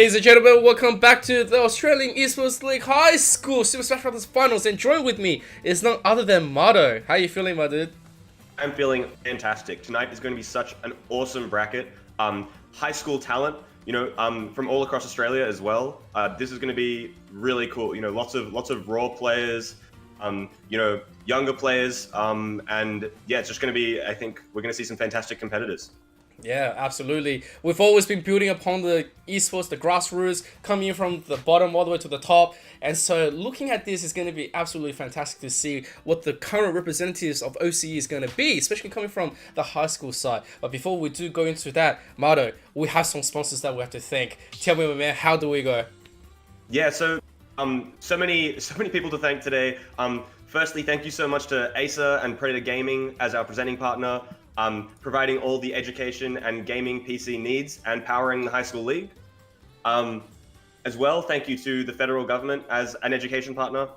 Ladies and gentlemen, welcome back to the Australian Esports League High School Super Smash Bros. Finals, and join with me is none other than Mado. How are you feeling, my dude? I'm feeling fantastic. Tonight is going to be such an awesome bracket. High school talent, from all across Australia as well. This is going to be really cool. Lots of raw players, younger players, and yeah, it's just going to be. I think we're going to see some fantastic competitors. Yeah, absolutely. We've always been building upon the esports, the grassroots, coming from the bottom all the way to the top. And so looking at this is going to be absolutely fantastic to see what the current representatives of OCE is going to be, especially coming from the high school side. But before we do go into that, Mado, we have some sponsors that we have to thank. Tell me, my man, how do we go? Yeah, so many people to thank today. Firstly, thank you so much to Acer and Predator Gaming as our presenting partner. Providing all the education and gaming PC needs and powering the high school league. As well, thank you to the federal government as an education partner.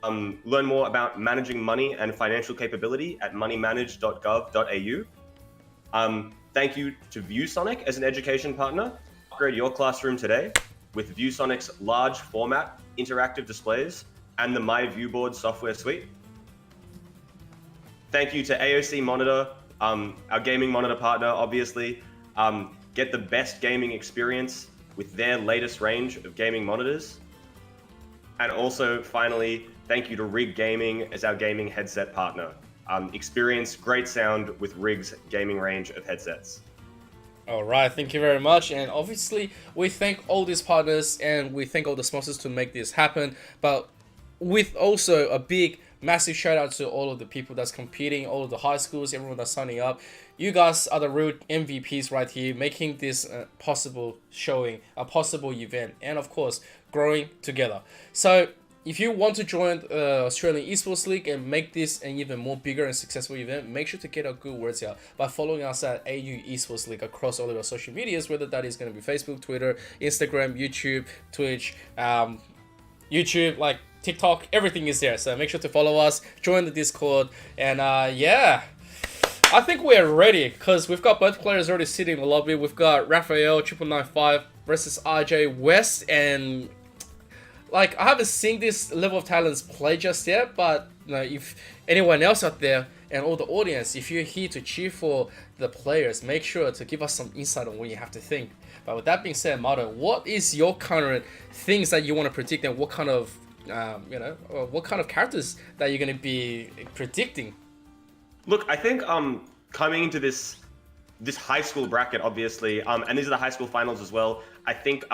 Learn more about managing money and financial capability at moneymanage.gov.au. Thank you to ViewSonic as an education partner. Upgrade your classroom today with ViewSonic's large format interactive displays and the My Viewboard software suite. Thank you to AOC Monitor, our gaming monitor partner, obviously. Get the best gaming experience with their latest range of gaming monitors. And also, finally, thank you to Rig Gaming as our gaming headset partner. Experience great sound with Rig's gaming range of headsets. All right, thank you very much. And obviously, we thank all these partners and we thank all the sponsors to make this happen. But with also a big massive shout out to all of the people that's competing, all of the high schools, everyone that's signing up. You guys are the real MVPs right here, making this possible showing, a possible event, and of course, growing together. So if you want to join the Australian Esports League and make this an even more bigger and successful event, make sure to get our good words out by following us at AU Esports League across all of our social medias, whether that is going to be Facebook, Twitter, Instagram, YouTube, Twitch, like TikTok, everything is there. So make sure to follow us, join the Discord, and yeah, I think we're ready because we've got both players already sitting in the lobby. We've got Raphael 9995 versus RJ West, and like I haven't seen this level of talents play just yet, but if anyone else out there and all the audience, if you're here to cheer for the players, make sure to give us some insight on what you have to think. But with that being said, Mado, what is your current things that you want to predict, and what kind of what kind of characters that you're going to be predicting? Look, I think coming into this high school bracket, obviously, and these are the high school finals as well. I think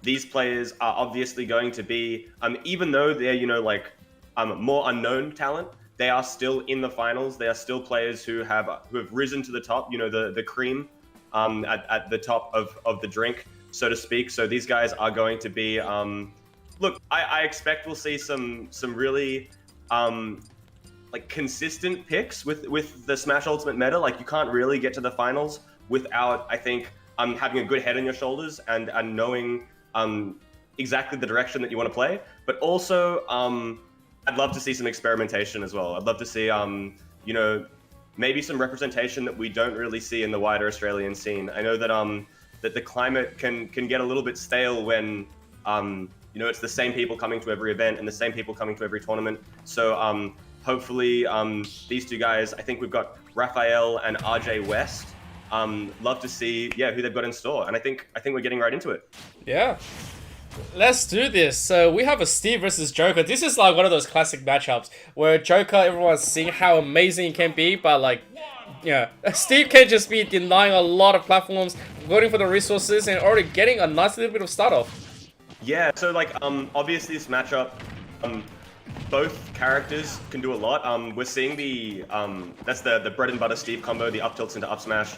these players are obviously going to be, even though they're more unknown talent, they are still in the finals. They are still players who have risen to the top. The cream at the top of the drink, so to speak. So these guys are going to be. Look, I expect we'll see some really consistent picks with the Smash Ultimate meta. Like, you can't really get to the finals without, I think, having a good head on your shoulders and knowing exactly the direction that you want to play. But also, I'd love to see some experimentation as well. I'd love to see maybe some representation that we don't really see in the wider Australian scene. I know that that the climate can get a little bit stale when it's the same people coming to every event and the same people coming to every tournament. So hopefully these two guys, I think we've got Raphael and RJ West. Love to see who they've got in store, and I think we're getting right into it. Yeah, let's do this. So we have a Steve versus Joker. This is like one of those classic matchups where Joker, everyone's seeing how amazing he can be, but Steve can just be denying a lot of platforms, voting for the resources, and already getting a nice little bit of start off. Yeah, so obviously this matchup, both characters can do a lot. We're seeing that's the bread and butter Steve combo, the up tilts into up smash,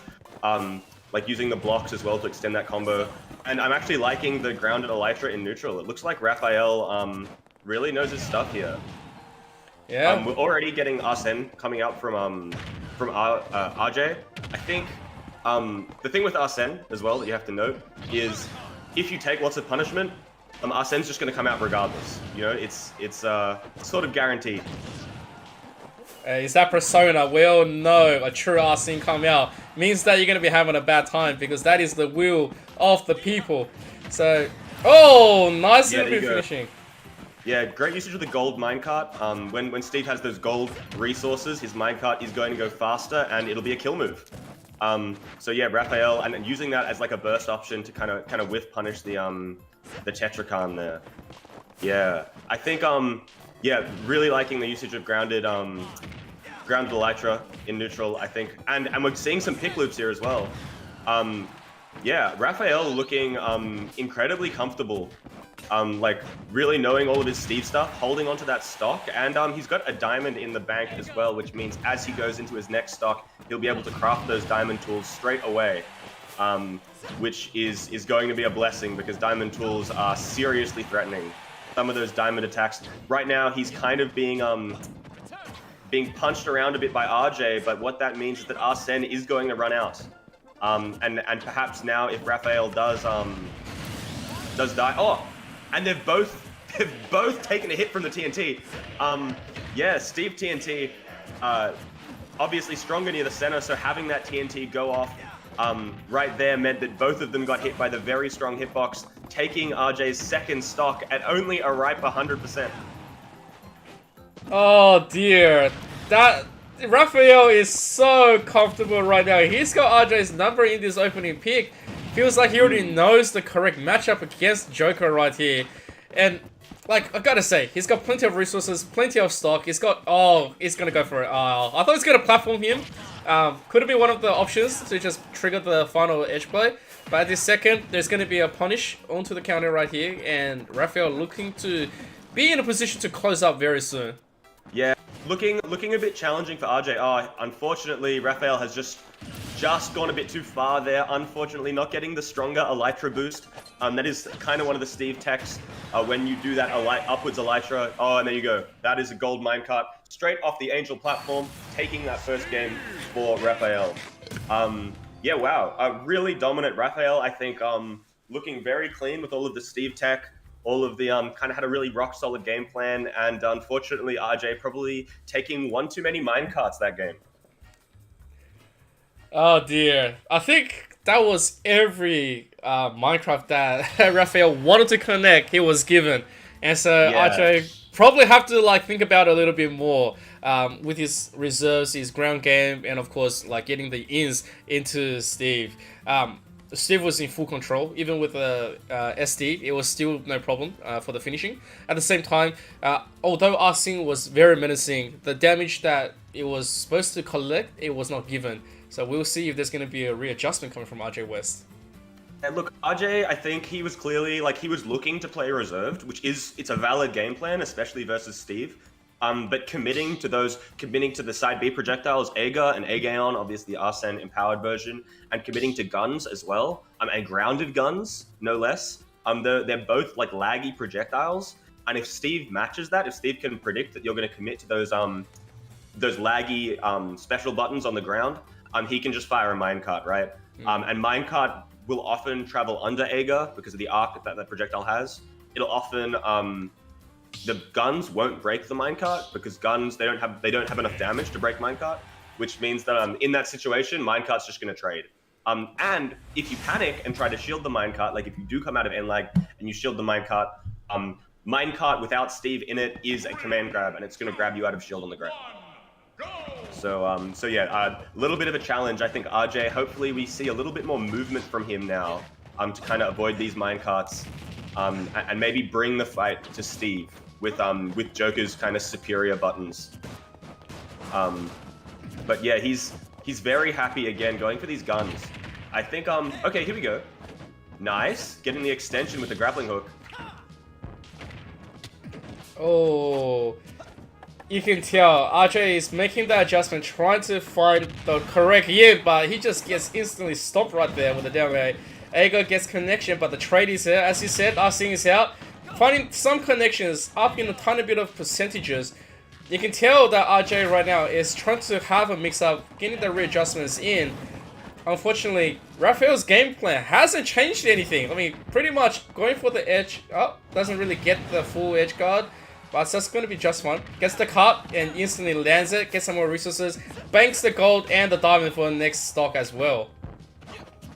using the blocks as well to extend that combo. And I'm actually liking the grounded Elytra in neutral. It looks like Raphael really knows his stuff here. Yeah. We're already getting Arsene coming out from RJ. I think the thing with Arsene as well that you have to note is if you take lots of punishment, Arsene's just going to come out regardless. It's sort of guaranteed. Is that persona? We all know a true Arsene come out means that you're going to be having a bad time, because that is the will of the people. So Oh, nice Yeah, little there bit you go. finishing. Yeah, great usage of the gold minecart. When Steve has those gold resources, his minecart is going to go faster, and it'll be a kill move. So yeah, Raphael, and using that as like a burst option to kind of whiff punish the Tetrakan there. Yeah, I think yeah, really liking the usage of grounded Elytra in neutral. I think, and we're seeing some pick loops here as well. Yeah, Raphael looking incredibly comfortable. Like really knowing all of his Steve stuff, holding onto that stock, and he's got a diamond in the bank as well, which means as he goes into his next stock, he'll be able to craft those diamond tools straight away, which is going to be a blessing because diamond tools are seriously threatening. Some of those diamond attacks right now, he's kind of being punched around a bit by RJ, but what that means is that Arsene is going to run out, and perhaps now if Raphael does die. Oh. And they've both taken a hit from the TNT. Yeah, Steve TNT, obviously stronger near the center, so having that TNT go off right there meant that both of them got hit by the very strong hitbox, taking RJ's second stock at only a ripe 100%. Oh dear, that Raphael is so comfortable right now. He's got RJ's number in this opening pick. Feels like he already knows the correct matchup against Joker right here. And, like, I gotta say, he's got plenty of resources, plenty of stock. He's got, oh, he's gonna go for it. I thought he was gonna platform him. Could have been one of the options to just trigger the final edge play. But at this second, there's gonna be a punish onto the counter right here. And Raphael looking to be in a position to close up very soon. Yeah, looking a bit challenging for RJ. Oh, unfortunately, Raphael has just gone a bit too far there. Unfortunately, not getting the stronger Elytra boost. That is kind of one of the Steve techs when you do that upwards Elytra. Oh, and there you go. That is a gold minecart straight off the Angel platform, taking that first game for Raphael. Yeah, wow. Really dominant Raphael, I think, looking very clean with all of the Steve tech. All of the kind of had a really rock solid game plan, and unfortunately RJ probably taking one too many minecarts that game. Oh dear, I think that was every Minecraft that Raphael wanted to connect, he was given, and so Yeah. RJ probably have to like think about it a little bit more with his reserves, his ground game, and of course like getting the ins into Steve. Steve was in full control, even with the SD, it was still no problem for the finishing. At the same time, although Arsene was very menacing, the damage that it was supposed to collect, it was not given. So we'll see if there's going to be a readjustment coming from RJ West. And look, RJ, I think he was clearly, like, he was looking to play reserved, it's a valid game plan, especially versus Steve. But committing to the side B projectiles, Agar and Agaon, obviously the Arsene empowered version, and committing to guns as well, and grounded guns, no less. They're both like laggy projectiles, and if Steve matches that, if Steve can predict that you're going to commit to those laggy special buttons on the ground, he can just fire a minecart, right? And minecart will often travel under Agar because of the arc that projectile has. It'll often the guns won't break the minecart because guns they don't have enough damage to break minecart, which means that in that situation minecart's just going to trade. And if you panic and try to shield the minecart, like if you do come out of end-lag and you shield the minecart, minecart without Steve in it is a command grab and it's going to grab you out of shield on the ground. So yeah, a little bit of a challenge. I think RJ, hopefully we see a little bit more movement from him now to kind of avoid these minecarts and maybe bring the fight to Steve with Joker's kind of superior buttons. But yeah, he's very happy again going for these guns. I think okay, here we go. Nice, getting the extension with the grappling hook. Oh, you can tell RJ is making that adjustment, trying to find the correct hit, but he just gets instantly stopped right there with the down air. Agar gets connection, but the trade is here. As he said, Arsene is out. Finding some connections, up in a tiny bit of percentages. You can tell that RJ right now is trying to have a mix-up, getting the readjustments in. Unfortunately, Raphael's game plan hasn't changed anything. I mean, pretty much going for the edge. Oh, doesn't really get the full edge guard. But that's going to be just fine. Gets the cut and instantly lands it. Gets some more resources. Banks the gold and the diamond for the next stock as well.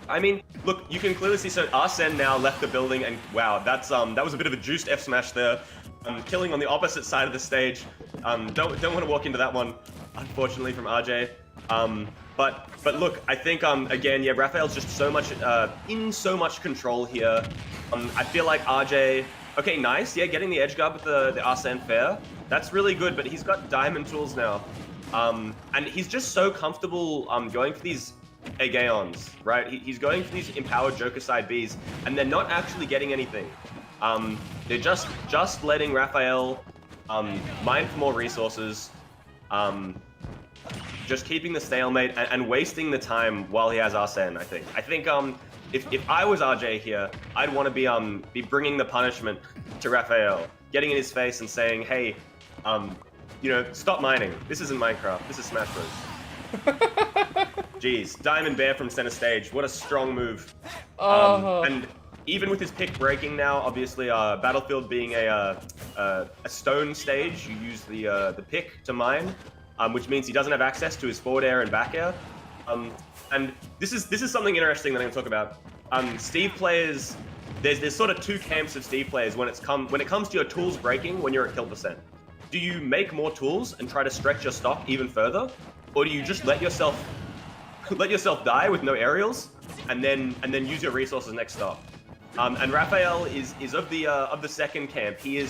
I mean, look, you can clearly see, so Arsene now left the building, and wow, that was a bit of a juiced F smash there. Killing on the opposite side of the stage. Don't want to walk into that one, unfortunately, from RJ. But look, I think again, yeah, Raphael's just so much in so much control here. I feel like RJ, okay, nice, yeah, getting the edge guard with the Arsene fair. That's really good, but he's got diamond tools now, and he's just so comfortable going for these Aegeons, right? He's going for these empowered Joker side Bs, and they're not actually getting anything. They're just letting Raphael mine for more resources, just keeping the stalemate and wasting the time while he has Arsene. I think if I was RJ here, I'd want to be bringing the punishment to Raphael, getting in his face and saying, hey, you know, stop mining. This isn't Minecraft. This is Smash Bros. Jeez, Diamond Bear from center stage. What a strong move. And even with his pick breaking now, obviously, Battlefield being a stone stage, you use the pick to mine, which means he doesn't have access to his forward air and back air. And this is something interesting that I'm going to talk about. Steve players, there's sort of two camps of Steve players when it comes to your tools breaking when you're at kill percent. Do you make more tools and try to stretch your stock even further, or do you just let yourself die with no aerials and then use your resources next stock? And Raphael is of the second camp. He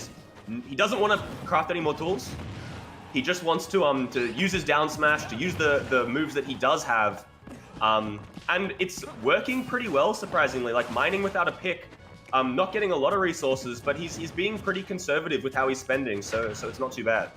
doesn't want to craft any more tools. He just wants to use his down smash, to use the moves that he does have, and it's working pretty well, surprisingly. Like mining without a pick, not getting a lot of resources, but he's being pretty conservative with how he's spending, so it's not too bad.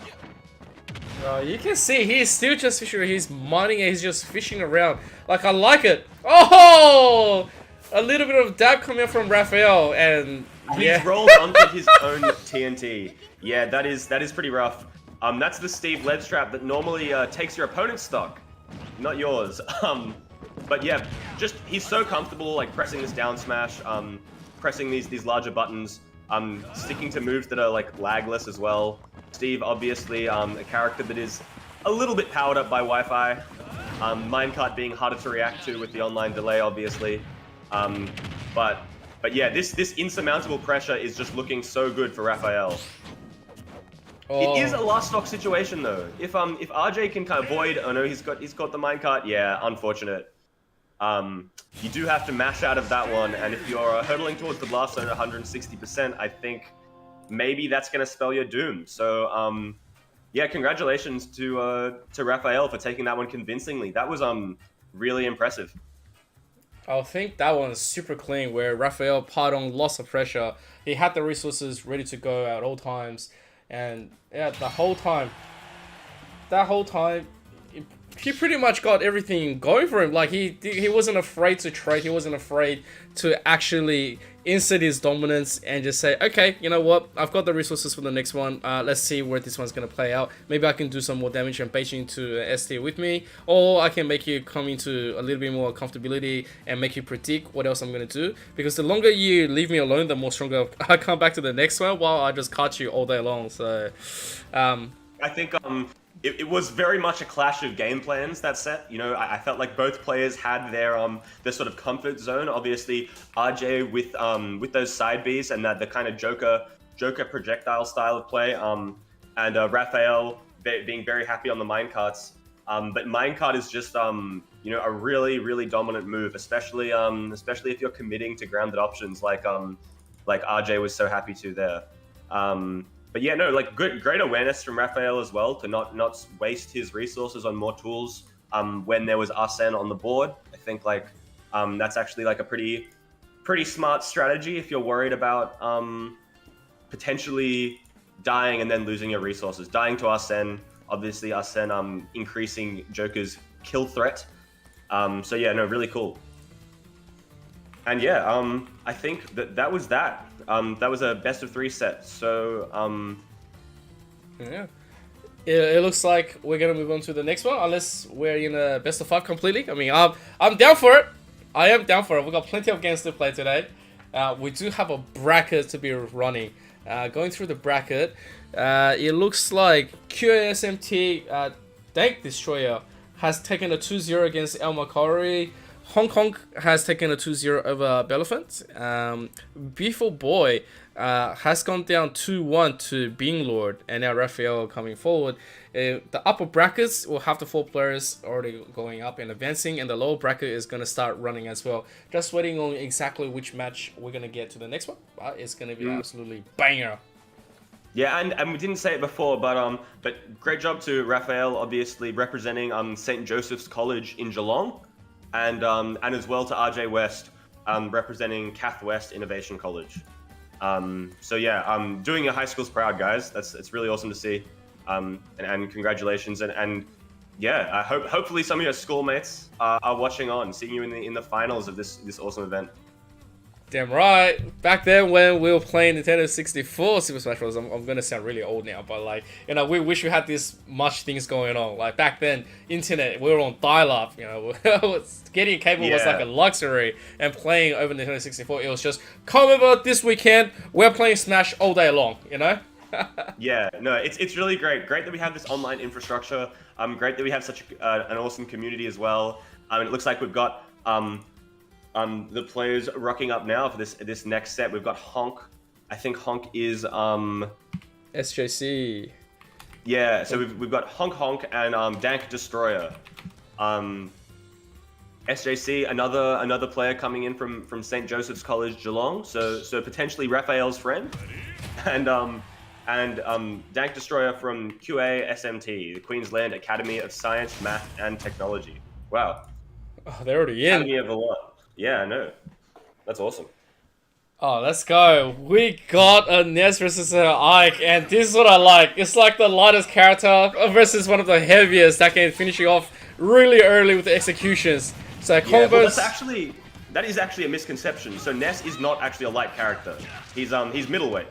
You can see he's still just fishing. He's mining and he's just fishing around. Like, I like it. Oh, a little bit of dab coming out from Raphael, and yeah. He's rolled onto his own TNT. Yeah, that is pretty rough. That's the Steve lead strap that normally takes your opponent's stock, not yours. But yeah, just he's so comfortable like pressing this down smash, pressing these larger buttons, sticking to moves that are like lagless as well. Steve, obviously, a character that is a little bit powered up by Wi-Fi. Minecart being harder to react to with the online delay, obviously. But yeah, this insurmountable pressure is just looking so good for Raphael. Oh. It is a last stock situation though. If RJ can kind of avoid, oh no, he's got the minecart. Yeah, unfortunate. You do have to mash out of that one, and if you're hurtling towards the blast zone at 160%, I think maybe that's gonna spell your doom. So yeah, congratulations to Raphael for taking that one convincingly. That was really impressive. I think that one is super clean, where Raphael pardoned lots of pressure. He had the resources ready to go at all times. And yeah, that whole time, he pretty much got everything going for him. Like he wasn't afraid to trade. He wasn't afraid to actually insert his dominance and just say, okay, you know what? I've got the resources for the next one. Let's see where this one's gonna play out. Maybe I can do some more damage and bait you into ST with me, or I can make you come into a little bit more comfortability and make you predict what else I'm gonna do. Because the longer you leave me alone, the more stronger I come back to the next one, while I just cut you all day long. So, I think it was very much a clash of game plans, that set. You know, I felt like both players had their sort of comfort zone. Obviously, RJ with those side Bs and the kind of Joker projectile style of play, and Raphael being very happy on the minecarts. But minecart is just you know, a really dominant move, especially if you're committing to grounded options like RJ was so happy to there. But yeah, no, like great awareness from Raphael as well to not waste his resources on more tools when there was Arsene on the board. I think like that's actually like a pretty smart strategy if you're worried about potentially dying and then losing your resources. Dying to Arsene, obviously Arsene increasing Joker's kill threat. So yeah, no, really cool. And yeah, I think that was that. That was a best of 3 set. So yeah, it looks like we're gonna move on to the next one, unless we're in a best of 5 completely. I mean, I'm down for it. I am down for it. We've got plenty of games to play today. We do have a bracket to be running. Going through the bracket, it looks like QASMT Dank Destroyer has taken a 2-0 against El Macari. Hong Kong has taken a 2-0 over Bellafant. Beautiful Boy has gone down 2-1 to Being Lord, and now Raphael coming forward. The upper brackets will have the 4 players already going up and advancing, and the lower bracket is going to start running as well. Just waiting on exactly which match we're going to get to the next one, but it's going to be absolutely banger. Yeah, and we didn't say it before, but great job to Raphael, obviously representing St. Joseph's College in Geelong, and as well to RJ West, representing Cath West Innovation College. So yeah, doing your high schools proud, guys. It's really awesome to see, and congratulations, and yeah, hopefully some of your schoolmates are watching on, seeing you in the finals of this awesome event. Damn right. Back then when we were playing Nintendo 64 Super Smash Bros, I'm gonna sound really old now, but like, you know, we wish we had this much things going on. Like back then, internet, we were on dial-up, you know, getting a cable was like a luxury, and playing over Nintendo 64, it was just, come over this weekend, we're playing Smash all day long, you know? Yeah, no, it's really great. Great that we have this online infrastructure. Great that we have such an awesome community as well. It looks like we've got the players rocking up now for this next set. We've got Honk. I think Honk is SJC. Yeah, so we've got Honk and Dank Destroyer. SJC, another player coming in from St. Joseph's College Geelong. So potentially Raphael's friend, and Dank Destroyer from QA SMT, the Queensland Academy of Science, Math and Technology. Wow. Oh, they're already in. Academy of a lot. Yeah, I know. That's awesome. Oh, let's go. We got a Ness versus an Ike, and this is what I like. It's like the lightest character versus one of the heaviest that can finish you off really early with the executions. So combos... Yeah, well, that is actually a misconception. So Ness is not actually a light character. He's middleweight.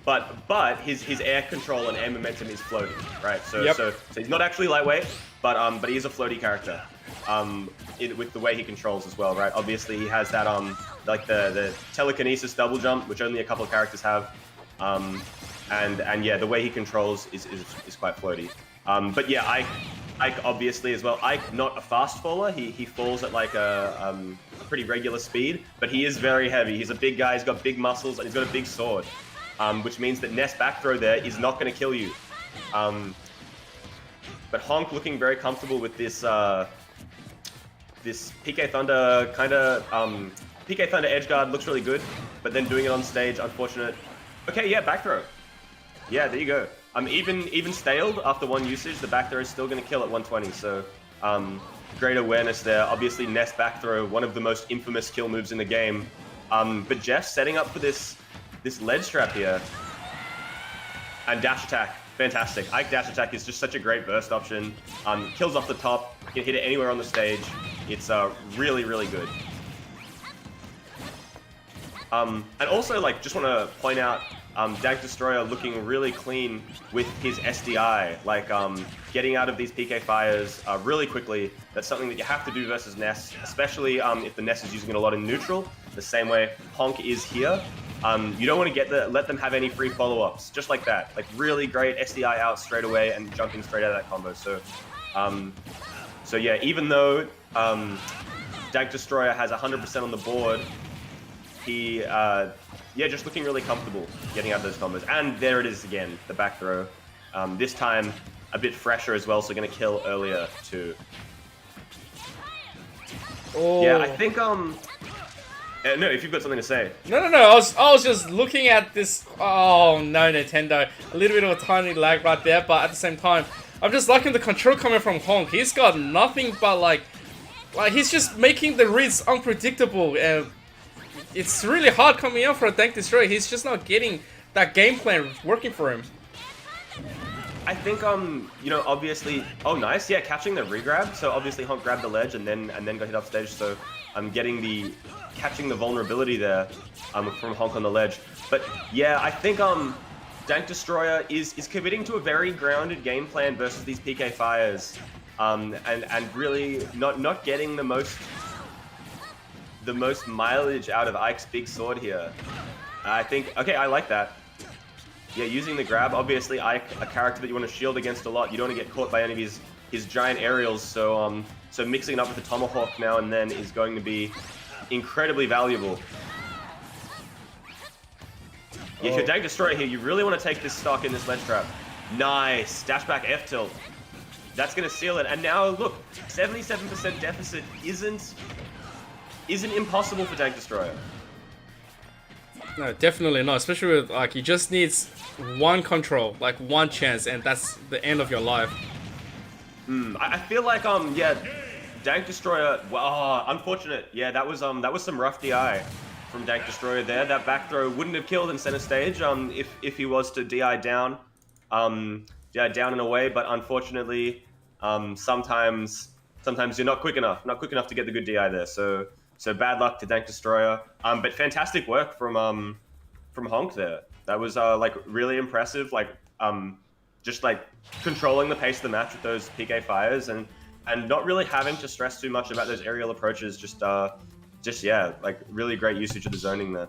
But his air control and air momentum is floating, right? So he's not actually lightweight, but he is a floaty character. With the way he controls as well, right? Obviously, he has that like the telekinesis double jump, which only a couple of characters have, and yeah, the way he controls is quite floaty. But yeah, Ike obviously as well. Ike not a fast faller. He falls at like a pretty regular speed, but he is very heavy. He's a big guy. He's got big muscles and he's got a big sword, which means that Ness back throw there is not going to kill you. But Honk looking very comfortable with this. This PK Thunder PK Thunder edge guard looks really good, but then doing it on stage, unfortunate. Okay, yeah, back throw. Yeah, there you go. Even staled after one usage, the back throw is still going to kill at 120. So great awareness there. Obviously, Ness back throw, one of the most infamous kill moves in the game. But Jeff setting up for this ledge trap here, and dash attack. Fantastic. Ike dash attack is just such a great burst option. Kills off the top. You can hit it anywhere on the stage. It's really, really good. And also, like, just want to point out, Dank Destroyer looking really clean with his SDI. Like, getting out of these PK fires really quickly. That's something that you have to do versus Ness, especially if the Ness is using it a lot in neutral. The same way Honk is here. You don't want to let them have any free follow-ups, just like that. Like, really great SDI out straight away and jumping straight out of that combo. So yeah, even though Dank Destroyer has 100% on the board, he, just looking really comfortable getting out of those combos. And there it is again, the back throw. This time a bit fresher as well, so going to kill earlier too. Oh. Yeah, I think no, if you've got something to say. No. I was just looking at this. Oh no, Nintendo. A little bit of a tiny lag right there, but at the same time, I'm just liking the control coming from Honk. He's got nothing but like he's just making the reads unpredictable, and it's really hard coming out for a Dank Destroyer. He's just not getting that game plan working for him. I think obviously, oh nice, yeah, catching the regrab. So obviously Honk grabbed the ledge and then got hit up stage. So I'm catching the vulnerability there from Honk on the ledge. But yeah, I think Dank Destroyer is committing to a very grounded game plan versus these PK fires, and really not getting the most mileage out of Ike's big sword here. I think, okay, I like that. Yeah, using the grab, obviously Ike, a character that you want to shield against a lot. You don't want to get caught by any of his his giant aerials. So so mixing it up with the tomahawk now and then is going to be incredibly valuable. Yeah, if you're Dank Destroyer here, you really want to take this stock in this ledge trap. Nice dash back F tilt. That's going to seal it. And now look, 77% deficit isn't impossible for Dank Destroyer. No, definitely not. Especially with, like, he just needs one control, like one chance, and that's the end of your life. I feel like, yeah, Dank Destroyer, well, unfortunate. Yeah, that was some rough DI from Dank Destroyer there. That back throw wouldn't have killed in center stage, if he was to DI down, yeah, down and away, but unfortunately, sometimes you're not quick enough to get the good DI there, so bad luck to Dank Destroyer, but fantastic work from Honk there. That was like really impressive, like just like controlling the pace of the match with those PK fires and not really having to stress too much about those aerial approaches. Just yeah, like really great usage of the zoning there.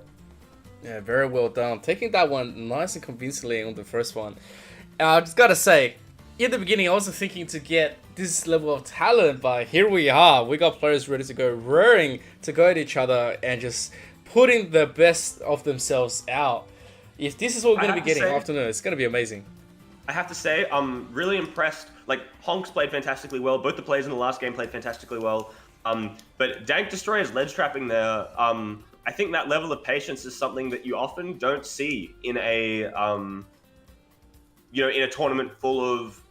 Yeah, very well done. Taking that one nice and convincingly on the first one. I just gotta say, in the beginning I wasn't thinking to get this level of talent, but here we are. We got players ready to go roaring to go at each other and just putting the best of themselves out. If this is what we're going to be getting afternoon, it's going to be amazing. I have to say, I'm really impressed. Like, Honk's played fantastically well. Both the players in the last game played fantastically well. But Dank Destroyer's ledge trapping there, I think that level of patience is something that you often don't see in a, you know, in a tournament full of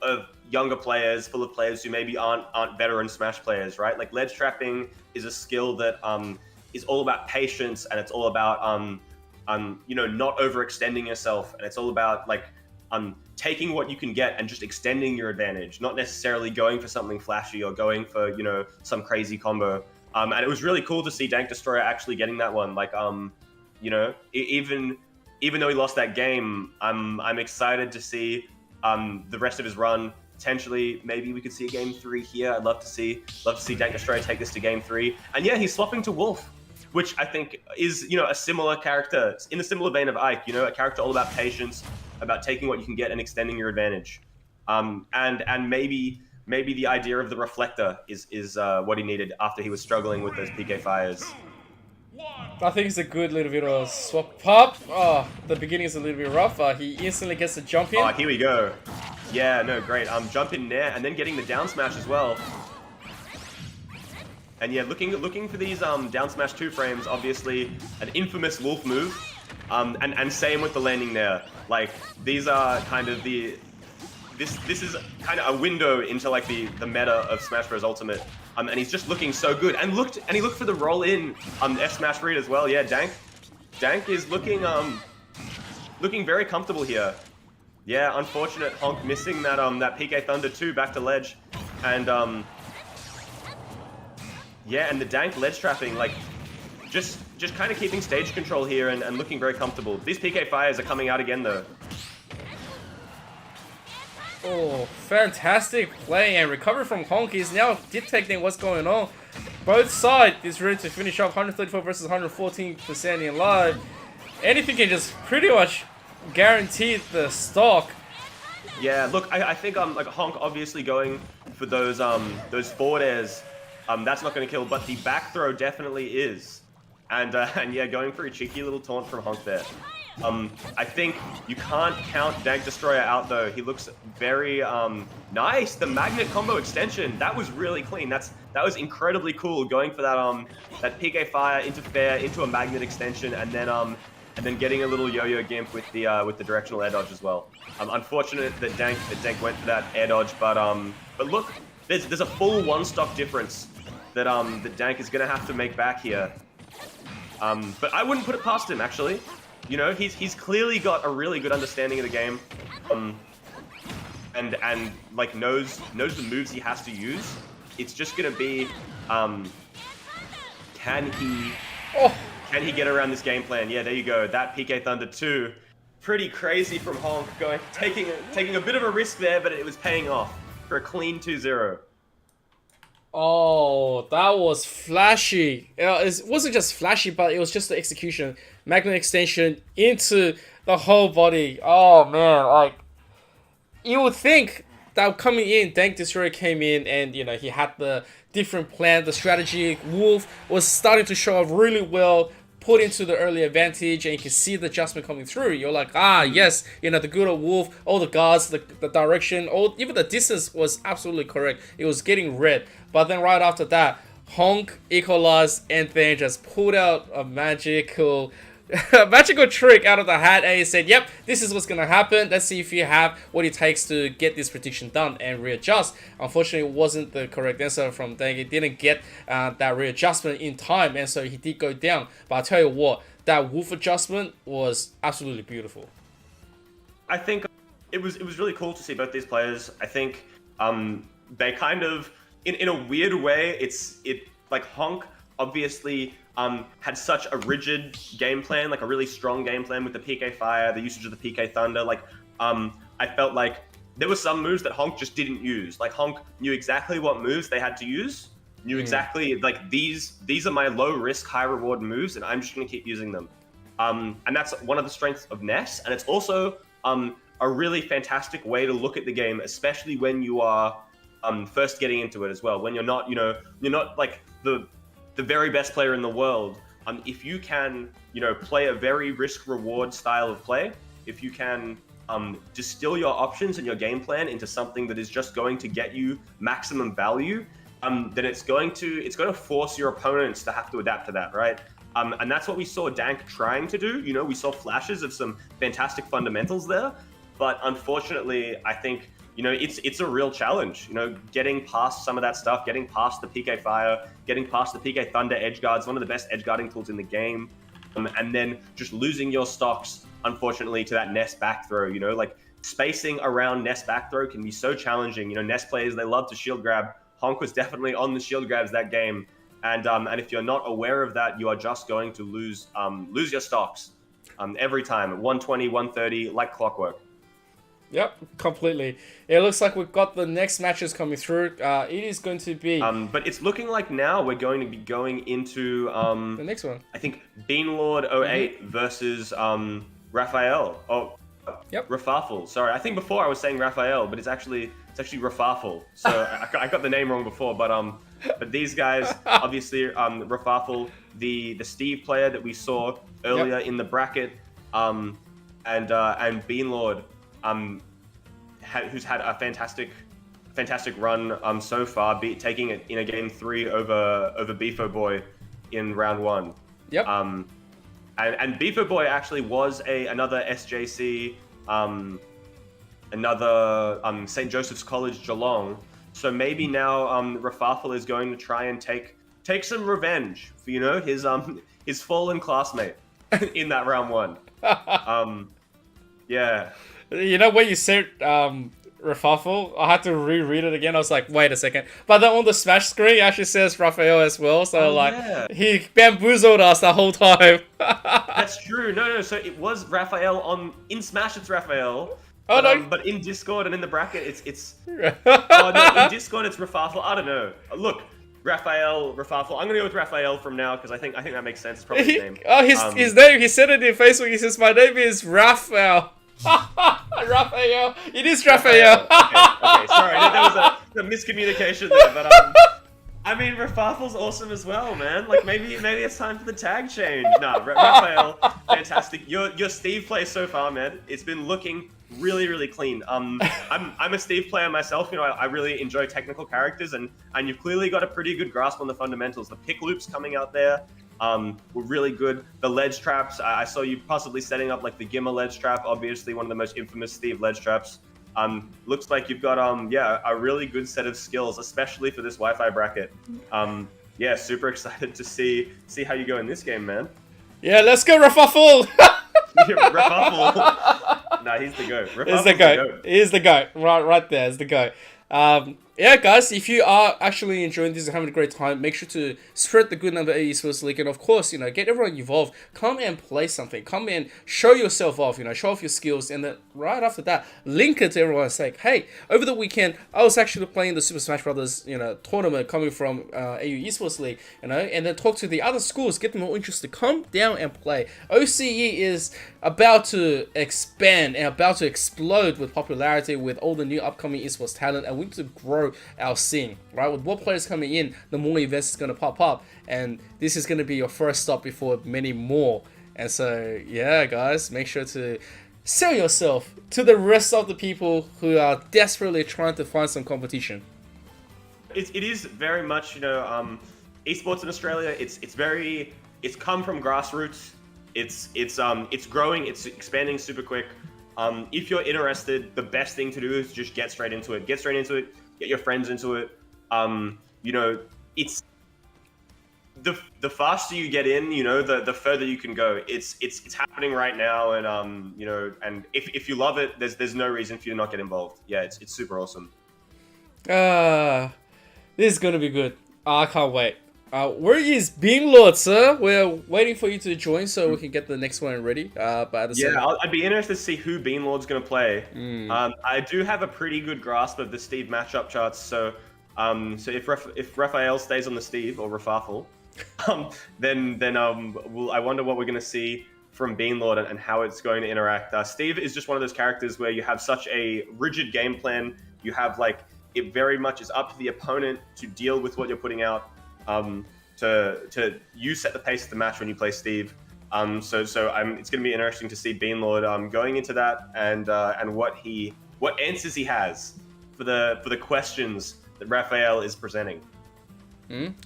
younger players, full of players who maybe aren't veteran Smash players, right? Like, ledge trapping is a skill that is all about patience, and it's all about you know, not overextending yourself, and it's all about like taking what you can get and just extending your advantage, not necessarily going for something flashy or going for, you know, some crazy combo. And it was really cool to see Dank Destroyer actually getting that one. Like, you know, even though he lost that game, I'm excited to see the rest of his run. Potentially, maybe we could see a game 3 here. I'd love to see Dank Destroyer take this to game 3. And yeah, he's swapping to Wolf, which I think is, you know, a similar character, in the similar vein of Ike, you know, a character all about patience, about taking what you can get and extending your advantage. And maybe the idea of the reflector is what he needed after he was struggling with those PK fires. I think it's a good little bit of swap up. Oh, the beginning is a little bit rough. He instantly gets a jump in. Oh, here we go. Yeah, no, great. Jump in there and then getting the down smash as well. And yeah, looking for these down smash 2 frames, obviously an infamous Wolf move. And same with the landing there. Like, these are kind of this is kind of a window into like the meta of Smash Bros. Ultimate. And he's just looking so good. And he looked for the roll in F smash read as well. Yeah, Dank is looking very comfortable here. Yeah, unfortunate Honk missing that that PK Thunder 2 back to ledge. And yeah, and the Dank ledge trapping, like, just kind of keeping stage control here and looking very comfortable. These PK fires are coming out again, though. Oh, fantastic play and recovery from Honk. He's now detecting what's going on. Both sides is ready to finish off 134 versus 114% in live. Anything can just pretty much guarantee the stock. Yeah, look, I think like Honk obviously going for those forward airs. That's not going to kill, but the back throw definitely is. And yeah, going for a cheeky little taunt from Honk there. I think you can't count Dank Destroyer out though. He looks very nice. The magnet combo extension, that was really clean. That was incredibly cool. Going for that that PK fire into fair into a magnet extension, and then getting a little yo-yo gimp with the directional air dodge as well. Unfortunate that Dank went for that air dodge, but look, there's a full 1 stock difference that Dank is gonna have to make back here. But I wouldn't put it past him, actually. You know, he's clearly got a really good understanding of the game, and like knows the moves he has to use. It's just gonna be, can he get around this game plan? Yeah, there you go. That PK Thunder 2, pretty crazy from Honk, taking a bit of a risk there, but it was paying off for a clean 2-0. Oh, that was flashy. It wasn't just flashy, but it was just the execution. Magnet extension into the whole body. Oh man, like, you would think that coming in, Dank Destroyer came in, and you know he had the different plan, the strategy. Wolf was starting to show off really well, put into the early advantage, and you can see the adjustment coming through. You're like, yes, you know, the good old Wolf, all the guards, the direction, even the distance was absolutely correct. It was getting red. But then right after that, Honk equalized and then just pulled out a magical trick out of the hat, and he said, yep, this is what's gonna happen. Let's see if you have what it takes to get this prediction done and readjust. Unfortunately, it wasn't the correct answer from Deng. He didn't get that readjustment in time, and so he did go down. But I'll tell you what, that Wolf adjustment was absolutely beautiful. I think it was really cool to see both these players. I think they kind of, in a weird way, like Honk obviously had such a rigid game plan, like a really strong game plan with the PK Fire, the usage of the PK Thunder. Like, I felt like there were some moves that Honk just didn't use. Like, Honk knew exactly what moves they had to use, knew exactly, like, these are my low risk, high reward moves, and I'm just going to keep using them. And that's one of the strengths of Ness, and it's also a really fantastic way to look at the game, especially when you are first getting into it as well. When you're not, you're not like the very best player in the world. If you can, play a very risk-reward style of play, if you can distill your options and your game plan into something that is just going to get you maximum value, then it's going to force your opponents to have to adapt to that, right? And that's what we saw Dank trying to do. We saw flashes of some fantastic fundamentals there, but unfortunately, I think it's a real challenge, getting past some of that stuff, getting past the PK Fire, getting past the PK Thunder edge guards, one of the best edge guarding tools in the game, and then just losing your stocks, unfortunately, to that Ness back throw. Like spacing around Ness back throw can be so challenging. Ness players, they love to shield grab. Honk was definitely on the shield grabs that game, and if you're not aware of that, you are just going to lose your stocks every time at 120, 130, like clockwork. Yep, completely. It looks like we've got the next matches coming through. It is going to be... but it's looking like now we're going to be going into... the next one. I think Beanlord 08 versus Raphael. Oh, yep. Rafafel. Sorry, I think before I was saying Raphael, but it's actually Rafafel. So I got the name wrong before, but these guys, obviously, Rafafel, the Steve player that we saw earlier in the bracket, and Beanlord, who's had a fantastic run so far, taking it in a game 3 over Beefo Boy in round 1. Yep. And Beefo Boy actually was another SJC, another St. Joseph's College Geelong. So maybe now Rafafel is going to try and take some revenge for his fallen classmate in that round 1. Yeah. When you said Rafafel, I had to reread it again. I was like, wait a second. But then on the Smash screen, it actually says Raphael as well. So, he bamboozled us the whole time. That's true. No. So it was Raphael in Smash. It's Raphael. Oh, no. But in Discord and in the bracket, it's. Oh no! In Discord, it's Rafafel. I don't know. Look, Rafafel. I'm gonna go with Raphael from now because I think that makes sense. It's probably his name. His name. He said it in Facebook. He says, "My name is Raphael." Raphael. It is Raphael. Okay. Sorry, there was a miscommunication there, but I mean, Rafafel's awesome as well, man. Like maybe it's time for the tag change. Nah, Raphael, fantastic. Your Steve play so far, man. It's been looking really, really clean. I'm a Steve player myself. I really enjoy technical characters, and you've clearly got a pretty good grasp on the fundamentals. The pick loops coming out there were really good. The ledge traps, I saw you possibly setting up like the Gimma ledge trap, obviously one of the most infamous Steve ledge traps. Looks like you've got a really good set of skills, especially for this Wi-Fi bracket. Super excited to see how you go in this game, man. Yeah, let's go Rafafel. Rafafel. Nah, he's the GOAT. He's the GOAT. He's the GOAT. Right there is the GOAT. yeah, guys, if you are actually enjoying this and having a great time, make sure to spread the good number AE Sports League, and of course, get everyone involved. Come and play something. Come and show yourself off. Show off your skills, and then right after that, link it to everyone and say, hey, over the weekend, I was actually playing the Super Smash Brothers, tournament coming from AU Esports League, and then talk to the other schools, get them more interested. Come down and play. OCE is about to expand and about to explode with popularity with all the new upcoming esports talent, and we need to grow our scene, right? With more players coming in, the more events is going to pop up, and this is going to be your first stop before many more. And so, yeah, guys, make sure to sell yourself to the rest of the people who are desperately trying to find some competition. It is very much, esports in Australia. It's come from grassroots. It's growing. It's expanding super quick. If you're interested, the best thing to do is just get straight into it. Get straight into it. Get your friends into it. It's the faster you get in, the further you can go. It's happening right now, and and if you love it, there's no reason for you to not get involved. Yeah, it's super awesome. This is gonna be good. I can't wait. Where is Bean Lord, sir? We're waiting for you to join so we can get the next one ready. But at the same time, I'd be interested to see who Bean Lord's going to play. I do have a pretty good grasp of the Steve matchup charts, so if Raphael stays on the Steve or Rafafel, then I wonder what we're going to see from Bean Lord and how it's going to interact. Steve is just one of those characters where you have such a rigid game plan. You have it very much is up to the opponent to deal with what you're putting out. You set the pace of the match when you play Steve. It's going to be interesting to see Bean Lord going into that and what answers he has for the questions that Raphael is presenting.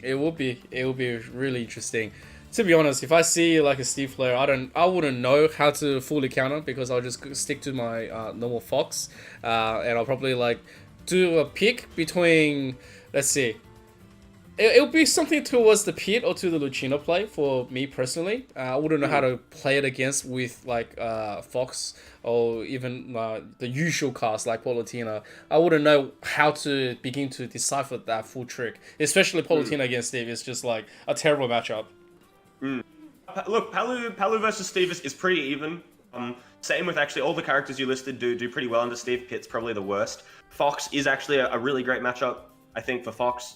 It will be really interesting. To be honest, if I see a Steve player, I wouldn't know how to fully counter because I'll just stick to my normal Fox, and I'll probably do a pick between, let's see. It'll be something towards the Pit or to the Lucina play for me personally. I wouldn't know how to play it against with Fox or even the usual cast like Politina. I wouldn't know how to begin to decipher that full trick. Especially Politina against Steve is just a terrible matchup. Look, Palu versus Steve is pretty even. Same with actually all the characters you listed do pretty well under Steve. Pit's probably the worst. Fox is actually a really great matchup, I think, for Fox.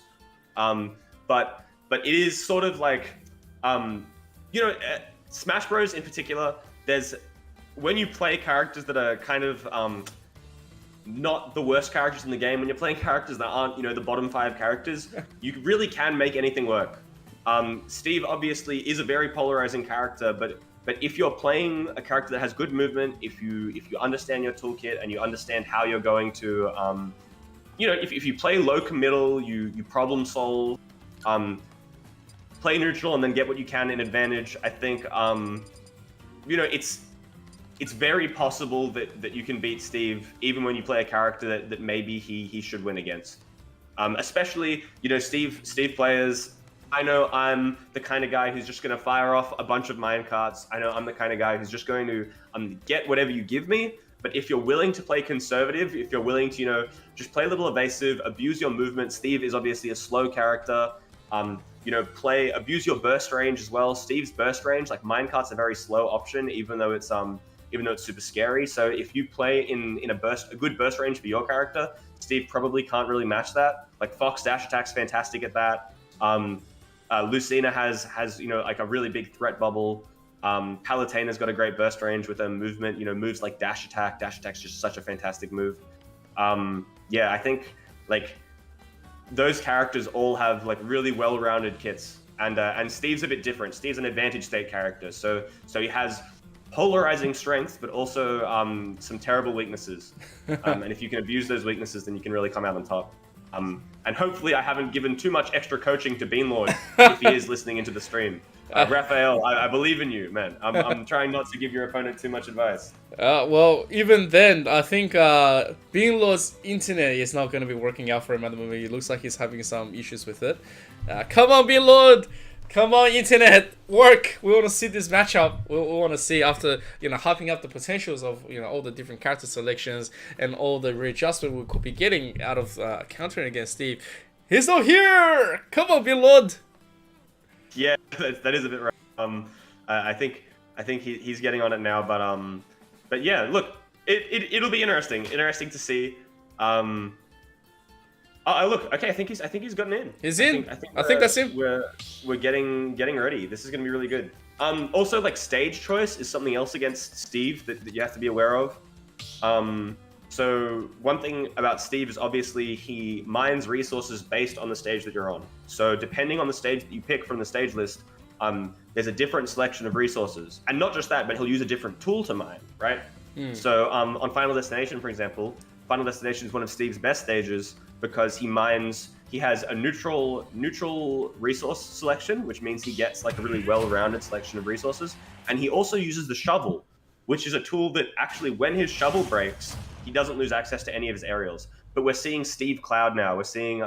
But it is sort of Smash Bros in particular, when you play characters that are kind of not the worst characters in the game, when you're playing characters that aren't the bottom 5 characters, you really can make anything work. Steve obviously is a very polarizing character, but if you're playing a character that has good movement, if you understand your toolkit and you understand how you're going to if you play low committal, you problem solve, play neutral, and then get what you can in advantage. I think it's very possible that you can beat Steve even when you play a character that maybe he should win against. Especially Steve players. I know I'm the kind of guy who's just going to fire off a bunch of minecarts. I know I'm the kind of guy who's just going to get whatever you give me. But if you're willing to play conservative, if you're willing to, just play a little evasive, abuse your movement. Steve is obviously a slow character. Abuse your burst range as well. Steve's burst range, minecart's a very slow option, even though it's super scary. So if you play in a good burst range for your character, Steve probably can't really match that. Fox dash attack's fantastic at that. Lucina has a really big threat bubble. Palutena's got a great burst range with a movement, moves like dash attack. Dash attack's just such a fantastic move. I think those characters all have really well-rounded kits, and Steve's a bit different. Steve's an advantage state character, so he has polarizing strengths, but also some terrible weaknesses. And if you can abuse those weaknesses, then you can really come out on top. And hopefully I haven't given too much extra coaching to Beanlord if he is listening into the stream. Raphael, I believe in you, man. I'm trying not to give your opponent too much advice. Well, even then, I think Beanlord's internet is not going to be working out for him at the moment. It looks like he's having some issues with it. Come on, Beanlord! Come on, internet, work. We want to see this matchup. We want to see after hyping up the potentials of all the different character selections and all the readjustment we could be getting out of countering against Steve. He's not here. Come on, Bill Lord. Yeah, that is a bit right. I think he's getting on it now, but yeah, look, it'll be interesting to see. Oh, look, okay, I think he's gotten in. He's in. I think that's him. We're getting ready. This is gonna be really good. Also, like, stage choice is something else against Steve that you have to be aware of. So one thing about Steve is obviously he mines resources based on the stage that you're on. So depending on the stage that you pick from the stage list, there's a different selection of resources. And not just that, but he'll use a different tool to mine, right? So on Final Destination, for example, Final Destination is one of Steve's best stages because he has a neutral resource selection, which means he gets like a really well-rounded selection of resources. And he also uses the shovel, which is a tool that actually, when his shovel breaks, he doesn't lose access to any of his aerials. But we're seeing Steve Cloud now. We're seeing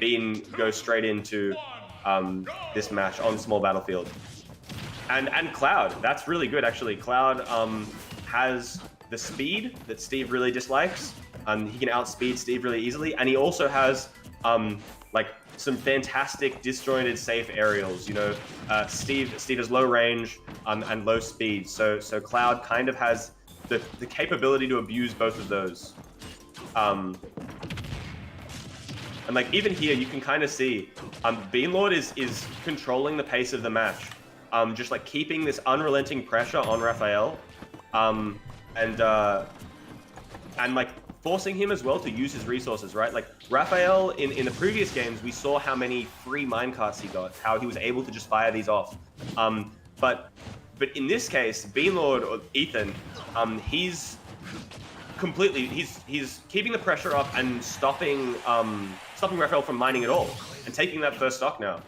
Bean go straight into this match on small battlefield. And Cloud, that's really good actually. Cloud has the speed that Steve really dislikes. He can outspeed Steve really easily, and he also has like some fantastic disjointed safe aerials. Steve has low range and low speed, so Cloud kind of has the capability to abuse both of those. And like even here, you can kind of see Beanlord is controlling the pace of the match, just like keeping this unrelenting pressure on Raphael, and like forcing him as well to use his resources, right? Like Raphael in the previous games, we saw how many free minecarts he got, how he was able to just fire these off. But in this case, Beanlord or Ethan, he's keeping the pressure up and stopping Raphael from mining at all and taking that first stock now.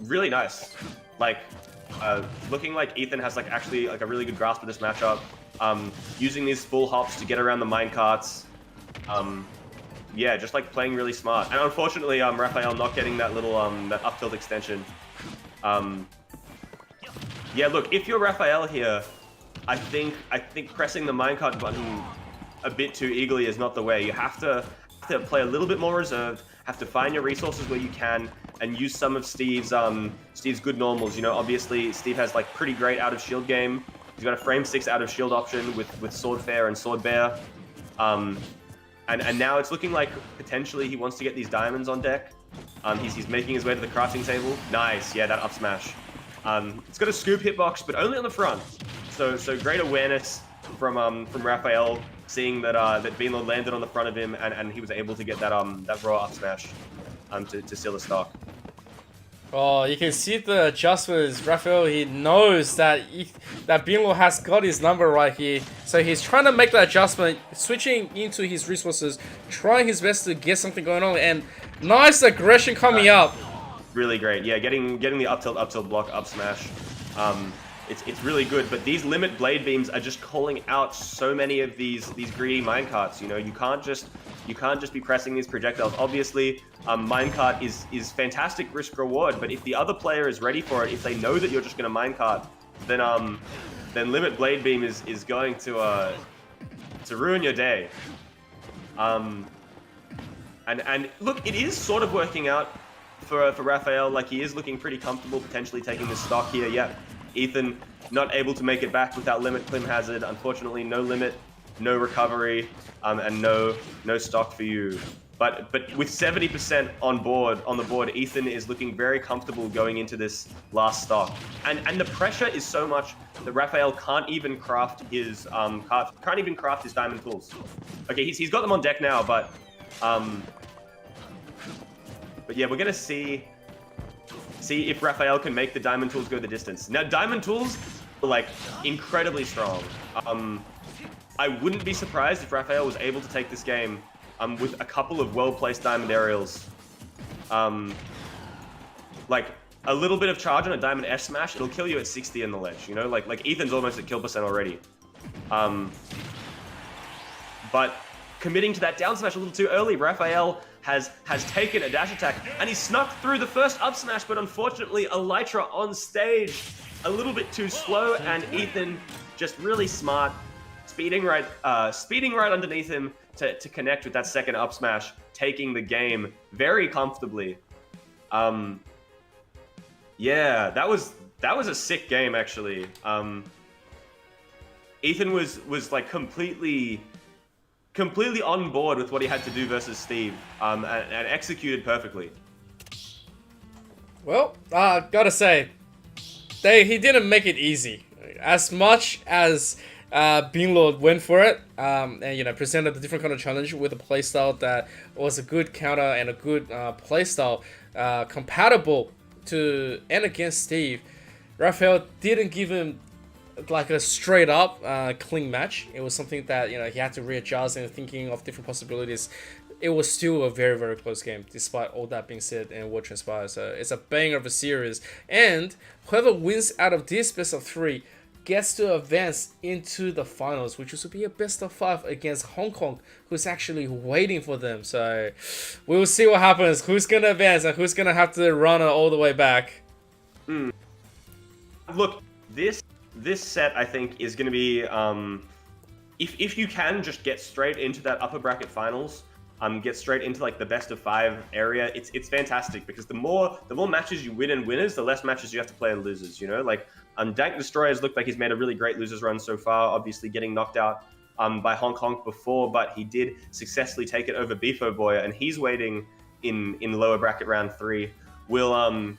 Really nice. Like looking like Ethan has like actually like a really good grasp of this matchup. Using these full hops to get around the minecarts. Yeah, just like playing really smart. And unfortunately, Raphael not getting that little that up tilt extension. Yeah, look, if you're Raphael here, I think pressing the minecart button a bit too eagerly is not the way. You have to play a little bit more reserved. Have to find your resources where you can and use some of Steve's good normals. Obviously Steve has like pretty great out of shield game. He's got a frame 6 out of shield option with Sword Fair and Sword Bear. And now it's looking like potentially he wants to get these diamonds on deck. He's making his way to the crafting table. Nice, yeah, that up smash. It's got a scoop hitbox, but only on the front. So great awareness from Raphael, seeing that Beanlord landed on the front of him, and he was able to get that raw up smash to seal the stock. Oh, you can see the adjustments. Raphael, he knows that Beanlord has got his number right here. So he's trying to make that adjustment, switching into his resources, trying his best to get something going on, and nice aggression coming up. Really great. Yeah, getting the up tilt block, up smash. It's really good, but these limit blade beams are just calling out so many of these greedy minecarts. You can't just be pressing these projectiles. Obviously, minecart is fantastic risk reward, but if the other player is ready for it, if they know that you're just going to minecart, then limit blade beam is going to ruin your day. And look, it is sort of working out for Raphael. Like, he is looking pretty comfortable potentially taking this stock here. Yeah. Ethan not able to make it back without limit Clim Hazard. Unfortunately, no limit, no recovery, and no stock for you. But with 70% on the board, Ethan is looking very comfortable going into this last stock. And the pressure is so much that Raphael can't even craft his diamond tools. Okay, he's got them on deck now, but yeah, we're gonna see if Raphael can make the diamond tools go the distance. Now, diamond tools are like incredibly strong. I wouldn't be surprised if Raphael was able to take this game with a couple of well-placed diamond aerials. Like a little bit of charge on a diamond S smash, it'll kill you at 60 in the ledge. Like Ethan's almost at kill percent already. But committing to that down smash a little too early, Raphael has taken a dash attack, and he snuck through the first up smash, but unfortunately Elytra on stage a little bit too slow, and Ethan just really smart, speeding right underneath him to connect with that second up smash, taking the game very comfortably. Yeah, that was a sick game actually. Ethan was like completely on board with what he had to do versus Steve, and executed perfectly. Well, gotta say, he didn't make it easy. As much as Beanlord went for it, and presented a different kind of challenge with a playstyle that was a good counter and a good playstyle compatible to and against Steve, Raphael didn't give him like a straight up clean match. It was something that he had to readjust and thinking of different possibilities. It was still a very, very close game, despite all that being said and what transpired. So it's a banger of a series, and whoever wins out of this best of 3 gets to advance into the finals, which will be a best of 5 against Hong Kong, who's actually waiting for them. So we will see what happens, who's gonna advance and who's gonna have to run all the way back. Look, this set I think is gonna be if you can just get straight into that upper bracket finals, get straight into like the best of 5 area, it's fantastic, because the more matches you win in winners, the less matches you have to play in losers. Like Dank Destroyers looked like he's made a really great losers run so far, obviously getting knocked out by Hong Kong before, but he did successfully take it over Beefo Boy, and he's waiting in lower bracket round 3. We'll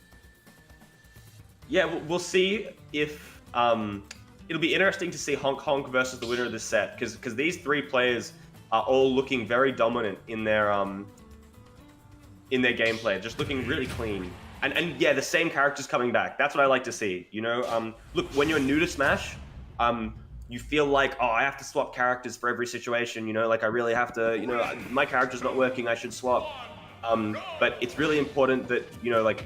see if it'll be interesting to see Hong Kong versus the winner of this set, because these 3 players are all looking very dominant in their gameplay, just looking really clean. And yeah, the same characters coming back. That's what I like to see. Look, when you're new to Smash, you feel like, oh, I have to swap characters for every situation. Like I really have to. My character's not working, I should swap. But it's really important that like,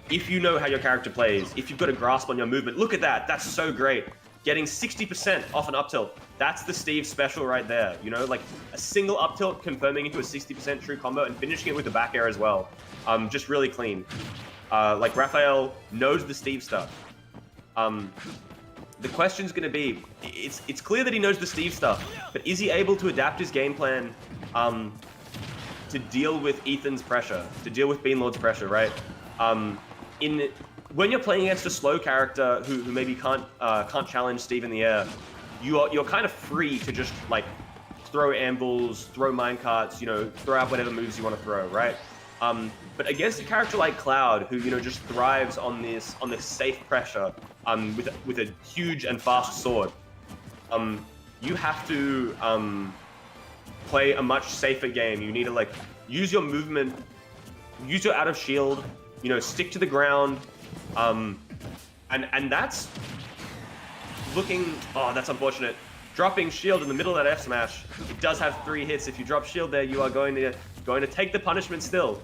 if you know how your character plays, if you've got a grasp on your movement, look at that. That's so great. Getting 60% off an up tilt. That's the Steve special right there. Like a single up tilt confirming into a 60% true combo and finishing it with the back air as well. Just really clean. Like Raphael knows the Steve stuff. The question's gonna be, it's clear that he knows the Steve stuff, but is he able to adapt his game plan to deal with Ethan's pressure, to deal with Beanlord's pressure, right? When you're playing against a slow character who maybe can't challenge Steve in the air, you're kind of free to just like throw ambles, throw minecarts, throw out whatever moves you want to throw, right? But against a character like Cloud, who just thrives on this safe pressure, with a huge and fast sword, you have to play a much safer game. You need to like use your movement, use your out of shield, stick to the ground. And that's looking, oh, that's unfortunate. Dropping shield in the middle of that F smash. It does have 3 hits. If you drop shield there, you are going to take the punishment still.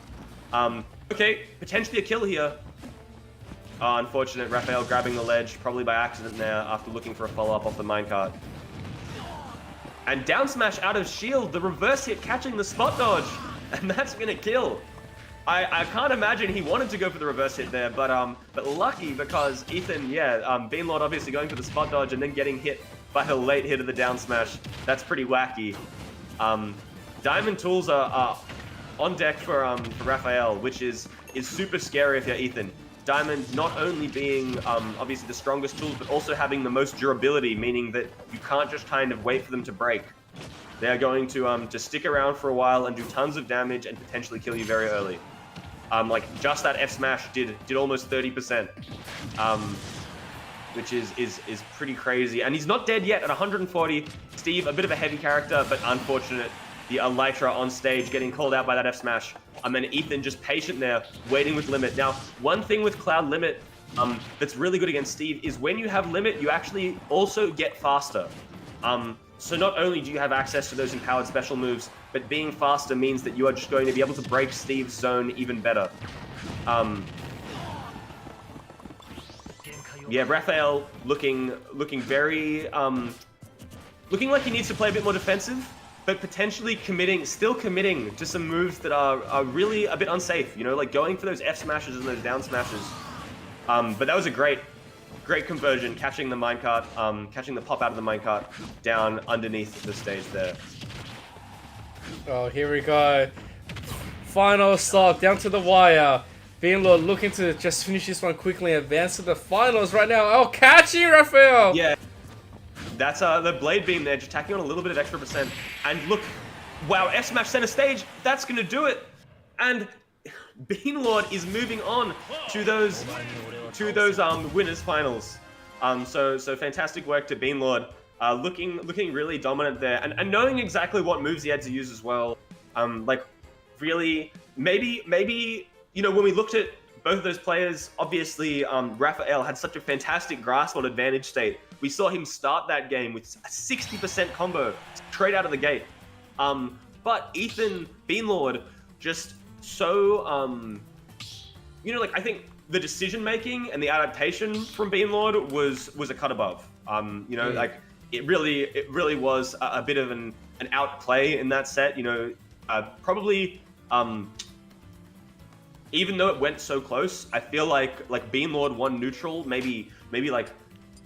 Okay, potentially a kill here. Oh, unfortunate. Raphael grabbing the ledge, probably by accident there after looking for a follow-up off the minecart. And down smash out of shield, the reverse hit catching the spot dodge, and that's gonna kill. I can't imagine he wanted to go for the reverse hit there, but lucky, because Ethan, Beanlord obviously going for the spot dodge and then getting hit by a late hit of the down smash. That's pretty wacky. Diamond tools are on deck for Raphael, which is super scary if you're Ethan. Diamond not only being obviously the strongest tools, but also having the most durability, meaning that you can't just kind of wait for them to break. They're going to stick around for a while and do tons of damage and potentially kill you very early. Like just that F smash did almost 30%, which is pretty crazy. And he's not dead yet at 140. Steve, a bit of a heavy character, but unfortunate. The Elytra on stage getting called out by that F smash. And then Ethan just patient there, waiting with limit. Now, one thing with Cloud limit that's really good against Steve is when you have limit, you actually also get faster. So not only do you have access to those empowered special moves, but being faster means that you are just going to be able to break Steve's zone even better. Yeah, Raphael looking very looking like he needs to play a bit more defensive. but potentially still committing to some moves that are really a bit unsafe, you know, like going for those F smashes and those down smashes. But that was a great conversion, catching the minecart, catching the pop out of the minecart down underneath the stage there. Oh, here we go. Final stop, down to the wire. Beanlord looking to just finish this one quickly and advance to the finals right now. Oh, catchy, Raphael! Yeah, that's the blade beam there, just tacking on a little bit of extra percent. And look, wow, F smash center stage, that's gonna do it. And Beanlord is moving on to those winners finals. So fantastic work to Beanlord. Looking really dominant there, and knowing exactly what moves he had to use as well. Like really, maybe you know, when we looked at both of those players, obviously Raphael had such a fantastic grasp on advantage state. We saw him start that game with a 60% combo straight out of the gate. But Ethan Beanlord just so you know, like I think the decision making and the adaptation from Beanlord was a cut above. You know, like it really was a bit of an outplay in that set. You know, probably even though it went so close, I feel like Beanlord won neutral maybe like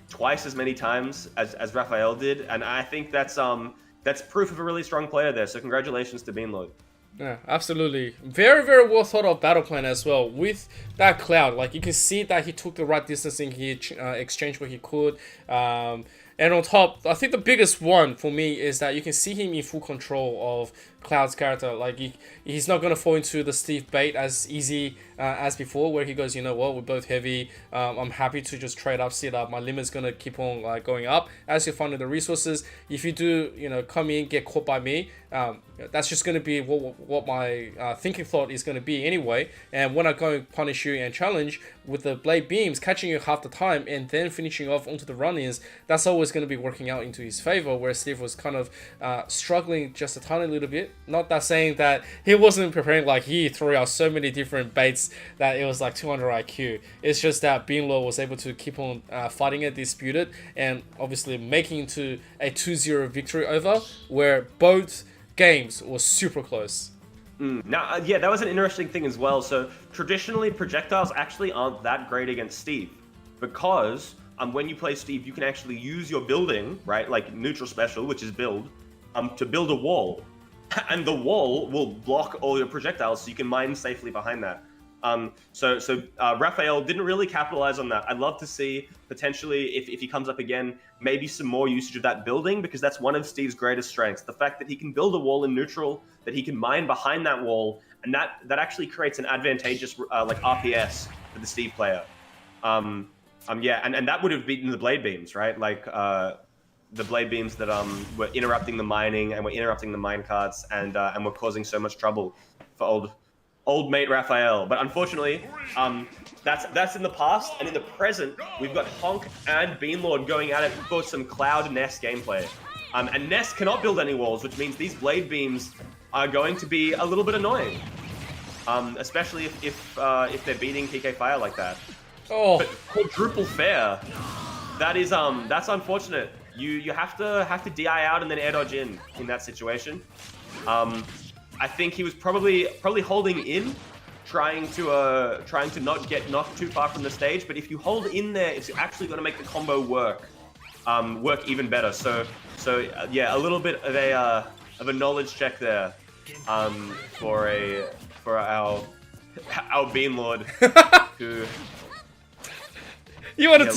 twice as many times as Raphael did, and I think that's proof of a really strong player there. So congratulations to Beanlord. Yeah, absolutely. Very, very well thought of battle plan as well. With that cloud, like you can see that he took the right distancing, he exchanged what he could. And on top, I think the biggest one for me is that you can see him in full control of Cloud's character. Like he's not going to fall into the Steve bait as easy as before, where he goes, you know what, we're both heavy. I'm happy to just trade up, sit up. My limit's going to keep on going up as you're finding the resources. If you do, you know, come in, get caught by me, that's just going to be what my thinking thought is going to be anyway. And when I go and punish you and challenge with the blade beams, catching you half the time and then finishing off onto the run-ins, that's always going to be working out into his favor, where Steve was kind of struggling just a tiny little bit. Not that saying that he wasn't preparing, like he threw out so many different baits that it was like 200 IQ. It's just that Beanlord was able to keep on fighting it, disputed, and obviously making into a 2-0 victory over, where both games were super close. Now, yeah, that was an interesting thing as well. So traditionally, projectiles actually aren't that great against Steve, because when you play Steve, you can actually use your building, right, like neutral special, which is build, to build a wall, and the wall will block all your projectiles, so you can mine safely behind that. So Raphael didn't really capitalize on that. I'd love to see potentially if he comes up again, maybe some more usage of that building, because that's one of Steve's greatest strengths. The fact that he can build a wall in neutral, that he can mine behind that wall, and that actually creates an advantageous like RPS for the Steve player. Yeah, and that would have beaten the blade beams, right? Like the blade beams that were interrupting the mining and were interrupting the mine carts and were causing so much trouble for old mate Raphael. But unfortunately, that's in the past, and in the present, we've got Honk and Beanlord going at it for some Cloud Ness gameplay. And Ness cannot build any walls, which means these blade beams are going to be a little bit annoying, especially if they're beating PK Fire like that. Oh, but quadruple fair, that's unfortunate. You have to DI out and then air dodge in that situation. I think he was probably holding in, trying to not get knocked too far from the stage. But if you hold in there, it's actually going to make the combo work even better. So yeah, a little bit of a knowledge check there for our Beanlord who. You wanted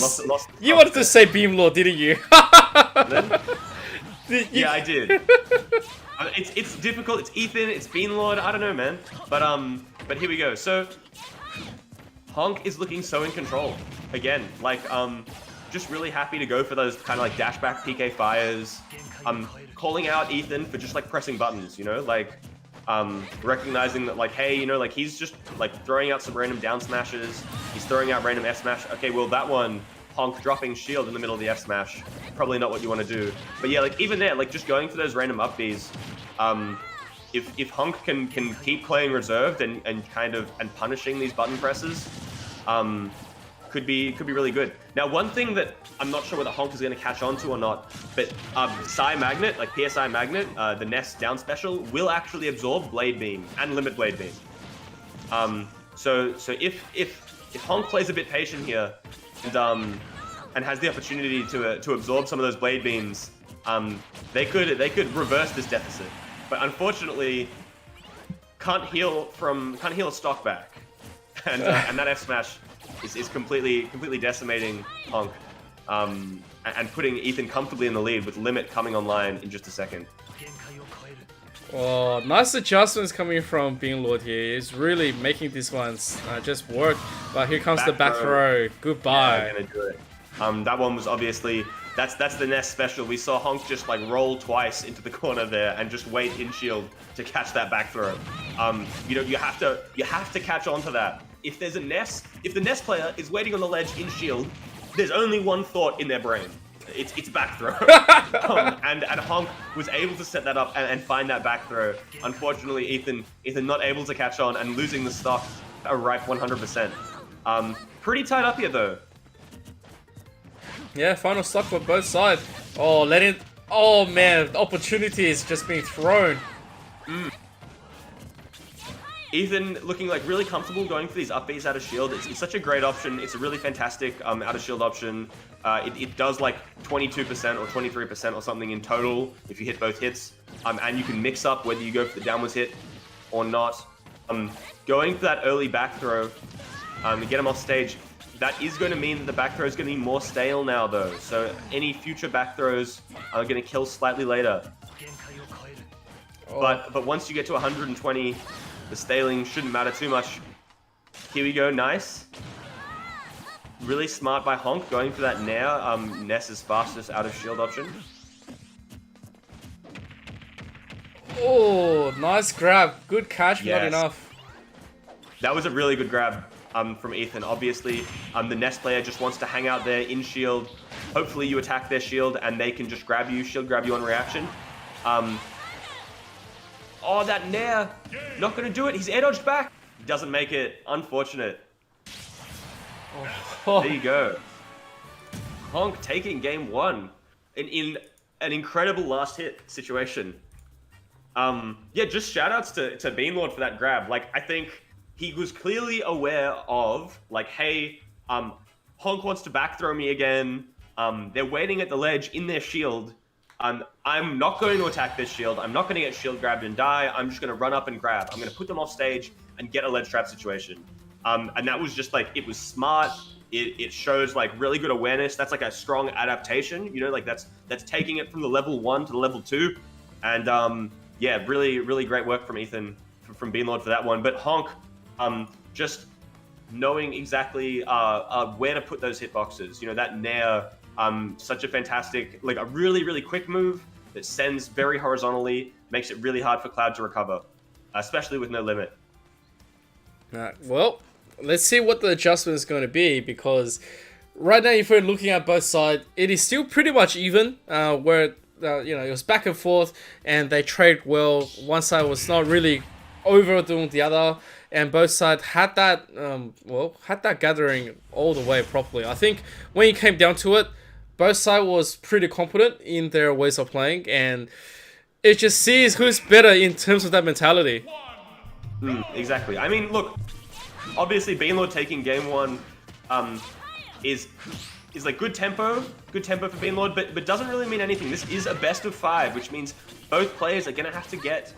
to say Beamlord, didn't you? Yeah, I did. It's difficult. It's Ethan. It's Beanlord. I don't know, man. But here we go. So Honk is looking so in control again. Like just really happy to go for those kind of like dashback PK fires. Calling out Ethan for just like pressing buttons. You know, like recognizing that like, hey, you know, like he's just like throwing out some random down smashes. He's throwing out random F smash. Okay, well that one, Honk dropping shield in the middle of the F smash, probably not what you want to do. But yeah, like even there, like just going for those random up Bs. If Honk can keep playing reserved and punishing these button presses, could be really good. Now, one thing that I'm not sure whether Honk is going to catch on to or not, but Psi Magnet, like PSI Magnet, the Nest down special, will actually absorb Blade Beam and limit Blade Beam. So if Honk plays a bit patient here and has the opportunity to absorb some of those Blade Beams, they could reverse this deficit. But unfortunately, can't heal a stock back, and that F smash is completely decimating Honk, and putting Ethan comfortably in the lead with Limit coming online in just a second. Oh, nice adjustments coming from Being Lord here. He's really making these ones just work. But here comes the back throw. Goodbye. Yeah, gonna do it. That one was obviously that's the Nest special. We saw Honk just like roll twice into the corner there and just wait in shield to catch that back throw. You know, you have to catch on to that. If there's a Nest, if the Nest player is waiting on the ledge in shield, there's only one thought in their brain. It's back throw. And Honk was able to set that up and find that back throw. Unfortunately, Ethan not able to catch on and losing the stock a ripe 100%. Pretty tight up here though. Yeah, final stock for both sides. Oh, oh man, the opportunity is just being thrown. Ethan looking like really comfortable going for these up Bs out of shield. It's such a great option. It's a really fantastic out of shield option. It does like 22% or 23% or something in total if you hit both hits. And you can mix up whether you go for the downwards hit or not. Going for that early back throw to get him off stage, that is going to mean that the back throw is going to be more stale now though. So any future back throws are going to kill slightly later. Oh. But once you get to 120, the staling shouldn't matter too much. Here we go, nice. Really smart by Honk going for that Nair, Ness's fastest out of shield option. Oh, nice grab. Good catch, Yes. not enough. That was a really good grab from Ethan. Obviously, the Nest player just wants to hang out there in shield. Hopefully you attack their shield and they can just grab you, shield grab you on reaction. Oh, that Nair! Not gonna do it. He's air dodged back. Doesn't make it. Unfortunate. Oh. There you go. Honk taking game one in an incredible last hit situation. Yeah, just shout outs to Beanlord for that grab. Like, I think he was clearly aware of, like, hey, Honk wants to back throw me again. They're waiting at the ledge in their shield. I'm not going to attack this shield. I'm not going to get shield grabbed and die. I'm just going to run up and grab. I'm going to put them off stage and get a ledge trap situation. And that was just like, it was smart. It shows like really good awareness. That's like a strong adaptation, you know, like that's taking it from the level 1 to the level 2. And yeah, really great work from Ethan, from Beanlord for that one. But Honk, just knowing exactly where to put those hitboxes, you know, that Nair, such a fantastic, like a really quick move that sends very horizontally, makes it really hard for Cloud to recover, especially with no limit. Well, let's see what the adjustment is going to be, because right now, if we're looking at both sides, it is still pretty much even, where you know, it was back and forth and they trade well. One side was not really overdoing the other, and both sides had that had that gathering all the way properly. I think when it came down to it, both sides was pretty competent in their ways of playing, and it just sees who's better in terms of that mentality. Exactly. I mean, look, obviously Beanlord taking game one is like good tempo for Beanlord, but doesn't really mean anything. This is a best of 5, which means both players are gonna have to get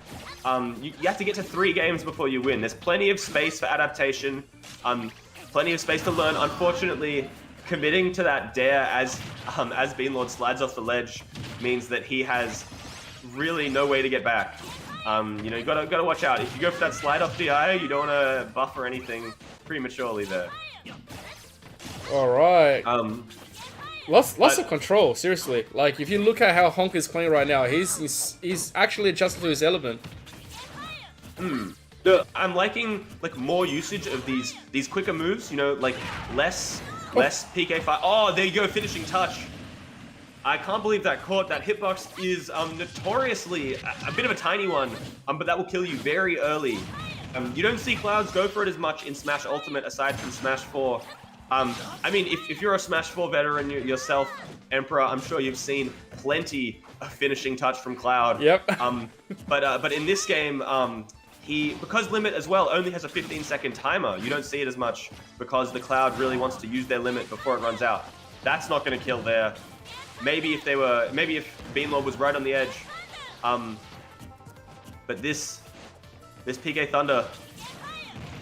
you have to get to 3 games before you win. There's plenty of space for adaptation, plenty of space to learn. Unfortunately, committing to that dare as Beanlord slides off the ledge means that he has really no way to get back. You know, you gotta watch out. If you go for that slide off DI, you don't wanna buffer anything prematurely there. All right. Lots of control. Seriously, like if you look at how Honk is playing right now, he's actually adjusted to his element. I'm liking like more usage of these quicker moves. You know, like less PK5. Oh, there you go, finishing touch. I can't believe that caught. That hitbox is notoriously a bit of a tiny one, but that will kill you very early. You don't see Clouds go for it as much in Smash Ultimate aside from Smash 4. I mean, if you're a Smash 4 veteran yourself, Emperor, I'm sure you've seen plenty of finishing touch from Cloud. Yep. But in this game, because Limit as well only has a 15-second timer, you don't see it as much because the Cloud really wants to use their limit before it runs out. That's not going to kill there. Maybe if Beanlord was right on the edge. But this PK Thunder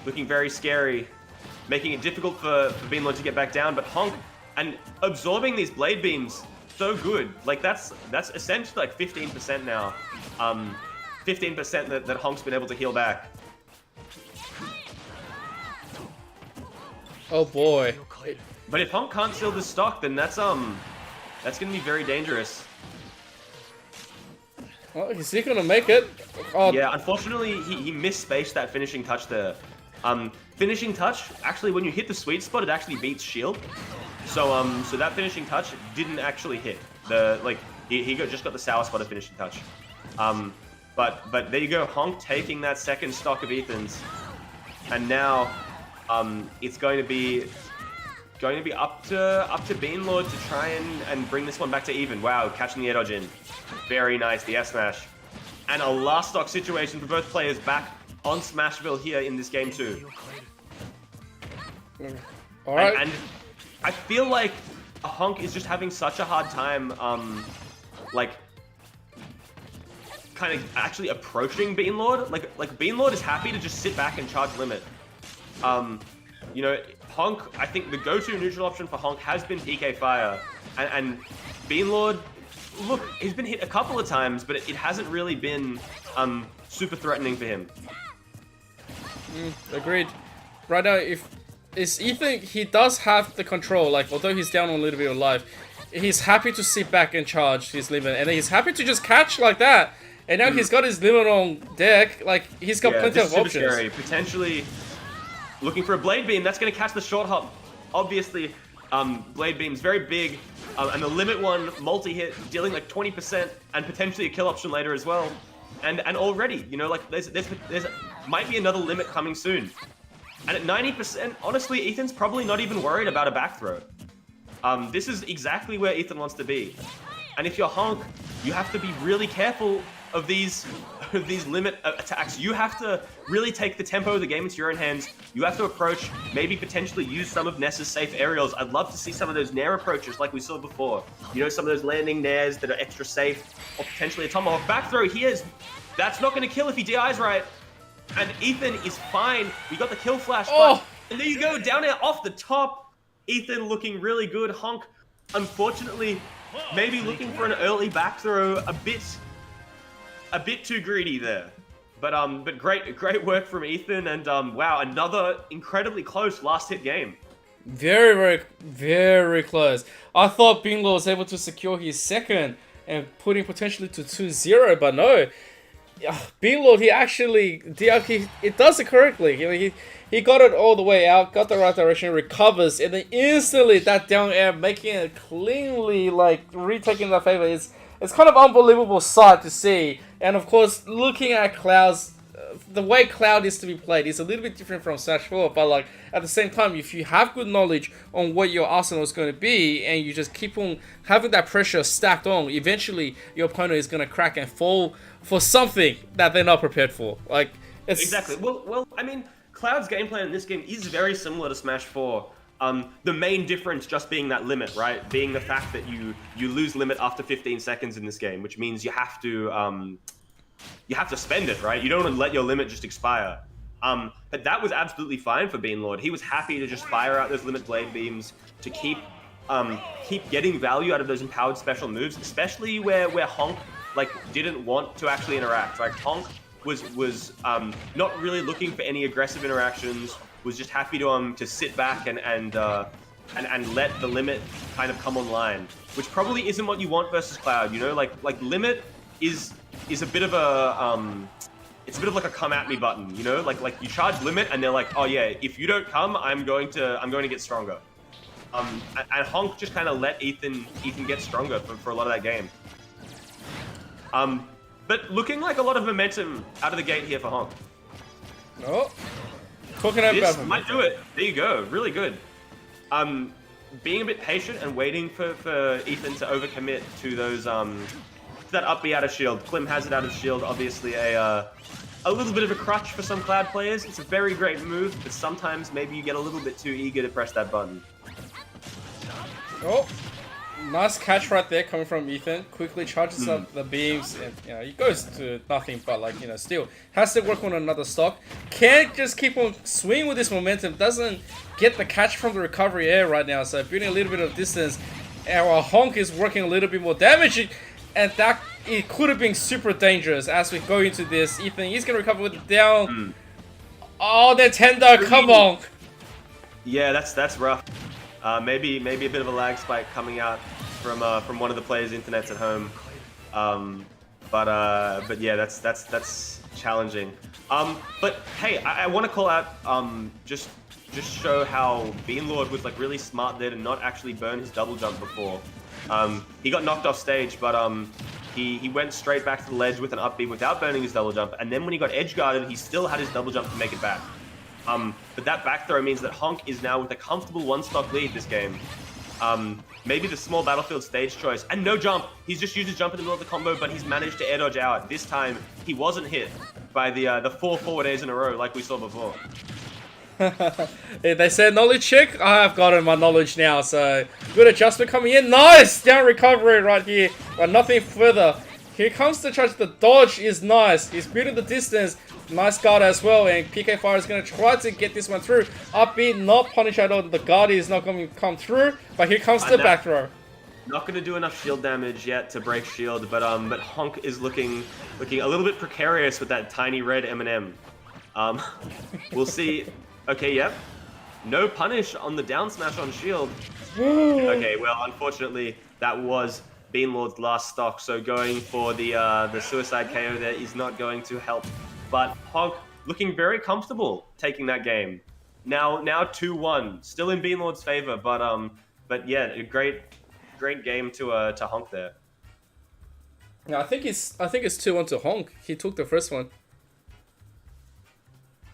looking very scary, making it difficult for Beanlord to get back down. But Honk and absorbing these blade beams so good. Like that's essentially like 15% now. 15% that Honk's been able to heal back. Oh boy. But if Honk can't seal the stock, then that's gonna be very dangerous. Well, is he gonna make it? Oh. Yeah, unfortunately he misspaced that finishing touch there. Finishing touch, actually when you hit the sweet spot, it actually beats shield. So that finishing touch didn't actually hit. He just got the sour spot of finishing touch. But there you go, Honk taking that second stock of Ethan's. And now it's going to be up to Beanlord to try and bring this one back to even. Wow, catching the air dodge in. Very nice, the F smash. And a last stock situation for both players back on Smashville here in this game too. Alright. And I feel like Honk is just having such a hard time, kind of actually approaching Beanlord. Like Beanlord is happy to just sit back and charge limit. You know, Honk, I think the go-to neutral option for Honk has been PK Fire. And Beanlord, look, he's been hit a couple of times, but it hasn't really been super threatening for him. Agreed. Right now, is Ethan, he does have the control, like, although he's down a little bit of life, he's happy to sit back and charge his limit, and then he's happy to just catch like that. And now he's got his limit on deck, like, he's got plenty of options. Scary. Potentially looking for a Blade Beam, that's going to catch the short hop. Obviously, Blade Beam's very big, and the limit one multi-hit, dealing like 20%, and potentially a kill option later as well. And already, you know, like, there's might be another limit coming soon. And at 90%, honestly, Ethan's probably not even worried about a back throw. This is exactly where Ethan wants to be. And if you're Honk, you have to be really careful of these limit attacks. You have to really take the tempo of the game into your own hands. You have to approach, maybe potentially use some of Ness's safe aerials. I'd love to see some of those Nair approaches like we saw before. You know, some of those landing Nairs that are extra safe, or potentially a Tomahawk back throw. That's not going to kill if he DI's right. And Ethan is fine. We got the kill flash. Oh. And there you go, down there off the top. Ethan looking really good. Honk, unfortunately, maybe looking for an early back throw. A bit too greedy there. But great work from Ethan. And wow, another incredibly close last hit game. Very, very, very close. I thought Beanlord was able to secure his second and putting potentially to 2-0, but no. Beanlord, he actually, it does it correctly. You know, he got it all the way out, got the right direction, recovers, and then instantly that down air, making it cleanly, like, retaking that favor. It's kind of unbelievable sight to see. And of course, looking at Cloud's, the way Cloud is to be played is a little bit different from Smash 4, but like, at the same time, if you have good knowledge on what your arsenal is going to be, and you just keep on having that pressure stacked on, eventually your opponent is going to crack and fall for something that they're not prepared for. Like, it's... Exactly. Well, I mean, Cloud's game plan in this game is very similar to Smash 4. The main difference just being that limit, right? Being the fact that you lose limit after 15 seconds in this game, which means you have to spend it, right? You don't want to let your limit just expire. But that was absolutely fine for Beanlord. He was happy to just fire out those limit blade beams to keep getting value out of those empowered special moves, especially where Honk didn't want to actually interact. Right? Honk was not really looking for any aggressive interactions. Was just happy to sit back and let the limit kind of come online, which probably isn't what you want versus Cloud. You know, like limit is a bit of a it's a bit of like a come at me button. You know, like you charge limit and they're like, oh yeah, if you don't come, I'm going to get stronger. And Honk just kind of let Ethan get stronger for a lot of that game. But looking like a lot of momentum out of the gate here for Honk. Oh. Talking about this might do it. There you go. Really good. being a bit patient and waiting for Ethan to overcommit to those to that up B out of shield. Klim has it out of shield, obviously a little bit of a crutch for some Cloud players. It's a very great move, but sometimes maybe you get a little bit too eager to press that button. Oh, nice catch right there coming from Ethan. Quickly charges up the beams, and he goes to nothing but like still has to work on another stock. Can't just keep on swinging with this momentum. Doesn't get the catch from the recovery air right now. So building a little bit of distance. Our Honk is working a little bit more damage, and that it could have been super dangerous as we go into this. Ethan, he's gonna recover with the down. Oh, the tender, come on. Yeah, that's rough. Maybe a bit of a lag spike coming out from one of the players' internets at home. But yeah, that's challenging. But hey, I want to call out just show how Beanlord was like really smart there to not actually burn his double jump before. He got knocked off stage, but he went straight back to the ledge with an up B without burning his double jump, and then when he got edge guarded, he still had his double jump to make it back. But that back throw means that Honk is now with a comfortable one-stock lead this game. Maybe the small battlefield stage choice, and no jump. He's just used his jump in the middle of the combo, but he's managed to air dodge out. This time, he wasn't hit by the 4 forward airs in a row like we saw before. They said knowledge check. I have gotten my knowledge now, so good adjustment coming in. Nice down recovery right here, but nothing further. Here comes the charge. The dodge is nice. He's building the distance. Nice guard as well, and PK Fire is going to try to get this one through. Up B, not punish at all. The guard is not going to come through, but here comes the back throw. Not going to do enough shield damage yet to break shield, but Honk is looking a little bit precarious with that tiny red M&M. We'll see. Okay, yep. No punish on the down smash on shield. Okay, well, unfortunately, that was Beanlord's last stock, so going for the suicide KO there is not going to help. But Honk looking very comfortable taking that game. Now 2-1, still in Beanlord's favor, but yeah, a great game to Honk there. Yeah, I think it's 2-1 to Honk. He took the first one.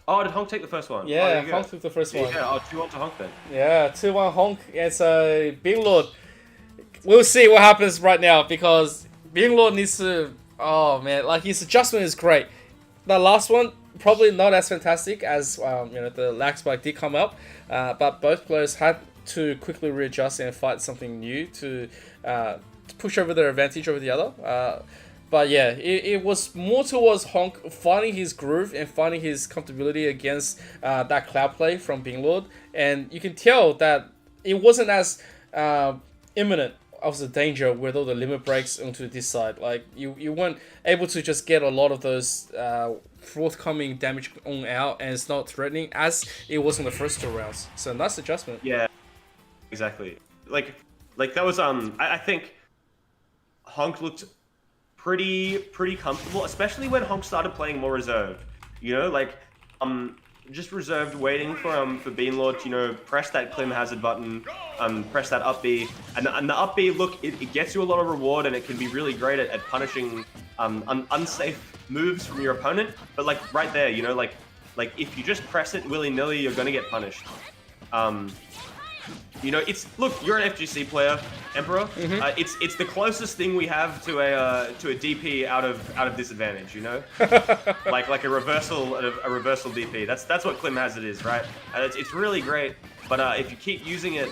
Oh, did Honk take the first one? Yeah, Honk took the first one. Yeah, 2-1 to Honk then. Yeah, 2-1 Honk. And so Beanlord, we'll see what happens right now because Beanlord needs to. Oh man, like his adjustment is great. The last one probably not as fantastic as the lag spike did come up, but both players had to quickly readjust and fight something new to push over their advantage over the other. But yeah, it was more towards Honk finding his groove and finding his comfortability against that cloud play from Beanlord, and you can tell that it wasn't as imminent of the danger with all the limit breaks onto this side. Like you weren't able to just get a lot of those forthcoming damage on out, and it's not threatening as it was in the first 2 rounds. So nice adjustment. Yeah, exactly. Like that was I think Honk looked pretty comfortable, especially when Honk started playing more reserved. Just reserved, waiting for Beanlord to press that Klim hazard button, press that up B, and the up B, look, it gets you a lot of reward, and it can be really great at punishing unsafe moves from your opponent. But like right there, like if you just press it willy nilly, you're gonna get punished. Look, you're an FGC player, Emperor. Mm-hmm. It's the closest thing we have to a DP out of disadvantage. like a reversal DP. That's what Klim Hazard is, right? And it's really great. But if you keep using it,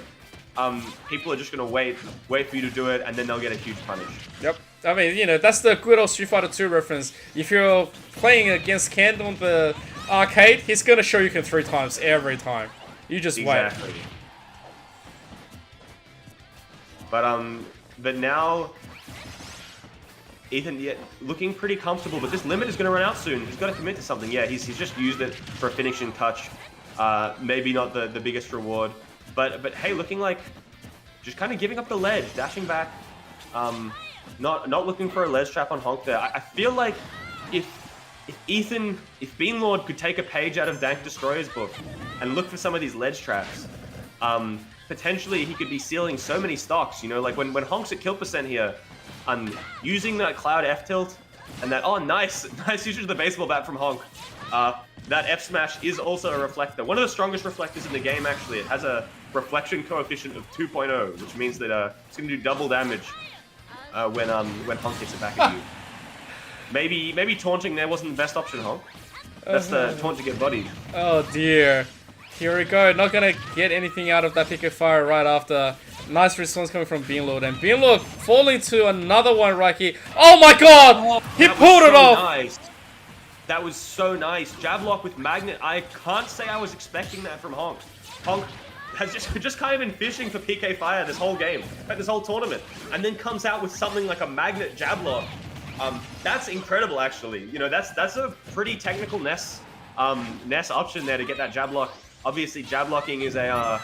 people are just gonna wait for you to do it, and then they'll get a huge punish. Yep. I mean, that's the good old Street Fighter 2 reference. If you're playing against Ken on the arcade, he's gonna show you can 3 times every time. You just wait. But now Ethan looking pretty comfortable, but this limit is going to run out soon. He's got to commit to something. Yeah, he's just used it for a finishing touch. Maybe not the biggest reward, but hey, looking like just kind of giving up the ledge, dashing back. Not looking for a ledge trap on Honk there. I feel like if Beanlord could take a page out of Dank Destroyer's book and look for some of these ledge traps, potentially he could be sealing so many stocks, like when Honk's at kill percent here, using that Cloud F tilt and that, nice usage of the baseball bat from Honk. that F smash is also a reflector. One of the strongest reflectors in the game, actually. It has a reflection coefficient of 2.0, which means that it's going to do double damage when Honk hits it back at you. Maybe taunting there wasn't the best option, Honk. That's the taunt to get bodied. Oh dear. Here we go. Not gonna get anything out of that pick of fire right after. Nice response coming from Beanlord, and Beanlord falling to another one right here. Oh my god! He pulled it off! Nice. That was so nice. Jab lock with Magnet. I can't say I was expecting that from Honk. Honk has just kind of been fishing for PK fire this whole game, this whole tournament, and then comes out with something like a Magnet jab lock. That's incredible, actually. You know, that's a pretty technical Ness option there to get that jab lock. Obviously, jab locking is a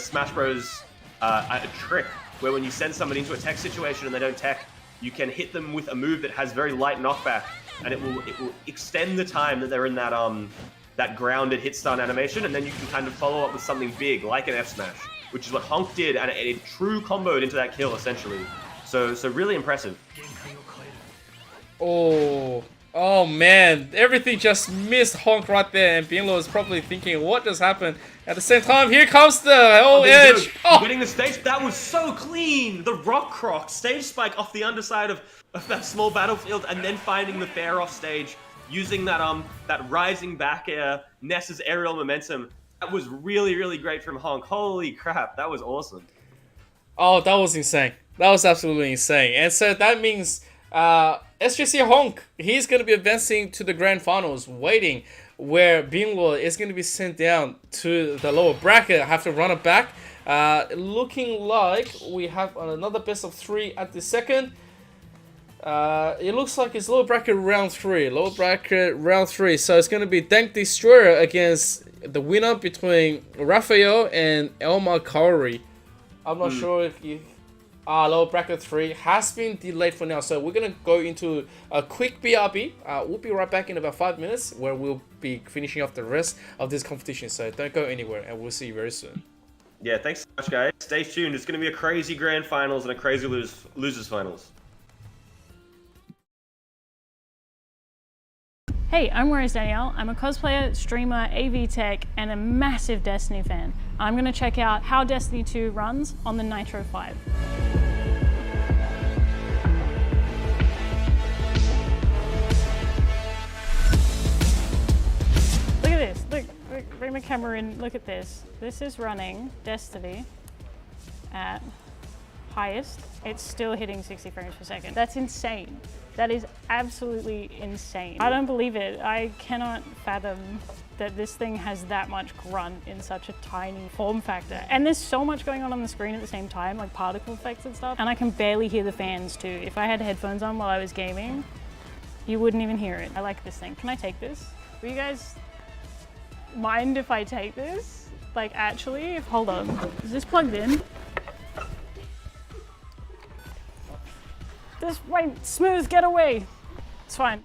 Smash Bros. A trick where when you send somebody into a tech situation and they don't tech, you can hit them with a move that has very light knockback, and it will extend the time that they're in that grounded hit stun animation, and then you can kind of follow up with something big like an F smash, which is what Honk did, and it true comboed into that kill essentially. So really impressive. Oh man, everything just missed Honk right there, and Beanlord is probably thinking, what just happened? At the same time, here comes the whole edge. Oh, getting the stage, that was so clean. The rock croc stage spike off the underside of that small battlefield, and then finding the fair off stage, using that rising back air, Ness's aerial momentum. That was really great from Honk. Holy crap, that was awesome. Oh, that was insane. That was absolutely insane. And so that means SJC Honk, he's going to be advancing to the grand finals, waiting where Beanlord is going to be sent down to the lower bracket, have to run it back. Looking like we have another best of 3 at the second. It looks like it's lower bracket round 3. So it's going to be Dank Destroyer against the winner between Raphael and Elmar Kaori. I'm not sure if you... lower bracket 3 has been delayed for now, so we're gonna go into a quick BRB. We'll be right back in about 5 minutes, where we'll be finishing off the rest of this competition. So don't go anywhere, and we'll see you very soon. Yeah, thanks so much, guys. Stay tuned. It's gonna be a crazy grand finals and a crazy losers finals. Hey, I'm Rose Danielle. I'm a cosplayer, streamer, AV tech, and a massive Destiny fan. I'm going to check out how Destiny 2 runs on the Nitro 5. Look at this. Look, bring the camera in. Look at this. This is running Destiny at highest. It's still hitting 60 frames per second. That's insane. That is absolutely insane. I don't believe it. I cannot fathom that this thing has that much grunt in such a tiny form factor. And there's so much going on the screen at the same time, like particle effects and stuff. And I can barely hear the fans too. If I had headphones on while I was gaming, you wouldn't even hear it. I like this thing. Can I take this? Will you guys mind if I take this? Like actually, hold on. Is this plugged in? This, wait, smooth, get away. It's fine.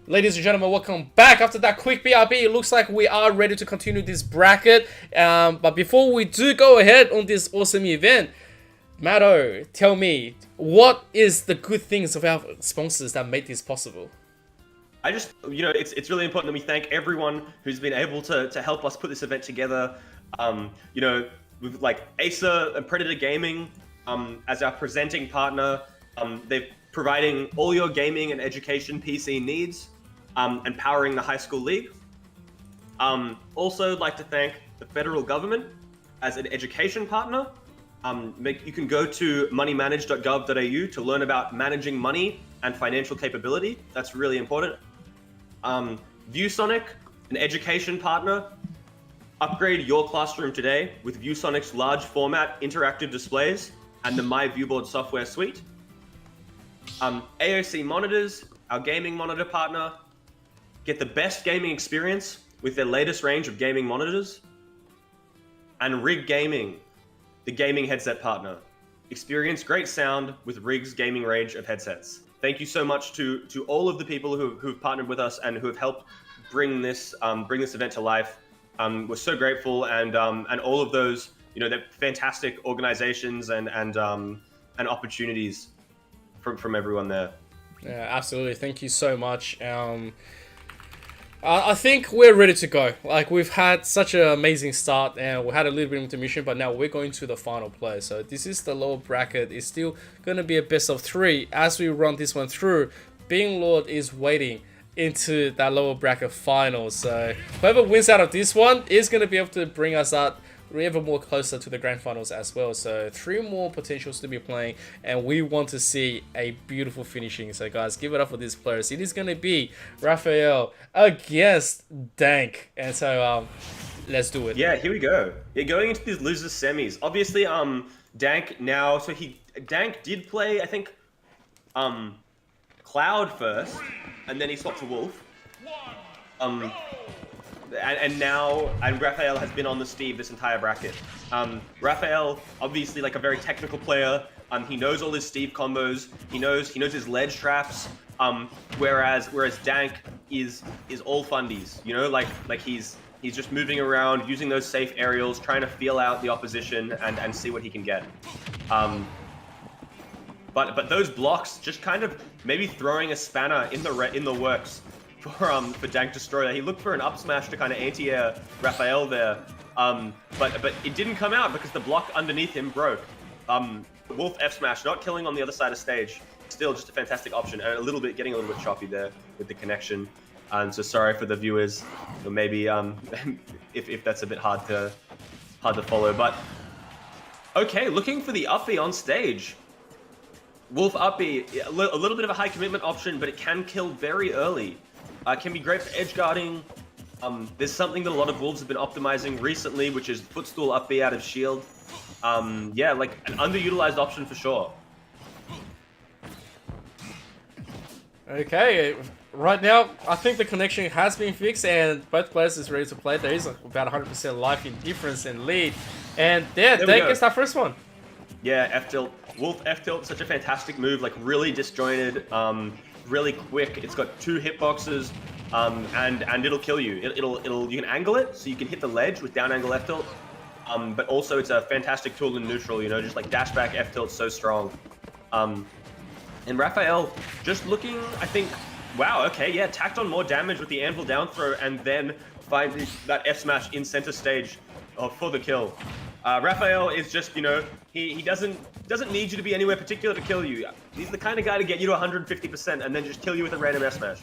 Ladies and gentlemen, welcome back. After that quick BRB, it looks like we are ready to continue this bracket. But before we do go ahead on this awesome event, Mado, tell me, what is the good things of our sponsors that made this possible? I just, it's really important that we thank everyone who's been able to help us put this event together. With like Acer and Predator Gaming as our presenting partner. They're providing all your gaming and education PC needs, and powering the high school league. Also like to thank the federal government as an education partner. You can go to moneymanage.gov.au to learn about managing money and financial capability. That's really important. ViewSonic, an education partner. Upgrade your classroom today with ViewSonic's large format interactive displays and the My Viewboard software suite. AOC Monitors, our gaming monitor partner. Get the best gaming experience with their latest range of gaming monitors. And Rig Gaming, the gaming headset partner. Experience great sound with Rig's gaming range of headsets. Thank you so much to all of the people who've partnered with us and who have helped bring this event to life. We're so grateful, and all of those, they're fantastic organizations and opportunities from everyone there. Yeah, absolutely. Thank you so much. I think we're ready to go. Like, we've had such an amazing start, and we had a little bit of intermission, but now we're going to the final play. So this is the lower bracket. It's still going to be a best of 3 as we run this one through. Being Lord is waiting into that lower bracket final. So whoever wins out of this one is going to be able to bring us out ever more closer to the grand finals as well. So 3 more potentials to be playing, and we want to see a beautiful finishing. So guys, give it up for these players. It is going to be Raphael against Dank, and so let's do it. Yeah, here we go. Yeah, going into these losers semis. Obviously, Dank now. So Dank did play, I think, Cloud first, and then he swapped to Wolf. And Raphael has been on the Steve this entire bracket. Raphael, obviously like a very technical player. He knows all his Steve combos. He knows his ledge traps. Whereas Dank is all fundies. Like he's just moving around, using those safe aerials, trying to feel out the opposition and see what he can get. But those blocks, just kind of maybe throwing a spanner in the works for Dank Destroyer. He looked for an up smash to kind of anti-air Raphael there, but it didn't come out because the block underneath him broke. Wolf F smash, not killing on the other side of stage. Still just a fantastic option, and getting a little bit choppy there with the connection. So sorry for the viewers, or maybe if that's a bit hard to follow. But okay, looking for the up B on stage. Wolf up B, a little bit of a high commitment option, but it can kill very early. Can be great for edge guarding. There's something that a lot of Wolves have been optimizing recently, which is footstool up B out of shield. Yeah, like an underutilized option for sure. Okay, right now I think the connection has been fixed and both players is ready to play. There is about 100% life in difference and lead, and there gets that first one. Yeah, F tilt. Wolf F tilt, such a fantastic move, like really disjointed, really quick. It's got 2 hitboxes, and it'll kill you. You can angle it, so you can hit the ledge with down angle F tilt. But also it's a fantastic tool in neutral, just like dash back F tilt, so strong. And Raphael just looking, I think, wow, okay, yeah, tacked on more damage with the anvil down throw, and then find that F smash in center stage for the kill. Raphael is just, he doesn't need you to be anywhere particular to kill you. He's the kind of guy to get you to 150% and then just kill you with a random F smash.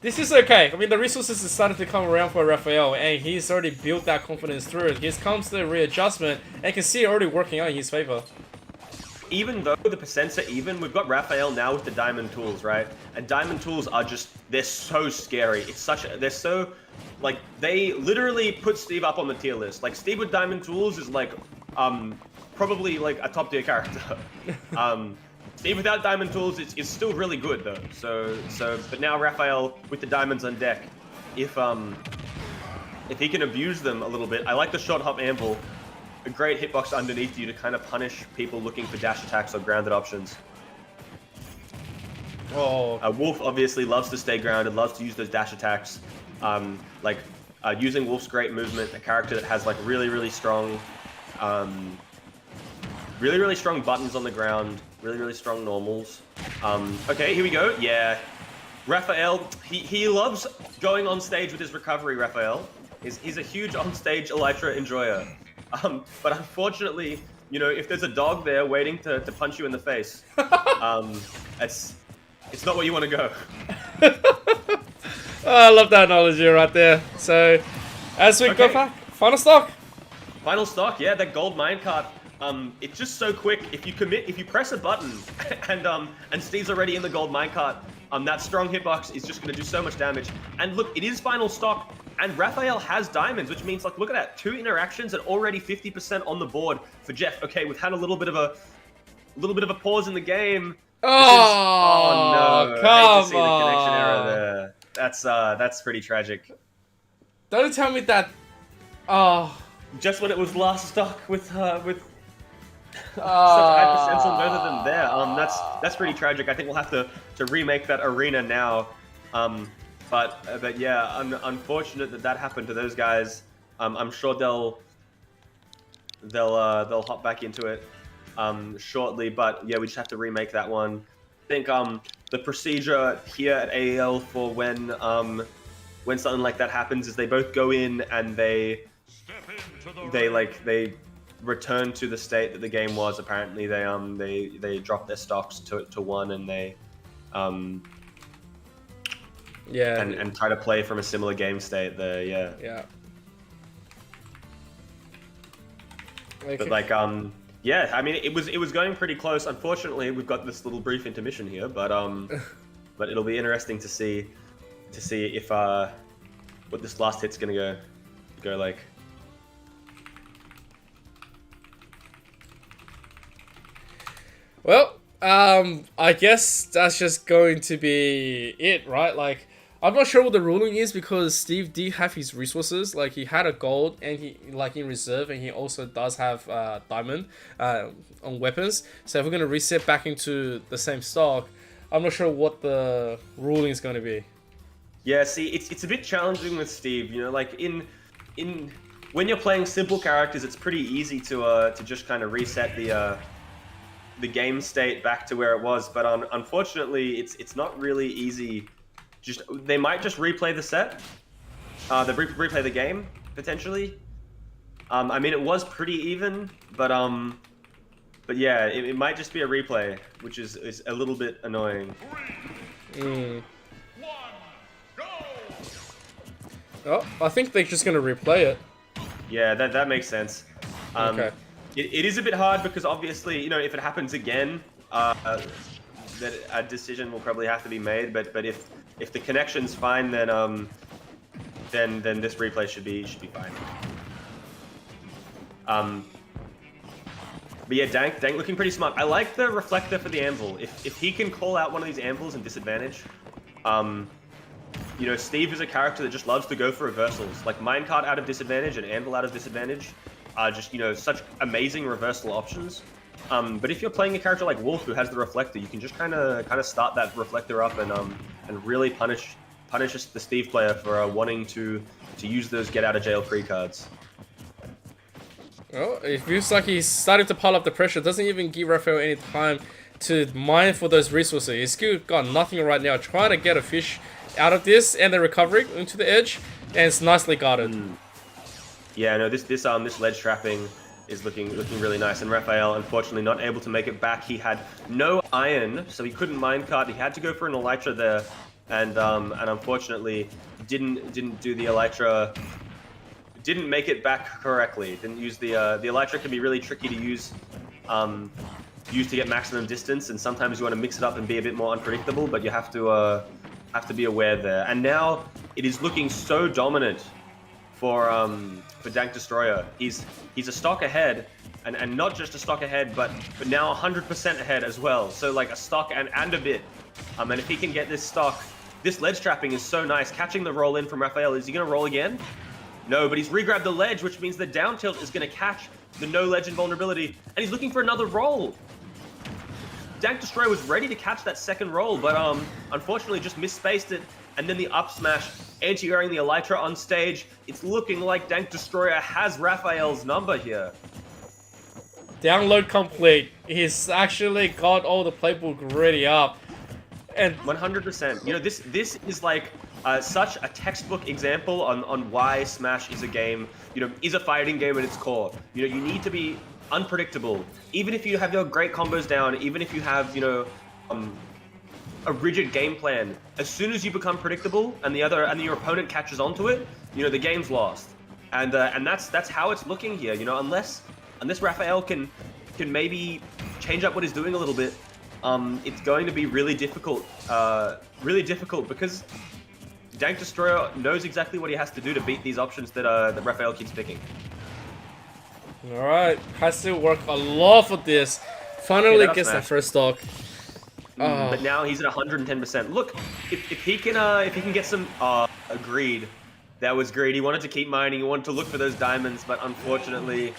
This is okay. I mean, the resources have started to come around for Raphael, and he's already built that confidence through it. Here comes the readjustment, and you can see it already working out in his favor. Even though the percents are even, we've got Raphael now with the diamond tools, right? And diamond tools are just, they're so scary. They're so, like, they literally put Steve up on the tier list. Like, Steve with diamond tools is like, probably like a top tier character. Steve without diamond tools is still really good though. But now Raphael with the diamonds on deck, if he can abuse them a little bit. I like the short hop anvil. a great hitbox underneath you to kind of punish people looking for dash attacks or grounded options. Oh. Wolf obviously loves to stay grounded, loves to use those dash attacks. Using Wolf's great movement, a character that has like really strong buttons on the ground, really strong normals. Okay, here we go. Yeah, Raphael, he loves going on stage with his recovery. Raphael, he's a huge on-stage Elytra enjoyer. But unfortunately, you know, if there's a dog there waiting to punch you in the face, it's not where you want to go. Oh, I love that analogy right there. So, as we go back, final stock. Final stock, yeah, that gold minecart. It's just so quick. If you press a button, and Steve's already in the gold minecart, that strong hitbox is just going to do so much damage. And look, it is final stock, and Raphael has diamonds, which means like look at that, 2 interactions and already 50% on the board for Jeff. Okay, we've had a little bit of a pause in the game. Oh, no! come I hate to see on. the connection error there. That's pretty tragic. Don't tell me that. Oh. Just when it was last stock with such high percents on both of them there. That's pretty tragic. I think we'll have to remake that arena now. But yeah, unfortunate that happened to those guys. I'm sure they'll hop back into it shortly. But yeah, we just have to remake that one. I think the procedure here at AEL for when something like that happens is they both go in and they return to the state that the game was. Apparently they drop their stocks to 1 and they Yeah. and try to play from a similar game state there. Yeah. Okay. But like yeah, I mean it was going pretty close. Unfortunately, we've got this little brief intermission here, but but it'll be interesting to see if what this last hit's gonna go like. Well, I guess that's just going to be it, right? Like, I'm not sure what the ruling is because Steve did have his resources. Like, he had a gold and he like in reserve, and he also does have diamond on weapons. So if we're gonna reset back into the same stock, I'm not sure what the ruling is going to be. Yeah, see, it's a bit challenging with Steve. You know, like in when you're playing simple characters, it's pretty easy to just kind of reset the game state back to where it was. But unfortunately, it's not really easy. They might just replay the set. They replay the game potentially. I mean, it was pretty even, but yeah, it might just be a replay, which is a little bit annoying. 3, 2, 1, go! Oh, I think they're just gonna replay it. Yeah, that makes sense. Okay. It is a bit hard because obviously, you know, if it happens again, that a decision will probably have to be made. But if the connection's fine, then this replay should be fine. But yeah, Dank looking pretty smart. I like the reflector for the anvil. If he can call out one of these anvils and disadvantage, you know, Steve is a character that just loves to go for reversals. Like minecart out of disadvantage and anvil out of disadvantage are just, you know, such amazing reversal options. But if you're playing a character like Wolf who has the reflector, you can just kind of start that reflector up and really punish the Steve player for wanting to use those get out of jail free cards. Oh, it feels like he's starting to pile up the pressure. Doesn't even give Raphael any time to mine for those resources. He's still got nothing right now. Trying to get a fish out of this and the recovery into the edge, and it's nicely guarded. Yeah, no, this ledge trapping is looking really nice, and Raphael unfortunately not able to make it back. He had no iron, so he couldn't minecart. He had to go for an elytra there, and unfortunately didn't do the elytra. Didn't make it back correctly. Didn't use the elytra can be really tricky to use to get maximum distance, and sometimes you want to mix it up and be a bit more unpredictable. But you have to be aware there. And now it is looking so dominant for Dank Destroyer. He's a stock ahead, and not just a stock ahead, but now 100% ahead as well. So like a stock and a bit. And if he can get this stock, this ledge trapping is so nice. Catching the roll in from Raphael. Is he gonna roll again? No, but he's re-grabbed the ledge, which means the down tilt is going to catch the no legend vulnerability, and he's looking for another roll. Dank Destroyer was ready to catch that second roll, but unfortunately just misspaced it, and then the up smash, anti-airing the Elytra on stage. It's looking like Dank Destroyer has Raphael's number here. Download complete. He's actually got all the playbook ready up. And 100%. You know, this is like such a textbook example on why Smash is a game, you know, is a fighting game at its core. You know, you need to be unpredictable. Even if you have your great combos down, even if you have, you know, a rigid game plan, as soon as you become predictable and your opponent catches onto it, you know, the game's lost. And that's how it's looking here. You know, unless Raphael can maybe change up what he's doing a little bit, it's going to be really difficult because Dank Destroyer knows exactly what he has to do to beat these options that Raphael keeps picking. Alright, has to work a lot for this. Finally Yeah, gets that smash. first stock. But now he's at 110%. Look, if he can get some agreed. That was great. He wanted to keep mining. He wanted to look for those diamonds, but unfortunately,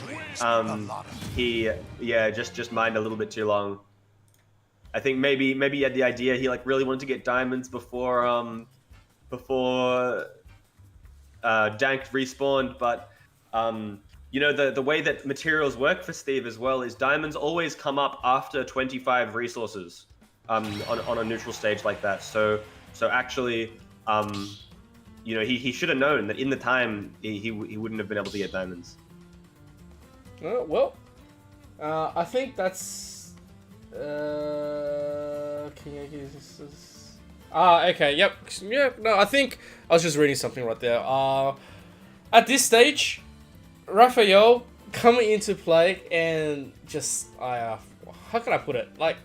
he just mined a little bit too long. I think maybe he had the idea he like really wanted to get diamonds before Dank respawned, but you know, the way that materials work for Steve as well is diamonds always come up after 25 resources on a neutral stage like that. So actually, you know, he should have known that in the time he wouldn't have been able to get diamonds. Well, I think that's. Okay, yep. Yeah, no, I think I was just reading something right there. At this stage, Raphael coming into play and just, how can I put it? Like,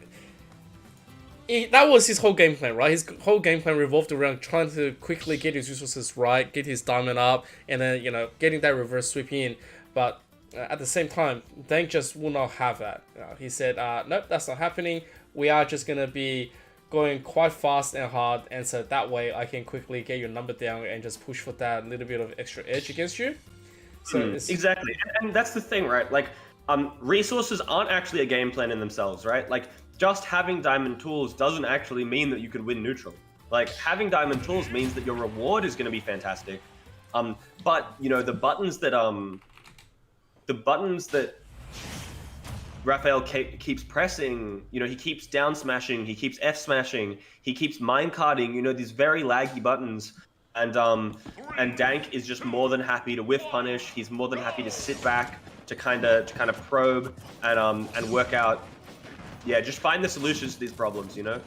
that was his whole game plan, right? His whole game plan revolved around trying to quickly get his resources right, get his diamond up, and then, you know, getting that reverse sweep in. But at the same time, Dank just will not have that. He said, nope, that's not happening. We are just going to be going quite fast and hard, and so that way I can quickly get your number down and just push for that little bit of extra edge against you. So Exactly, and that's the thing, right? Like, resources aren't actually a game plan in themselves, right? Like, just having diamond tools doesn't actually mean that you could win neutral. Like, having diamond tools means that your reward is going to be fantastic. But you know, the buttons that Raphael keeps pressing, you know, he keeps down smashing, he keeps F smashing, he keeps minecarding, you know, these very laggy buttons. And Dank is just more than happy to whiff punish. He's more than happy to sit back to kind of probe and work out. Yeah, just find the solutions to these problems, you know.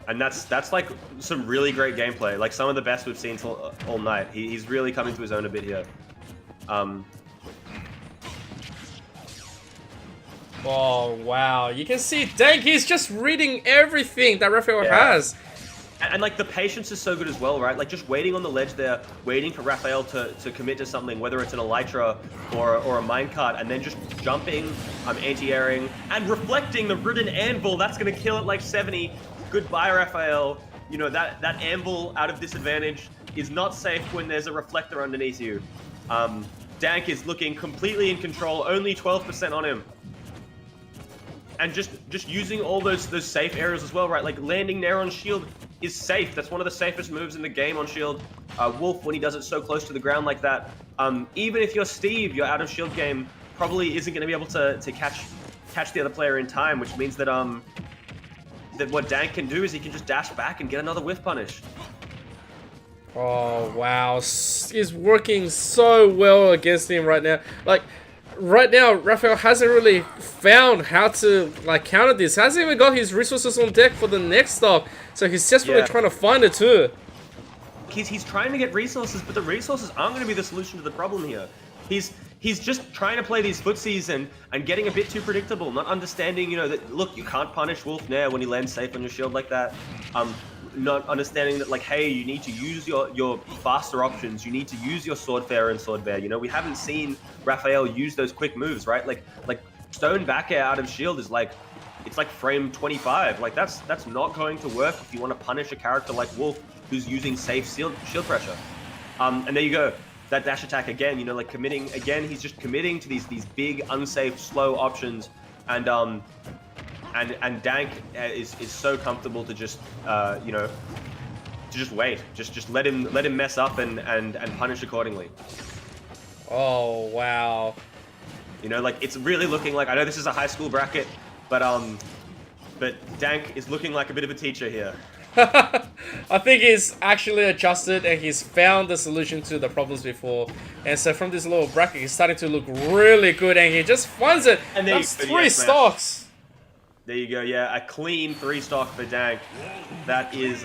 And that's like some really great gameplay, like some of the best we've seen all night. He's really coming to his own a bit here. Oh wow, you can see Dank, he's just reading everything that Raphael has. And like the patience is so good as well, right? Like just waiting on the ledge there, waiting for Raphael to commit to something, whether it's an Elytra or a minecart, and then just jumping, anti-airing, and reflecting the Rudden Anvil. That's gonna kill it like 70. Goodbye, Raphael. You know, that anvil out of disadvantage is not safe when there's a reflector underneath you. Dank is looking completely in control, only 12% on him. And just using all those safe areas as well, right? Like landing there on shield is safe. That's one of the safest moves in the game on shield. Wolf, when he does it so close to the ground like that, even if you're Steve, your out of shield game probably isn't going to be able to catch the other player in time, which means that that what Dank can do is he can just dash back and get another whiff punish. Oh wow, he's working so well against him right now. Like, right now, Raphael hasn't really found how to like counter this. Hasn't even got his resources on deck for the next stock, so he's just really trying to find it too. He's trying to get resources, but the resources aren't going to be the solution to the problem here. He's just trying to play these footsies and getting a bit too predictable, not understanding, you know, that look, you can't punish Wolf Nair when he lands safe on your shield like that. Not understanding that, like, hey, you need to use your faster options. You need to use your Sword Fair and Sword Bear. You know, we haven't seen Raphael use those quick moves, right? Like Stone back air out of shield is like, it's like frame 25. Like that's not going to work if you want to punish a character like Wolf who's using safe shield pressure. And there you go. that dash attack again. You know, like committing again. He's just committing to these big, unsafe, slow options, and Dank is so comfortable to just you know, to just wait, just let him mess up and punish accordingly. Oh wow. You know, like it's really looking like, I know this is a high school bracket, but Dank is looking like a bit of a teacher here. I think he's actually adjusted and he's found the solution to the problems before. And so from this little bracket, he's starting to look really good and he just finds it. And that's 3 stocks. There you go, yeah, a clean 3 stock for Dank. That is,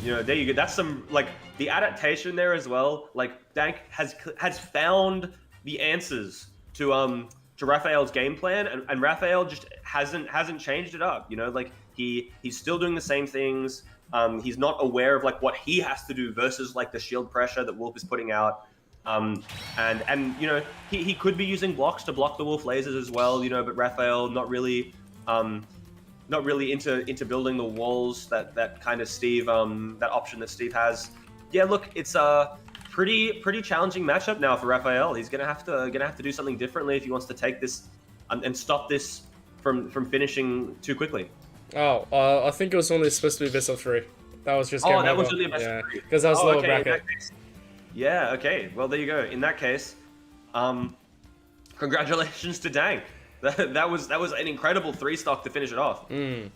you know, there you go. That's some, like, the adaptation there as well. Like, Dank has found the answers to Raphael's game plan, and Raphael just hasn't changed it up. You know, like he's still doing the same things. He's not aware of like what he has to do versus like the shield pressure that Wolf is putting out. And you know, he could be using blocks to block the Wolf lasers as well. You know, but Raphael not really into building the walls that kind of Steve that option that Steve has. Yeah, look, it's a pretty challenging matchup now for Raphael. He's gonna have to do something differently if he wants to take this and stop this from finishing too quickly. Oh, I think it was only supposed to be best of 3. That was just that was only a best of 3 because that was lower bracket. Yeah, okay. Well, there you go. In that case, congratulations to Dank. That was an incredible 3 stock to finish it off. And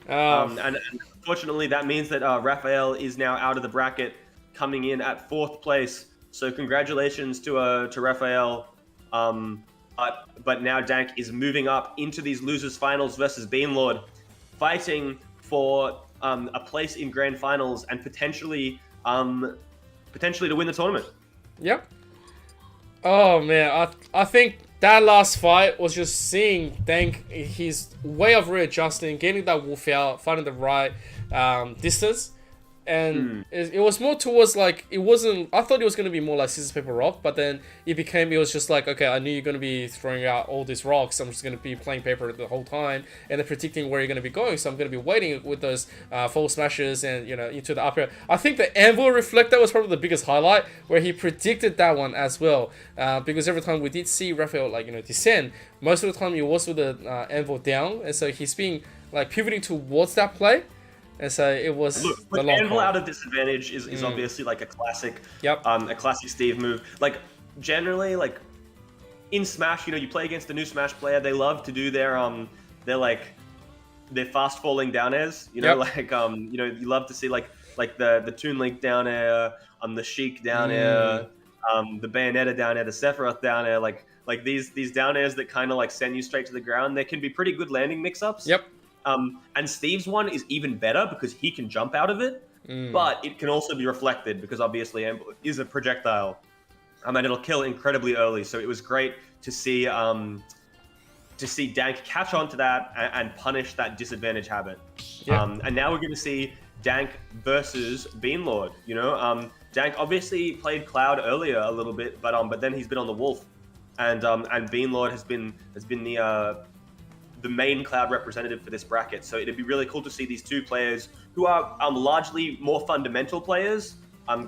unfortunately, that means that Raphael is now out of the bracket, coming in at 4th place. So congratulations to Raphael. But now Dank is moving up into these losers finals versus Beanlord, fighting for a place in grand finals and potentially to win the tournament. Yep. Oh man, I think that last fight was just seeing Dank, his way of readjusting, getting that Wolf out, finding the right distance. And it was more towards like, it wasn't, I thought it was going to be more like scissors, paper, rock, but then it was just like, okay, I knew you're going to be throwing out all these rocks, I'm just going to be playing paper the whole time, and then predicting where you're going to be going, so I'm going to be waiting with those full smashes and, you know, into the up air. I think the anvil reflector was probably the biggest highlight, where he predicted that one as well, because every time we did see Raphael, like, you know, descend, most of the time he was with the anvil down, and so he's being, like, pivoting towards that play. And so it was the long anvil out of disadvantage is obviously like a classic, a classic Steve move. Like generally, like in Smash, you know, you play against a new Smash player, they love to do their fast falling down airs. You know, like you know, you love to see like the Toon Link down air, the Sheik down air, the Bayonetta down air, the Sephiroth down air. Like these down airs that kind of like send you straight to the ground. They can be pretty good landing mix-ups. Yep. And Steve's one is even better because he can jump out of it, but it can also be reflected because obviously it is a projectile, and it'll kill incredibly early. So it was great to see Dank catch on to that and punish that disadvantage habit. And now we're going to see Dank versus Beanlord. You know, Dank obviously played Cloud earlier a little bit, but then he's been on the Wolf, and Beanlord has been the main Cloud representative for this bracket. So it'd be really cool to see these two players who are largely more fundamental players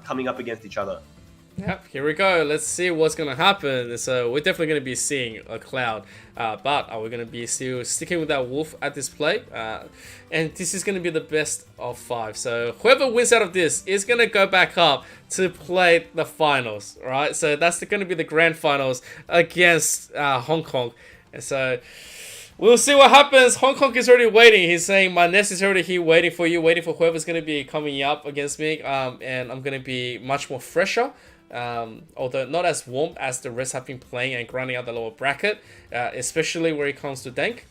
coming up against each other. Yep, here we go. Let's see what's going to happen. So we're definitely going to be seeing a Cloud, but are we going to be still sticking with that Wolf at this play? And this is going to be the best of 5. So whoever wins out of this is going to go back up to play the finals, right? So that's going to be the grand finals against Hong Kong. And so we'll see what happens. Hong Kong is already waiting. He's saying, my nest is already here waiting for you, waiting for whoever's going to be coming up against me. And I'm going to be much more fresher. Although not as warm as the rest have been playing and grinding out the lower bracket. Especially where it comes to Dank.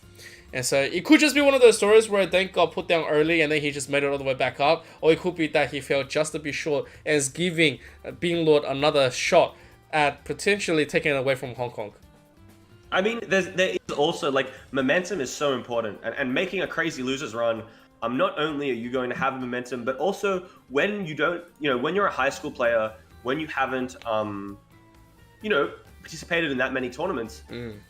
And so it could just be one of those stories where Dank got put down early and then he just made it all the way back up. Or it could be that he fell just a bit short and is giving Beanlord another shot at potentially taking it away from Hong Kong. I mean, there is also, like, momentum is so important, and making a crazy losers run, not only are you going to have momentum, but also when you don't, you know, when you're a high school player, when you haven't, you know, participated in that many tournaments, in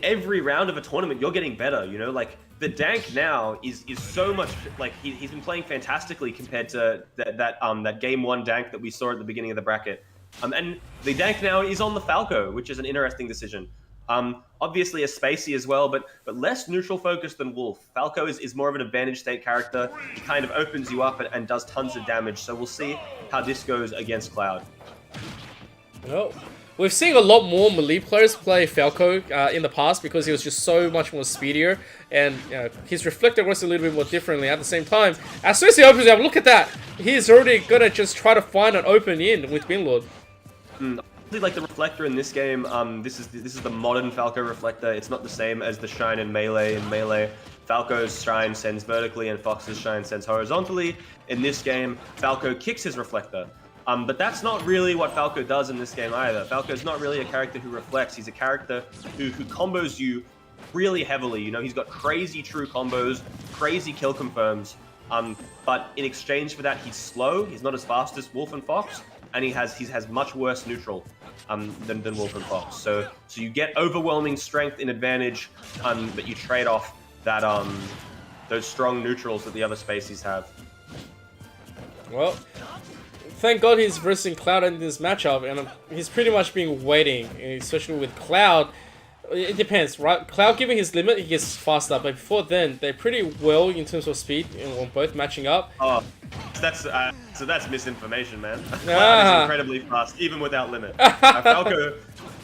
every round of a tournament, you're getting better, you know, like, the Dank now is so much like he's been playing fantastically compared to that game 1 Dank that we saw at the beginning of the bracket. And the Dank now is on the Falco, which is an interesting decision. Obviously a spacey as well, but less neutral focused than Wolf. Falco is more of an advantage state character. He kind of opens you up and does tons of damage. So we'll see how this goes against Cloud. Well, we've seen a lot more melee players play Falco in the past because he was just so much more speedier, and his reflector works a little bit more differently. At the same time, as soon as he opens up, look at that! He's already gonna just try to find an open in with Binlord. Like the reflector in this game, this is the modern Falco reflector. It's not the same as the shine in Melee. In Melee, Falco's shine sends vertically and Fox's shine sends horizontally. In this game, Falco kicks his reflector. But that's not really what Falco does in this game either. Falco's not really a character who reflects. He's a character who combos you really heavily. You know, he's got crazy true combos, crazy kill confirms. But in exchange for that, he's slow. He's not as fast as Wolf and Fox, and he has much worse neutral than Wolf and Fox. So you get overwhelming strength in advantage, but you trade off that those strong neutrals that the other spacies have. Well, thank God he's versing Cloud in this matchup, and he's pretty much been waiting, especially with Cloud. It depends, right? Cloud giving his limit, he gets faster, but before then, they're pretty well in terms of speed on both matching up. Oh, so that's misinformation, man. Cloud is incredibly fast, even without limit.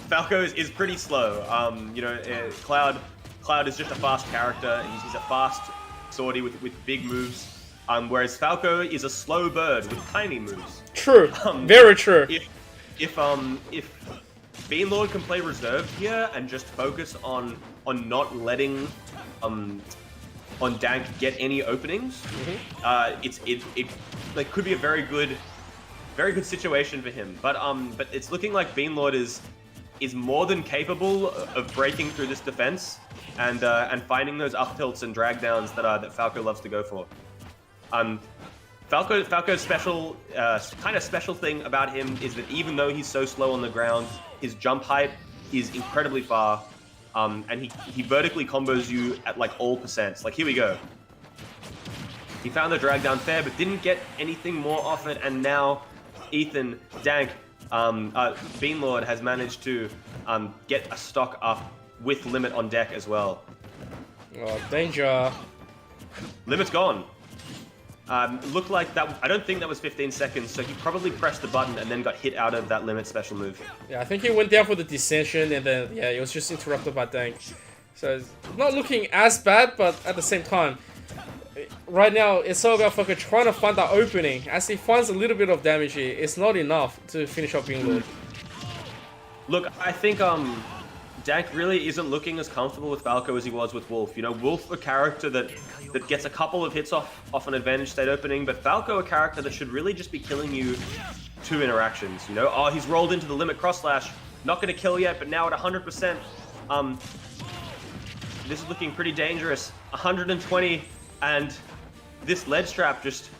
Falco is pretty slow. Cloud is just a fast character. He's a fast sortie with big moves. Whereas Falco is a slow bird with tiny moves. True, very true. If Beanlord can play reserved here and just focus on not letting on Dank get any openings, it could be a very good situation for him. But it's looking like Beanlord is more than capable of breaking through this defense and finding those up tilts and drag downs that Falco loves to go for. Falco's special thing about him is that even though he's so slow on the ground, his jump height is incredibly far, and he vertically combos you at like all percents. Like, here we go. He found the drag down fair, but didn't get anything more off it, and now Ethan, Dank, Beanlord has managed to get a stock up with limit on deck as well. Oh, danger. Limit's gone. Looked like that. I don't think that was 15 seconds, so he probably pressed the button and then got hit out of that limit special move. Yeah, I think he went down for the dissension, and then it was just interrupted by Dank. So it's not looking as bad, but at the same time, right now it's all about Falco trying to find that opening. As he finds a little bit of damage here, it's not enough to finish up Binlord. Look, I think Dank really isn't looking as comfortable with Falco as he was with Wolf. You know, Wolf, a character that gets a couple of hits off an advantage state opening, but Falco, a character that should really just be killing you 2 interactions. You know, oh, he's rolled into the limit cross slash, not going to kill yet, but now at 100%. This is looking pretty dangerous. 120, and this ledge trap just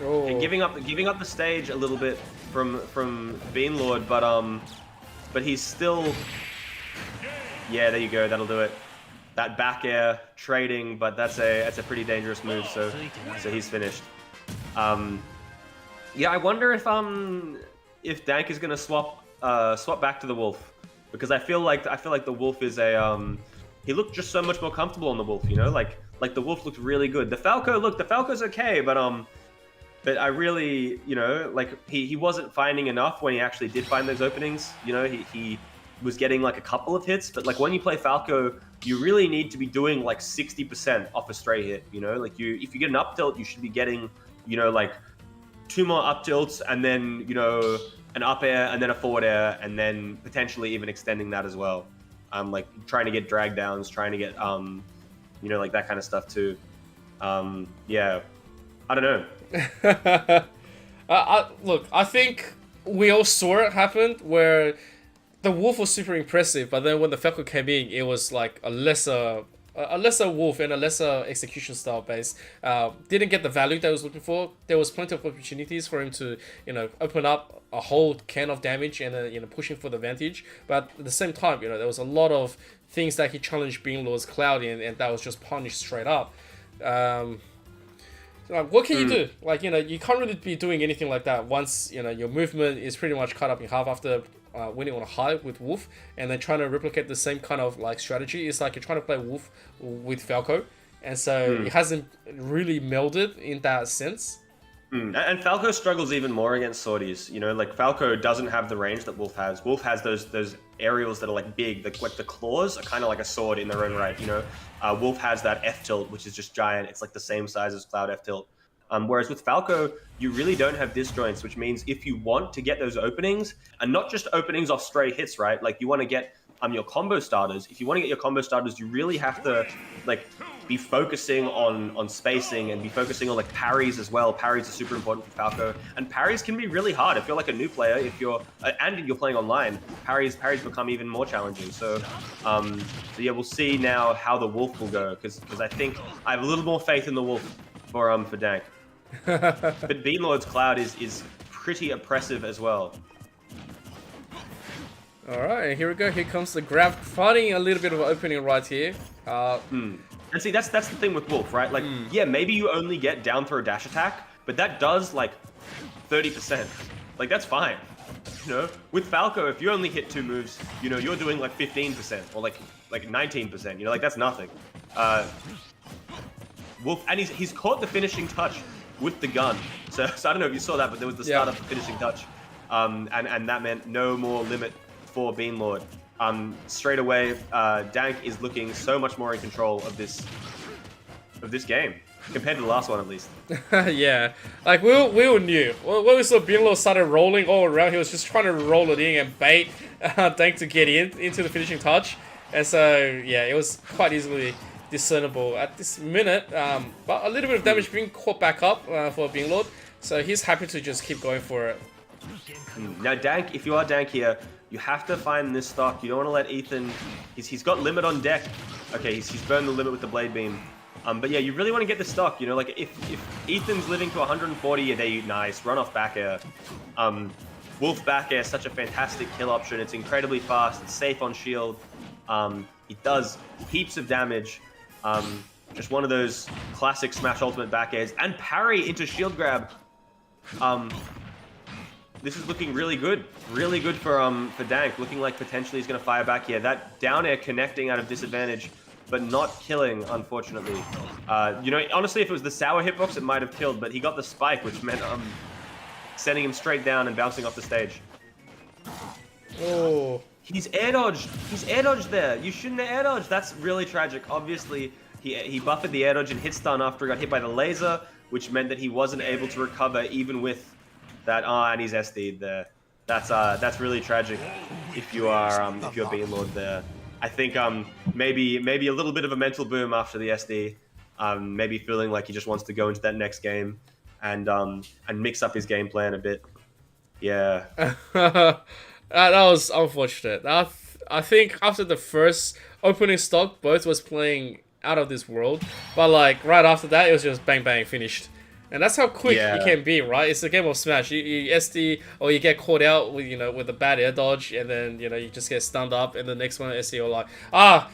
and giving up the stage a little bit from Beanlord, but he's still, yeah, there you go, that'll do it. That back air trading, but that's a pretty dangerous move, so he's finished. Yeah, I wonder if Dank is gonna swap back to the Wolf, because I feel like the Wolf is he looked just so much more comfortable on the Wolf, you know, like the Wolf looked really good. The Falco's okay, but I really, you know, like he wasn't finding enough when he actually did find those openings. You know, he was getting like a couple of hits, but like when you play Falco, you really need to be doing like 60% off a stray hit. You know, like if you get an up tilt, you should be getting, you know, like 2 more up tilts and then, you know, an up air and then a forward air and then potentially even extending that as well. Like trying to get drag downs, trying to get, you know, like that kind of stuff too. Yeah, I don't know. Look, I think we all saw it happen where the Wolf was super impressive, but then when the Falco came in, it was like a lesser a lesser Wolf and a lesser execution style base didn't get the value that I was looking for. There was plenty of opportunities for him to, open up a whole can of damage and, pushing for the advantage. But at the same time, there was a lot of things that he challenged Beanlord's Cloud in, and that was just punished straight up. What can you do? Like, you can't really be doing anything like that once, your movement is pretty much cut up in half after winning on a high with Wolf, and then trying to replicate the same kind of like strategy. It's like you're trying to play Wolf with Falco, and so it hasn't really melded in that sense. And Falco struggles even more against sorties. Like Falco doesn't have the range that Wolf has. Wolf has those aerials that are like big. Like the claws are kind of like a sword in their own right. Wolf has that F tilt, which is just giant. It's like the same size as Cloud F tilt. Whereas with Falco, you really don't have disjoints, which means if you want to get those openings, and not just openings off stray hits, right? Like you want to get your combo starters. If you want to get your combo starters, you really have to like be focusing on spacing and be focusing on like parries as well. Parries are super important for Falco, and parries can be really hard if you're like a new player. If you're playing online, parries become even more challenging. So yeah, we'll see now how the Wolf will go, because I think I have a little more faith in the Wolf for Dank. But Beanlord's Cloud is pretty oppressive as well. Alright, here we go. Here comes the grab, finding a little bit of an opening right here. And see, that's the thing with Wolf, right? Like, yeah, maybe you only get down throw dash attack, but that does like 30%. Like, that's fine. With Falco, if you only hit 2 moves, you're doing like 15% or like 19%. Like that's nothing. Wolf, and he's caught the finishing touch with the gun. So I don't know if you saw that, but there was the start of the finishing touch. And that meant no more limit for Beanlord. Straight away, Dank is looking so much more in control of this game compared to the last one, at least. Yeah, like we all knew when we saw Beanlord started rolling all around, he was just trying to roll it in and bait Dank to get into the finishing touch, and so yeah, it was quite easily discernible at this minute. But a little bit of damage being caught back up for Beanlord, so he's happy to just keep going for it. Now, Dank, if you are Dank here, you have to find this stock. You don't want to let Ethan... He's got limit on deck. Okay, he's burned the limit with the Blade Beam. But yeah, you really want to get the stock. Like if Ethan's living to 140 a day, nice. Run off back air. Wolf back air is such a fantastic kill option. It's incredibly fast. It's safe on shield. It does heaps of damage. Just one of those classic Smash Ultimate back airs. And parry into shield grab. This is looking really good. Really good for Dank. Looking like potentially he's going to fire back here. That down air connecting out of disadvantage, but not killing, unfortunately. Honestly, if it was the sour hitbox, it might have killed, but he got the spike, which meant sending him straight down and bouncing off the stage. Oh. He's air dodged. He's air dodged there. You shouldn't have air dodged. That's really tragic. Obviously, he buffered the air dodge and hit stun after he got hit by the laser, which meant that he wasn't able to recover even with that. And he's SD'd there. That's really tragic if you're Beanlord there. I think maybe a little bit of a mental boom after the SD. Maybe feeling like he just wants to go into that next game and mix up his game plan a bit. Yeah. That was unfortunate. I think after the first opening stock, both was playing out of this world, but like right after that, it was just bang bang finished. And that's how quick you can be, right? It's a game of Smash. You SD or you get caught out with with a bad air dodge, and then you just get stunned up, and the next one SD you're like,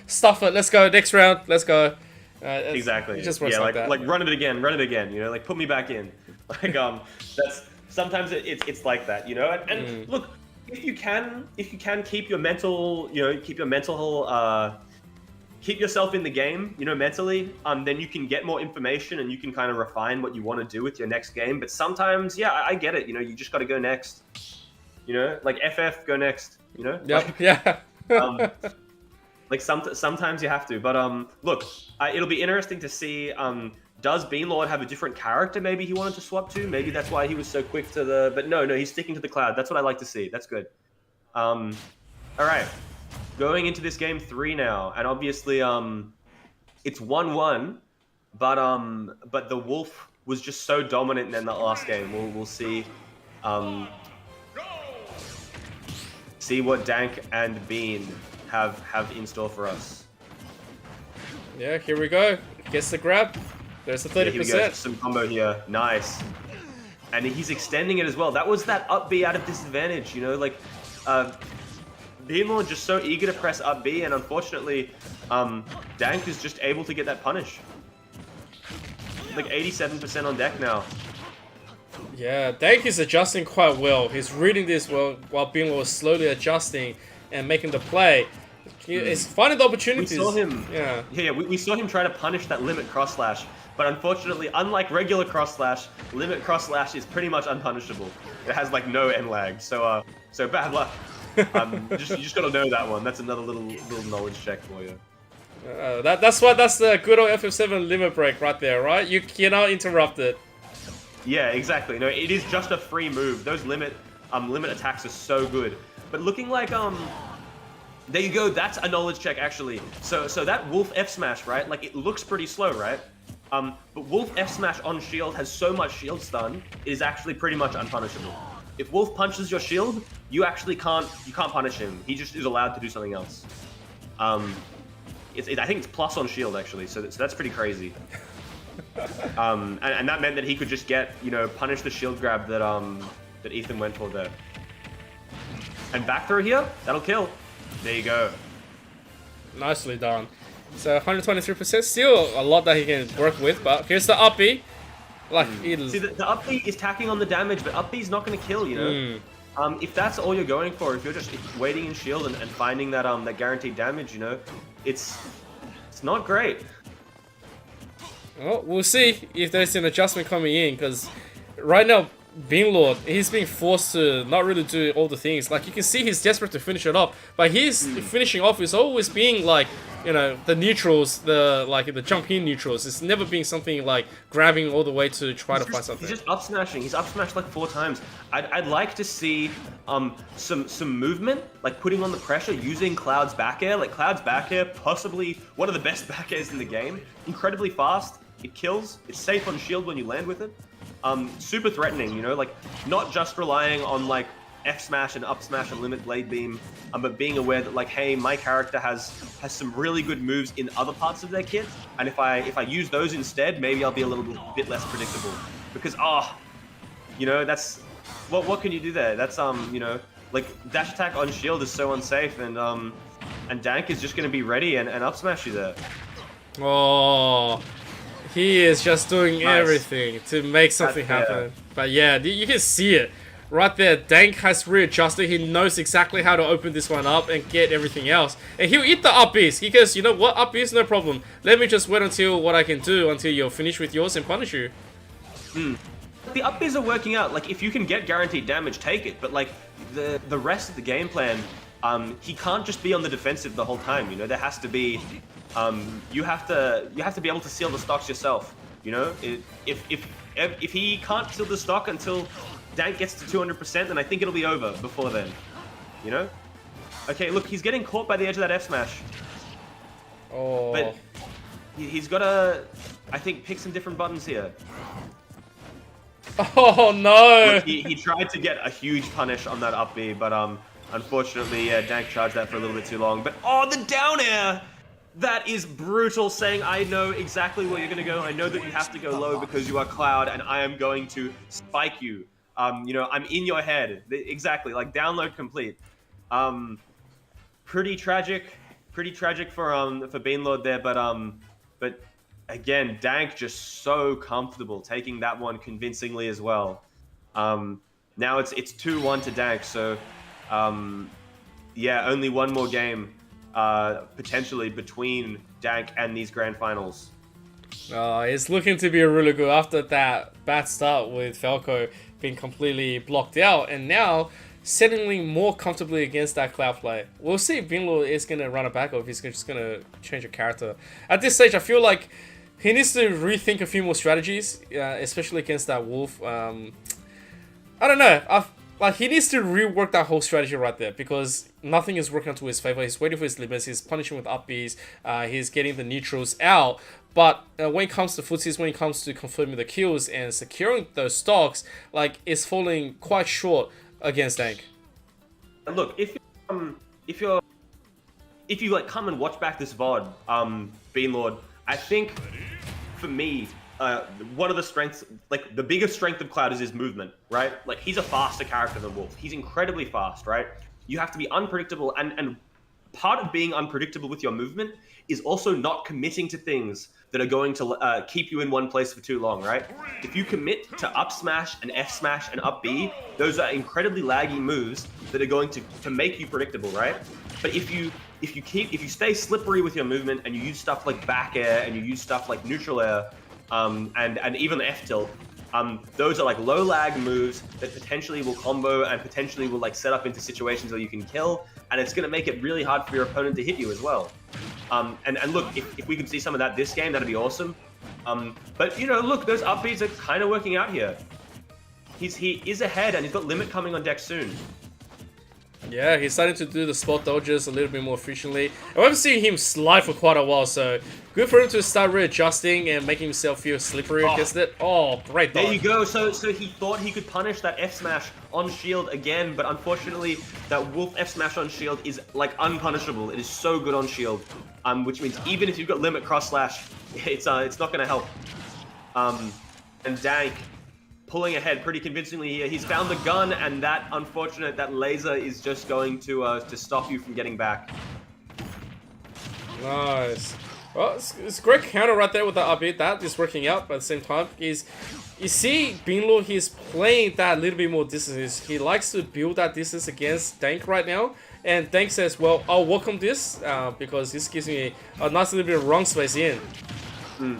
stuff it, let's go next round, let's go. Exactly. It just works like that. Like run it again, like put me back in. Like that's sometimes it's like that, And look, if you can keep your mental, keep yourself in the game, mentally, then you can get more information and you can kind of refine what you want to do with your next game. But sometimes, I get it. You just got to go next. Like FF, go next. Yeah. Like sometimes you have to. But look, it'll be interesting to see. Does Beanlord have a different character? Maybe he wanted to swap to. Maybe that's why he was so quick to the. But no, he's sticking to the Cloud. That's what I like to see. That's good. All right. Going into this game 3 now, and obviously it's 1-1, but the Wolf was just so dominant in the last game. We'll see see what Dank and Bean have in store for us. Yeah, here we go. Gets the grab. There's the 30%. Yeah, here we go. Some combo here. Nice. And he's extending it as well. That was that up B out of disadvantage, you know, like Beanlord just so eager to press up B, and unfortunately, Dank is just able to get that punish. Like 87% on deck now. Yeah, Dank is adjusting quite well. He's reading this well while Beanlord is slowly adjusting and making the play. He's finding the opportunities. We saw him. Yeah. We saw him try to punish that limit cross slash, but unfortunately, unlike regular cross slash, limit cross slash is pretty much unpunishable. It has like no end lag, so bad luck. You just gotta know that one. That's another little knowledge check for you. That's the good old FF7 limit break right there, right? You cannot interrupt it. Yeah, exactly. No, it is just a free move. Those limit attacks are so good. But looking like there you go. That's a knowledge check actually. So that Wolf F smash, right? Like it looks pretty slow, right? But Wolf F smash on shield has so much shield stun, it is actually pretty much unpunishable. If Wolf punches your shield, you actually can't punish him. He just is allowed to do something else. I think it's plus on shield actually, so that's pretty crazy. And that meant that he could just get, you know, punish the shield grab that Ethan went for there. And back throw here, that'll kill. There you go. Nicely done. So 123%, still a lot that he can work with, but here's the up B. Like, See, the up B is tacking on the damage, but up B is not going to kill, you know? If that's all you're going for, if you're just waiting in shield and finding that that guaranteed damage, you know, it's not great. Well, we'll see if there's an adjustment coming in, because right now, Beanlord, he's being forced to not really do all the things. Like, you can see he's desperate to finish it off, but his finishing off is always being like, you know, the neutrals, the jump in neutrals. It's never being something like grabbing all the way to try to find something. He's just up smashing. He's up smashed like 4 times. I'd like to see some movement, like putting on the pressure using Cloud's back air. Like Cloud's back air, possibly one of the best back airs in the game. Incredibly fast. It kills. It's safe on shield when you land with it. Super threatening, you know, like not just relying on like F smash and up smash and limit blade beam, but being aware that like, hey, my character has some really good moves in other parts of their kit, and if I use those instead, maybe I'll be a little bit less predictable. Because you know, that's what can you do there? That's you know, like dash attack on shield is so unsafe, and Dank is just gonna be ready and up smash you there. Oh. He is just doing everything to make something happen. But yeah, you can see it. Right there, Dank has readjusted. He knows exactly how to open this one up and get everything else. And he'll eat the up Bs. He goes, you know what, up Bs, no problem. Let me just wait until what I can do until you're finished with yours and punish you. The up Bs are working out. Like, if you can get guaranteed damage, take it. But like, the rest of the game plan, he can't just be on the defensive the whole time, you know? There has to be... you have to be able to seal the stocks yourself. You know, if he can't seal the stock until Dank gets to 200%, then I think it'll be over before then. You know? Okay, look, he's getting caught by the edge of that F smash. Oh. But he's got to, I think, pick some different buttons here. Oh no! Look, he tried to get a huge punish on that up B, but unfortunately, yeah, Dank charged that for a little bit too long. But oh, the down air! That is brutal, saying I know exactly where you're going to go. I know that you have to go low because you are Cloud, and I am going to spike you. You know, I'm in your head. Exactly, like download complete. Pretty tragic for Beanlord there, but again, Dank just so comfortable taking that one convincingly as well. Now it's 2-1 to Dank, so yeah, only one more game. Potentially between Dank and these grand finals. It's looking to be really good after that bad start with Falco being completely blocked out, and now settling more comfortably against that Cloud play. We'll see if Beanlord is going to run it back or if he's just going to change a character. At this stage, I feel like he needs to rethink a few more strategies, especially against that Wolf. I don't know. Like, he needs to rework that whole strategy right there because nothing is working out to his favor. He's waiting for his limits. He's punishing with up Bs. He's getting the neutrals out. But when it comes to footsies, when it comes to confirming the kills and securing those stocks, like, it's falling quite short against Dank. Look, if you're if you like come and watch back this VOD, Beanlord, I think for me, one of the strengths, like the biggest strength of Cloud is his movement, right? Like he's a faster character than Wolf. He's incredibly fast, right? You have to be unpredictable, and part of being unpredictable with your movement is also not committing to things that are going to keep you in one place for too long, right? If you commit to up smash and F smash and up B, those are incredibly laggy moves that are going to make you predictable, right? But if you stay slippery with your movement and you use stuff like back air and you use stuff like neutral air, and even F tilt, those are like low lag moves that potentially will combo and potentially will like set up into situations where you can kill, and it's going to make it really hard for your opponent to hit you as well. And look, if we could see some of that this game, that'd be awesome. But you know, look, those up beats are kind of working out here. He is ahead, and he's got limit coming on deck soon. Yeah, he's starting to do the spot dodges a little bit more efficiently. I haven't seen him slide for quite a while, so good for him to start readjusting and making himself feel slippery against it. Oh, great dodge. There you go. So he thought he could punish that F smash on shield again, but unfortunately, that Wolf F smash on shield is like unpunishable. It is so good on shield, which means even if you've got limit cross slash, it's not going to help. And Dank pulling ahead pretty convincingly here. He's found the gun, and that laser is just going to stop you from getting back. Nice. Well, it's a great counter right there with the upbeat. That is working out, but at the same time, you see Beanlord, he's playing that a little bit more distance. He likes to build that distance against Dank right now, and Dank says, well, I'll welcome this because this gives me a nice little bit of wrong space in.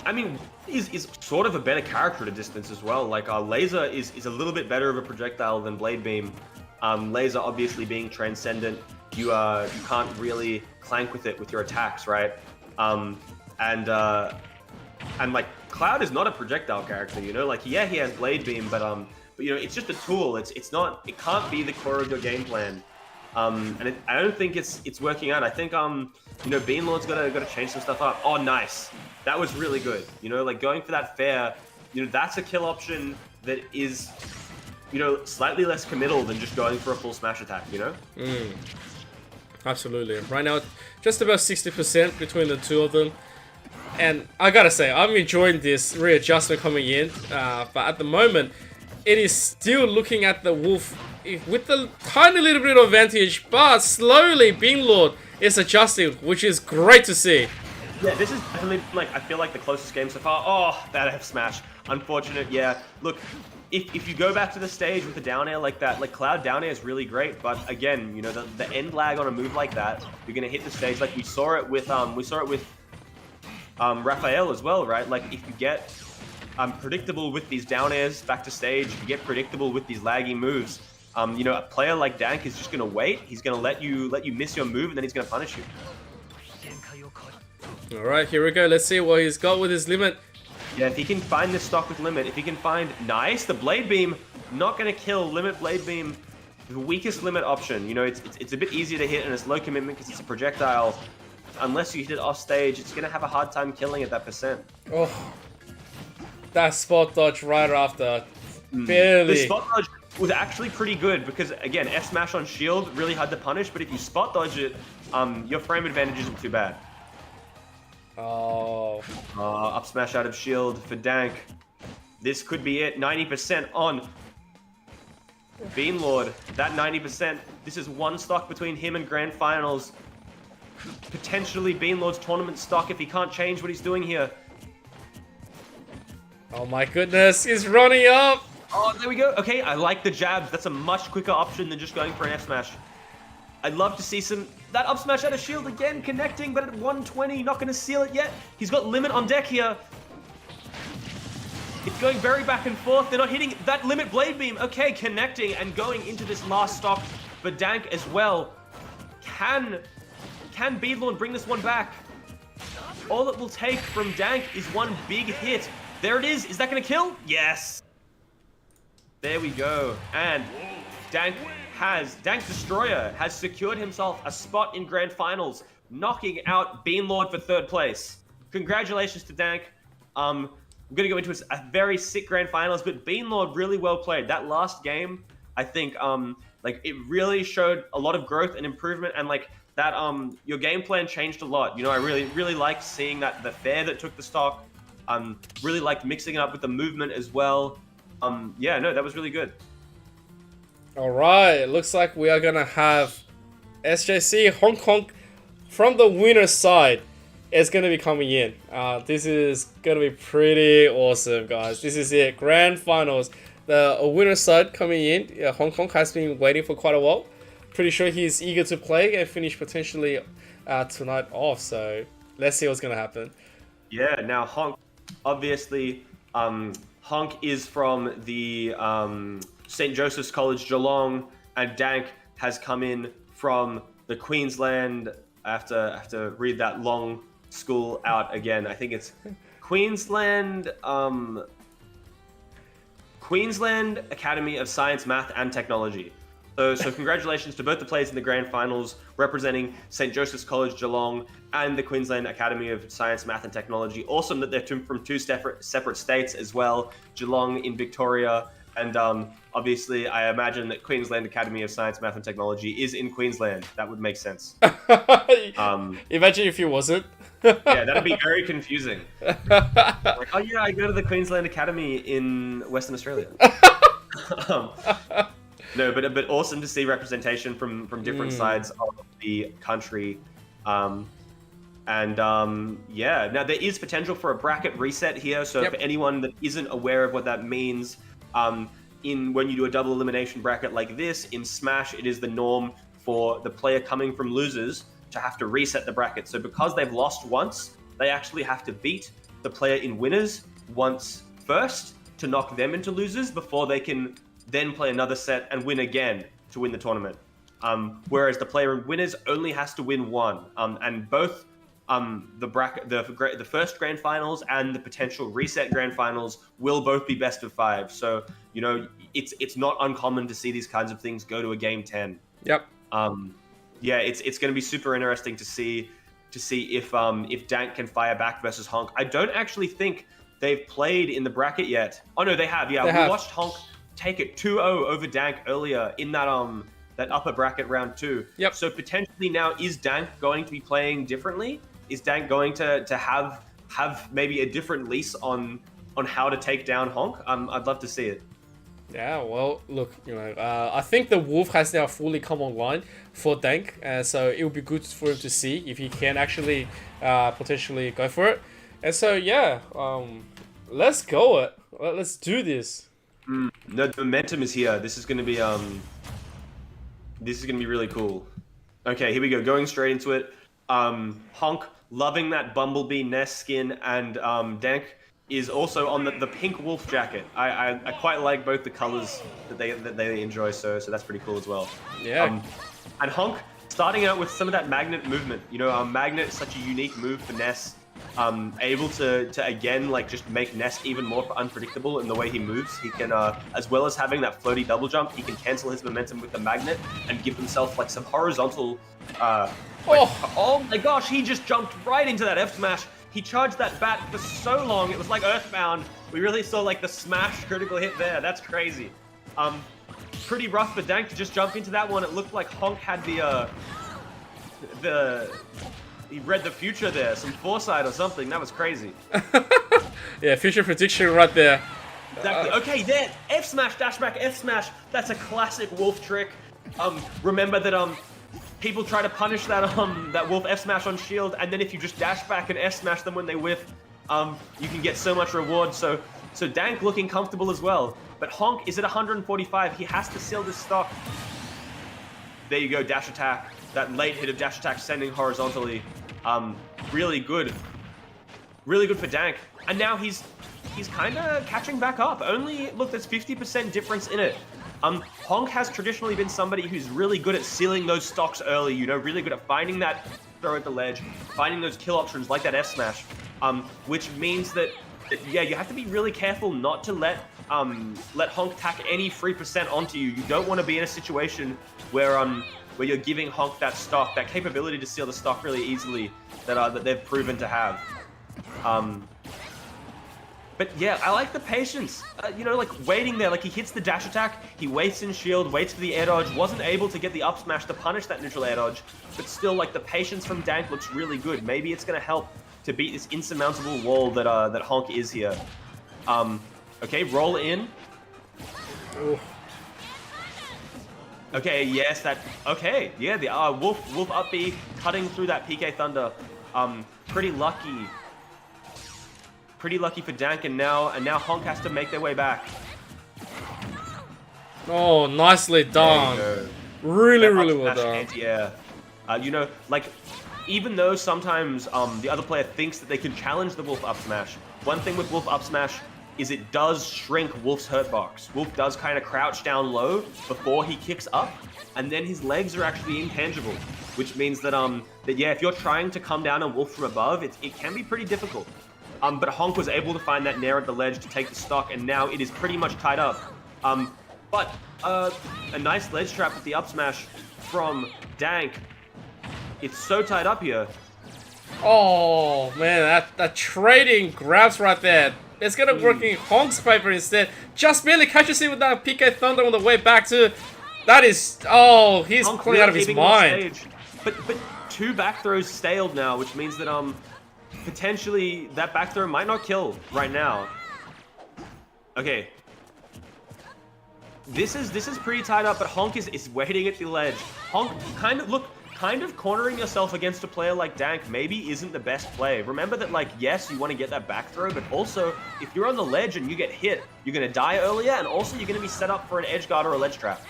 I mean, is sort of a better character at a distance as well. Like Laser is a little bit better of a projectile than Blade Beam. Laser obviously being transcendent, you can't really clank with it with your attacks, right? And like Cloud is not a projectile character, you know. Like yeah, he has Blade Beam, but you know, it's just a tool. It can't be the core of your game plan. And I don't think it's working out. I think you know, Beanlord's gotta change some stuff up. Oh, nice. That was really good. You know, like going for that fair, you know, that's a kill option that is, you know, slightly less committal than just going for a full smash attack, you know? Absolutely. Right now, just about 60% between the two of them. And I gotta say, I'm enjoying this readjustment coming in. But at the moment, it is still looking at the Wolf with a tiny little bit of advantage. But slowly, Beanlord is adjusting, which is great to see. Yeah, this is definitely, like, I feel like the closest game so far. Oh, that F smash. Unfortunate, yeah. Look, if you go back to the stage with a down air like that, like Cloud down air is really great, but again, you know, the end lag on a move like that, you're gonna hit the stage. Like we saw it with Raphael as well, right? Like if you get predictable with these down airs back to stage, if you get predictable with these laggy moves, you know, a player like Dank is just gonna wait. He's gonna let you miss your move, and then he's gonna punish you. All right, here we go. Let's see what he's got with his limit. Yeah, if he can find this stock with limit, if he can find nice, the Blade Beam, not gonna kill. Limit Blade Beam, the weakest limit option. You know, it's a bit easier to hit and it's low commitment because it's a projectile. Unless you hit it off stage, it's gonna have a hard time killing at that percent. Oh, that spot dodge right after, barely. The spot dodge was actually pretty good because again, F smash on shield really hard to punish, but if you spot dodge it, your frame advantage isn't too bad. Oh. Up smash out of shield for Dank. This could be it. 90% on Beanlord. That 90%. This is one stock between him and Grand Finals. Potentially Beanlord's tournament stock if he can't change what he's doing here. Oh my goodness, he's running up. Oh, there we go. Okay, I like the jabs. That's a much quicker option than just going for an F smash. I'd love to see that up smash out of shield again, connecting, but at 120, not going to seal it yet. He's got limit on deck here. It's going very back and forth. They're not hitting that limit Blade Beam. Okay, connecting and going into this last stock for Dank as well. Can Beanlord bring this one back? All it will take from Dank is one big hit. There it is. Is that going to kill? Yes. There we go. And Dank Destroyer has secured himself a spot in Grand Finals, knocking out Beanlord for 3rd place. Congratulations to Dank. I'm going to go into a very sick Grand Finals, but Beanlord really well played. That last game, I think, like, it really showed a lot of growth and improvement, and, like, that your game plan changed a lot. You know, I really liked seeing that the fair that took the stock. Really liked mixing it up with the movement as well. Yeah, no, that was really good. All right, looks like we are gonna have SJC Hong Kong from the winner's side. Is gonna be coming in. This is gonna be pretty awesome, guys. This is it, grand finals. The winner's side coming in. Yeah, Hong Kong has been waiting for quite a while. Pretty sure he's eager to play and finish potentially tonight off. So let's see what's gonna happen. Yeah, now Honk, obviously, Honk is from the St. Joseph's College Geelong, and Dank has come in from the Queensland. I have to read that long school out again. I think it's Queensland Academy of Science, Math and Technology. So congratulations to both the players in the grand finals representing St. Joseph's College Geelong and the Queensland Academy of Science, Math and Technology. Awesome that they're from two separate states as well. Geelong in Victoria, and obviously I imagine that Queensland Academy of Science, Math and Technology is in Queensland. That would make sense. Imagine if it wasn't. Yeah, that'd be very confusing. Like, oh yeah, I go to the Queensland Academy in Western Australia. No, but awesome to see representation from different sides of the country. Yeah, now there is potential for a bracket reset here. So for anyone that isn't aware of what that means, when you do a double elimination bracket like this, in Smash, it is the norm for the player coming from losers to have to reset the bracket. So because they've lost once, they actually have to beat the player in winners once first to knock them into losers before they can then play another set and win again to win the tournament. Whereas the player in winners only has to win one. And both the first grand finals and the potential reset grand finals will both be best of 5. So, you know, it's not uncommon to see these kinds of things go to a game 10. Yep. Yeah, it's going to be super interesting to see if Dank can fire back versus Honk. I don't actually think they've played in the bracket yet. Oh no, they have. Yeah, we watched Honk take it 2-0 over Dank earlier in that upper bracket round 2. Yep. So potentially now, is Dank going to be playing differently? Is Dank going to have maybe a different lease on how to take down Honk? I'd love to see it. Yeah, well, look, you know, I think the Wolf has now fully come online for Dank, so it would be good for him to see if he can actually potentially go for it. And so, yeah, let's go. Let's do this. No, the momentum is here. This is going to be really cool. Okay, here we go. Going straight into it. Honk loving that Bumblebee Nest skin, and Dank is also on the pink wolf jacket. I quite like both the colors that they enjoy, so that's pretty cool as well. Yeah. And Honk starting out with some of that magnet movement. You know, magnet is such a unique move for Ness. Able to again like just make Ness even more unpredictable in the way he moves. He can as well as having that floaty double jump, he can cancel his momentum with the magnet and give himself like some horizontal oh my gosh, he just jumped right into that F smash. He charged that bat for so long, it was like Earthbound. We really saw like the smash critical hit there. That's crazy. Pretty rough for Dank to just jump into that one. It looked like Honk had he read the future there, some foresight or something. That was crazy. Yeah, future prediction right there. Exactly. Okay, there. F smash, dash back, F smash. That's a classic wolf trick. Remember that people try to punish that that wolf F smash on shield, and then if you just dash back and F smash them when they whiff, you can get so much reward. So Dank looking comfortable as well. But Honk is at 145. He has to seal this stock. There you go, dash attack. That late hit of dash attack sending horizontally. Really good. Really good for Dank. And now he's kind of catching back up. Only, look, there's 50% difference in it. Honk has traditionally been somebody who's really good at sealing those stocks early, you know, really good at finding that throw at the ledge, finding those kill options like that F smash, which means that, yeah, you have to be really careful not to let Honk tack any free percent onto you. You don't want to be in a situation where you're giving Honk that stock, that capability to seal the stock really easily that they've proven to have. But yeah, I like the patience. You know, like waiting there, like he hits the dash attack, he waits in shield, waits for the air dodge, wasn't able to get the up smash to punish that neutral air dodge, but still, like the patience from Dank looks really good. Maybe it's gonna help to beat this insurmountable wall that that Honk is here. Okay, roll in. Ooh. Okay, yes, okay, yeah, the Wolf up B cutting through that PK Thunder. Pretty lucky. Pretty lucky for Dank, and now Honk has to make their way back. Oh, nicely done. Really well done. Yeah. You know, like, even though sometimes the other player thinks that they can challenge the Wolf up smash, one thing with Wolf up smash is it does shrink Wolf's hurt box. Wolf does kind of crouch down low before he kicks up, and then his legs are actually intangible, which means that yeah, if you're trying to come down on Wolf from above, it can be pretty difficult. But Honk was able to find that nair at the ledge to take the stock, and now it is pretty much tied up. But a nice ledge trap with the up smash from Dank. It's so tied up here. Oh man, that trading grabs right there. It's gonna work in Honk's favor instead. Just barely catches him with that PK Thunder on the way back to. That is, oh, he's Honk pulling out of his mind. But 2 back throws staled now, which means that potentially that back throw might not kill right now. Okay. This is pretty tied up, but Honk is waiting at the ledge. Honk kind of cornering yourself against a player like Dank maybe isn't the best play. Remember that, like, yes, you want to get that back throw, but also if you're on the ledge and you get hit, you're gonna die earlier, and also you're gonna be set up for an edge guard or a ledge trap.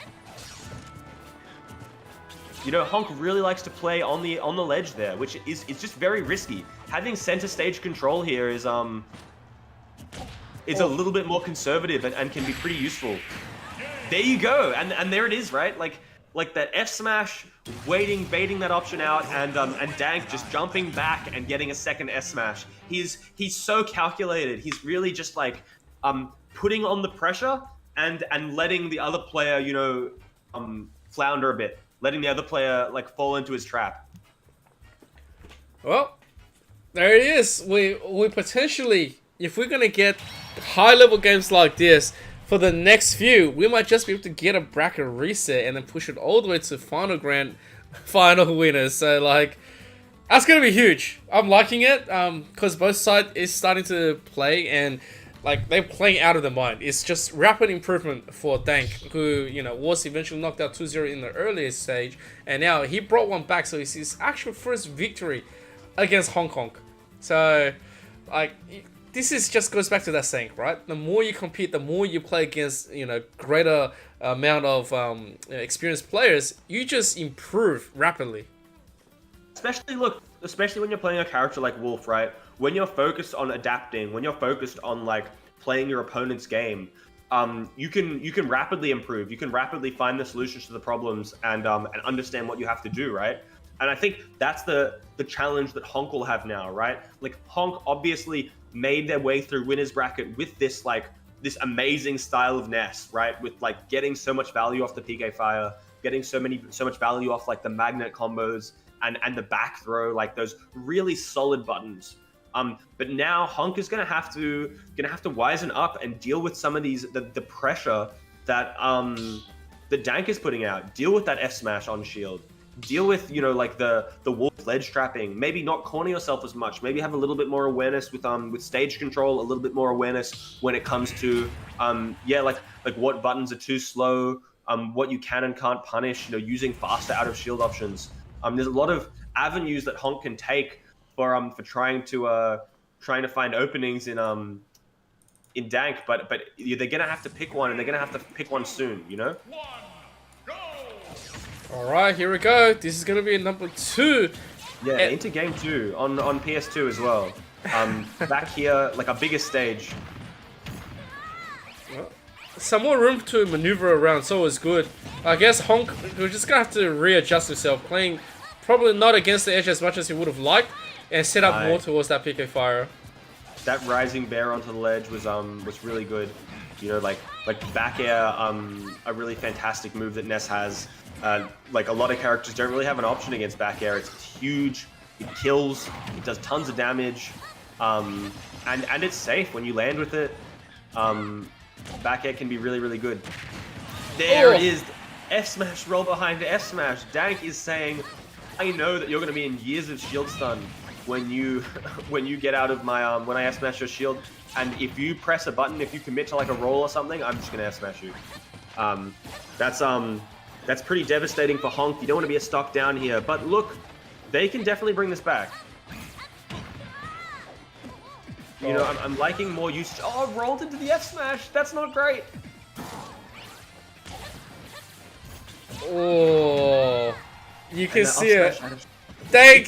You know, Honk really likes to play on the ledge there, which is just very risky. Having center stage control here is a little bit more conservative and can be pretty useful. There you go, and there it is, right? Like that F smash, baiting that option out, and Dank just jumping back and getting a second S smash. He's so calculated. He's really just like putting on the pressure and letting the other player, you know, flounder a bit. Letting the other player, like, fall into his trap. Well, there it is. We potentially, if we're gonna get high-level games like this for the next few, we might just be able to get a bracket reset and then push it all the way to final winners. So, like, that's gonna be huge. I'm liking it because both sides is starting to play, and like, they're playing out of their mind. It's just rapid improvement for Dank, who, you know, was eventually knocked out 2-0 in the earlier stage, and now he brought one back, so it's his actual first victory against Hong Kong. So, like, this is just goes back to that saying, right? The more you compete, the more you play against, you know, greater amount of experienced players, you just improve rapidly. Especially when you're playing a character like Wolf, right? When you're focused on adapting, when you're focused on, like, playing your opponent's game, you can rapidly improve. You can rapidly find the solutions to the problems and understand what you have to do, right? And I think that's the challenge that Honk will have now, right? Like, Honk obviously made their way through winner's bracket with this, like, this amazing style of Ness, right? With, like, getting so much value off the PK Fire, getting so much value off, like, the magnet combos and the back throw, like those really solid buttons. But now Honk is gonna have to wisen up and deal with some of these the pressure that the Dank is putting out. Deal with that F smash on shield. Deal with, you know, like the Wolf ledge trapping. Maybe not corner yourself as much. Maybe have a little bit more awareness with stage control. A little bit more awareness when it comes to like what buttons are too slow. What you can and can't punish. You know, using faster out of shield options. There's a lot of avenues that Honk can take for trying to find openings in Dank, but they're gonna have to pick one, and they're gonna have to pick one soon, you know. All right, here we go. This is gonna be number 2. Yeah, into game 2 on PS2 as well. Back here, like a bigger stage. Well, some more room to maneuver around, so it's good. I guess Honk, we're just gonna have to readjust himself, playing probably not against the edge as much as he would have liked, and set up more towards that PK Fire. That rising bear onto the ledge was really good. You know, like back air, a really fantastic move that Ness has. Like, a lot of characters don't really have an option against back air. It's huge, it kills, it does tons of damage. And it's safe when you land with it. Back air can be really, really good. There it is. F smash, roll behind F smash. Dank is saying, I know that you're going to be in years of shield stun when you get out of my when I F smash your shield. And if you press a button, if you commit to like a roll or something, I'm just going to F smash you. That's pretty devastating for Honk. You don't want to be a stock down here. But look, they can definitely bring this back. You know, I'm liking more usage. Oh, rolled into the F smash. That's not great. Oh, you can see it. Dang,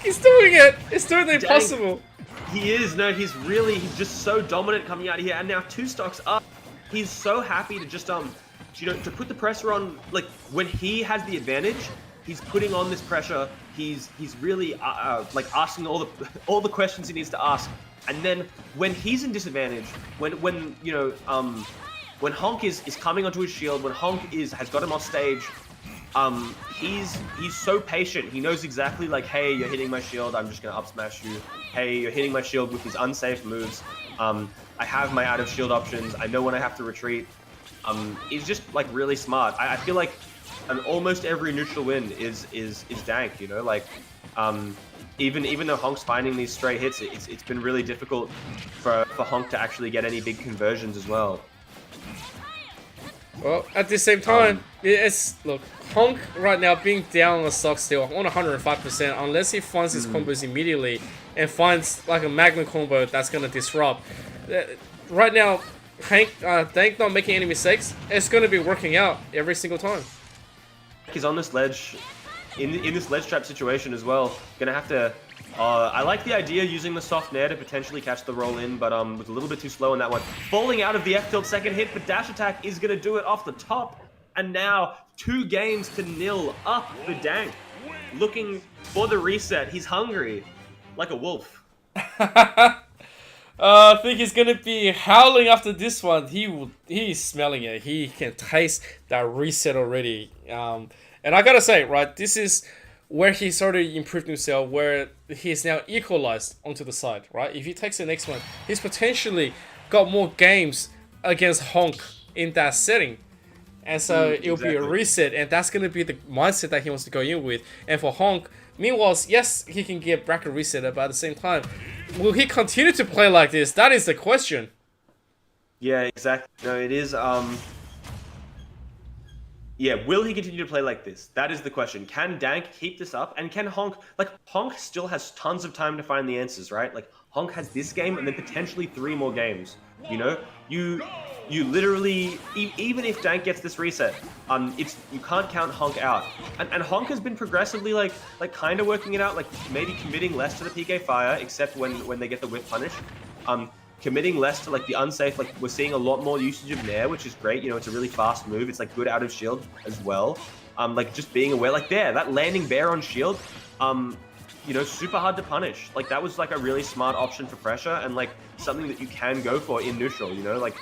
he's doing it. It's doing the impossible. He is. No, he's just so dominant coming out here. And now 2 stocks up. He's so happy to just you know, to put the pressure on. Like when he has the advantage, he's putting on this pressure. He's really like asking all the questions he needs to ask. And then when he's in disadvantage, when you know when Honk is coming onto his shield, when Honk has got him off stage, he's so patient. He knows exactly like, hey, you're hitting my shield, I'm just gonna up smash you. Hey, you're hitting my shield with these unsafe moves. I have my out of shield options. I know when I have to retreat. He's just like really smart. I feel like almost every neutral win is Dank. You know, like even though Honk's finding these stray hits, it's been really difficult for Honk to actually get any big conversions as well. Well, at the same time, look, Honk right now being down on the stock still on 105%, unless he finds his combos immediately and finds like a Magma combo that's gonna disrupt. Right now, Dank not making any mistakes, it's gonna be working out every single time. He's on this ledge, in this ledge trap situation as well. Gonna have to. I like the idea using the soft nair to potentially catch the roll in, but was a little bit too slow on that one. Falling out of the F tilt second hit, but dash attack is gonna do it off the top. And now 2 games to 0 up for Dank, looking for the reset. He's hungry, like a wolf. I think he's gonna be howling after this one. He's smelling it. He can taste that reset already. And I gotta say, right, this is where he's already improved himself, where he's now equalized onto the side, right? If he takes the next one, he's potentially got more games against Honk in that setting. And so it'll be a reset, and that's gonna be the mindset that he wants to go in with. And for Honk, meanwhile, yes, he can get bracket reset, but at the same time, will he continue to play like this? That is the question. Yeah, exactly. No, it is. Yeah, will he continue to play like this? That is the question. Can Dank keep this up? And can Honk... Like, Honk still has tons of time to find the answers, right? Like, Honk has this game and then potentially 3 more games. You know? You literally... Even if Dank gets this reset, you can't count Honk out. And Honk has been progressively, like kind of working it out, like, maybe committing less to the PK Fire, except when they get the whip punish. Committing less to like the unsafe, like we're seeing a lot more usage of Nair, which is great. You know, it's a really fast move. It's like good out of shield as well. Like just being aware, like that landing bear on shield, you know, super hard to punish. Like that was like a really smart option for pressure and like something that you can go for in neutral, you know, like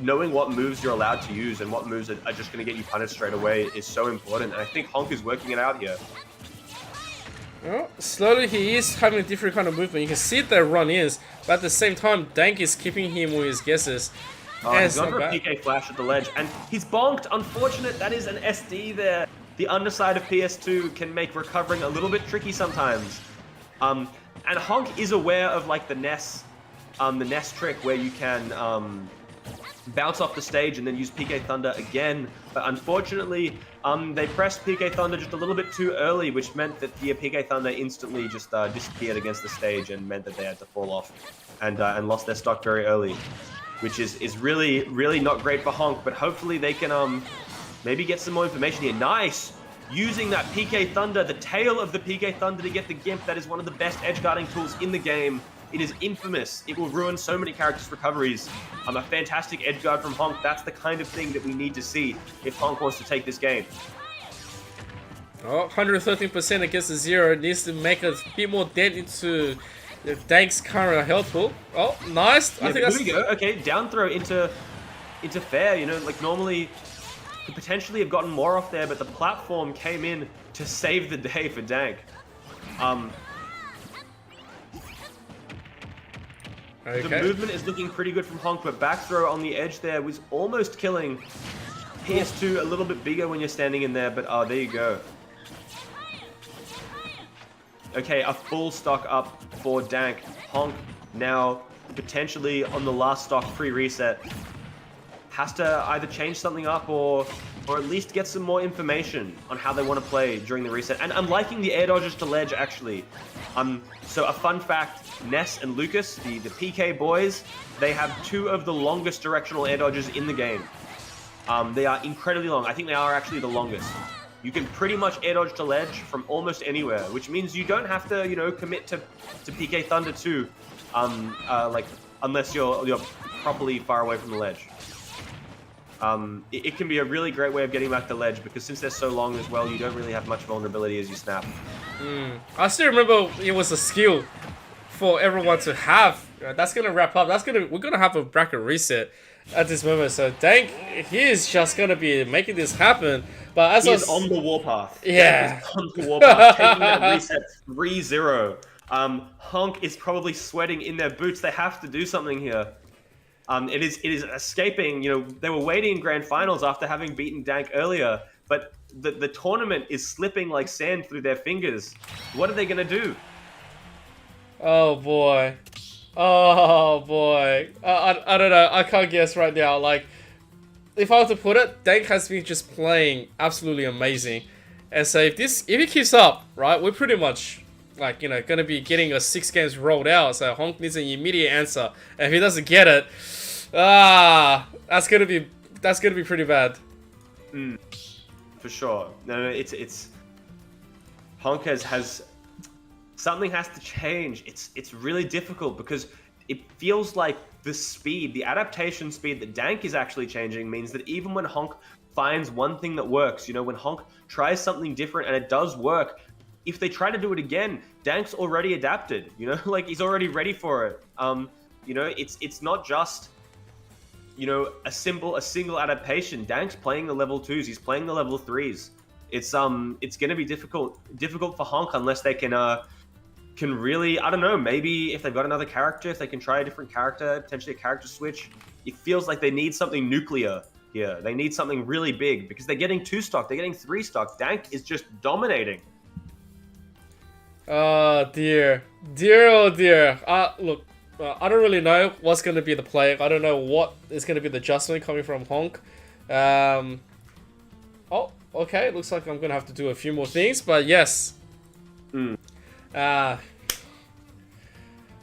knowing what moves you're allowed to use and what moves are just going to get you punished straight away is so important. And I think Honk is working it out here. Well, slowly he is having a different kind of movement. You can see the run-ins, but at the same time, Dank is keeping him with his guesses. He's gone for a PK flash at the ledge, and he's bonked. Unfortunate, that is an SD there. The underside of PS2 can make recovering a little bit tricky sometimes. And Honk is aware of like the Ness trick where you can bounce off the stage and then use PK Thunder again. But unfortunately, they pressed PK Thunder just a little bit too early, which meant that the PK Thunder instantly just disappeared against the stage and meant that they had to fall off and lost their stock very early, which is really, really not great for Honk. But hopefully they can maybe get some more information here. Nice! Using that PK Thunder, the tail of the PK Thunder to get the Gimp. That is one of the best edgeguarding tools in the game. It is infamous. It will ruin so many characters' recoveries. A fantastic edgeguard from Honk. That's the kind of thing that we need to see if Honk wants to take this game. Oh, 113% against the 0. Needs to make a bit more dent into Dank's current health pool. Oh, nice. Yeah, I think that's... Here we go. Okay, down throw into fair. You know, like normally could potentially have gotten more off there, but the platform came in to save the day for Dank. Okay. The movement is looking pretty good from Honk, but back throw on the edge there was almost killing. PS2 a little bit bigger when you're standing in there, but oh, there you go. Okay, a full stock up for Dank. Honk now potentially on the last stock pre-reset. Has to either change something up or at least get some more information on how they want to play during the reset. And I'm liking the air dodges to ledge, actually. So a fun fact, Ness and Lucas, the PK boys, they have 2 of the longest directional air dodges in the game. They are incredibly long. I think they are actually the longest. You can pretty much air dodge to ledge from almost anywhere, which means you don't have to, you know, commit to PK Thunder 2, like, unless you're properly far away from the ledge. It can be a really great way of getting back the ledge, because since they're so long as well, you don't really have much vulnerability as you snap. I still remember it was a skill for everyone to have. That's gonna wrap up. We're gonna have a bracket reset at this moment. So Dank, he is just gonna be making this happen. But as he is on the warpath. Yeah, Dank is on the warpath, taking that reset 3-0. Honk is probably sweating in their boots. They have to do something here. It is escaping. You know, they were waiting in grand finals after having beaten Dank earlier, but the tournament is slipping like sand through their fingers. What are they gonna do? Oh boy. Oh boy. I don't know. I can't guess right now. Like, if I were to put it, Dank has been just playing absolutely amazing. And so if he keeps up, right, we're pretty much, like, you know, gonna be getting a 6 games rolled out. So Honk needs an immediate answer. And if he doesn't get it, that's gonna be pretty bad. For sure. No, it's Honk has something has to change. It's really difficult because it feels like the adaptation speed that Dank is actually changing means that even when Honk finds one thing that works, you know, when Honk tries something different and it does work, if they try to do it again, Dank's already adapted, you know, like he's already ready for it. You know, it's not just, you know, a single adaptation. Dank's playing the level 2s, he's playing the level 3s. It's gonna be difficult for Honk unless they can really, I don't know, maybe if they've got another character, if they can try a different character, potentially a character switch. It feels like they need something nuclear here. They need something really big because they're getting 2 stock, they're getting 3 stock. Dank is just dominating. Oh dear. Dear, oh dear. Look, I don't really know what's going to be the play. I don't know what is going to be the adjustment coming from Honk. Oh, okay. Looks like I'm going to have to do a few more things, but yes.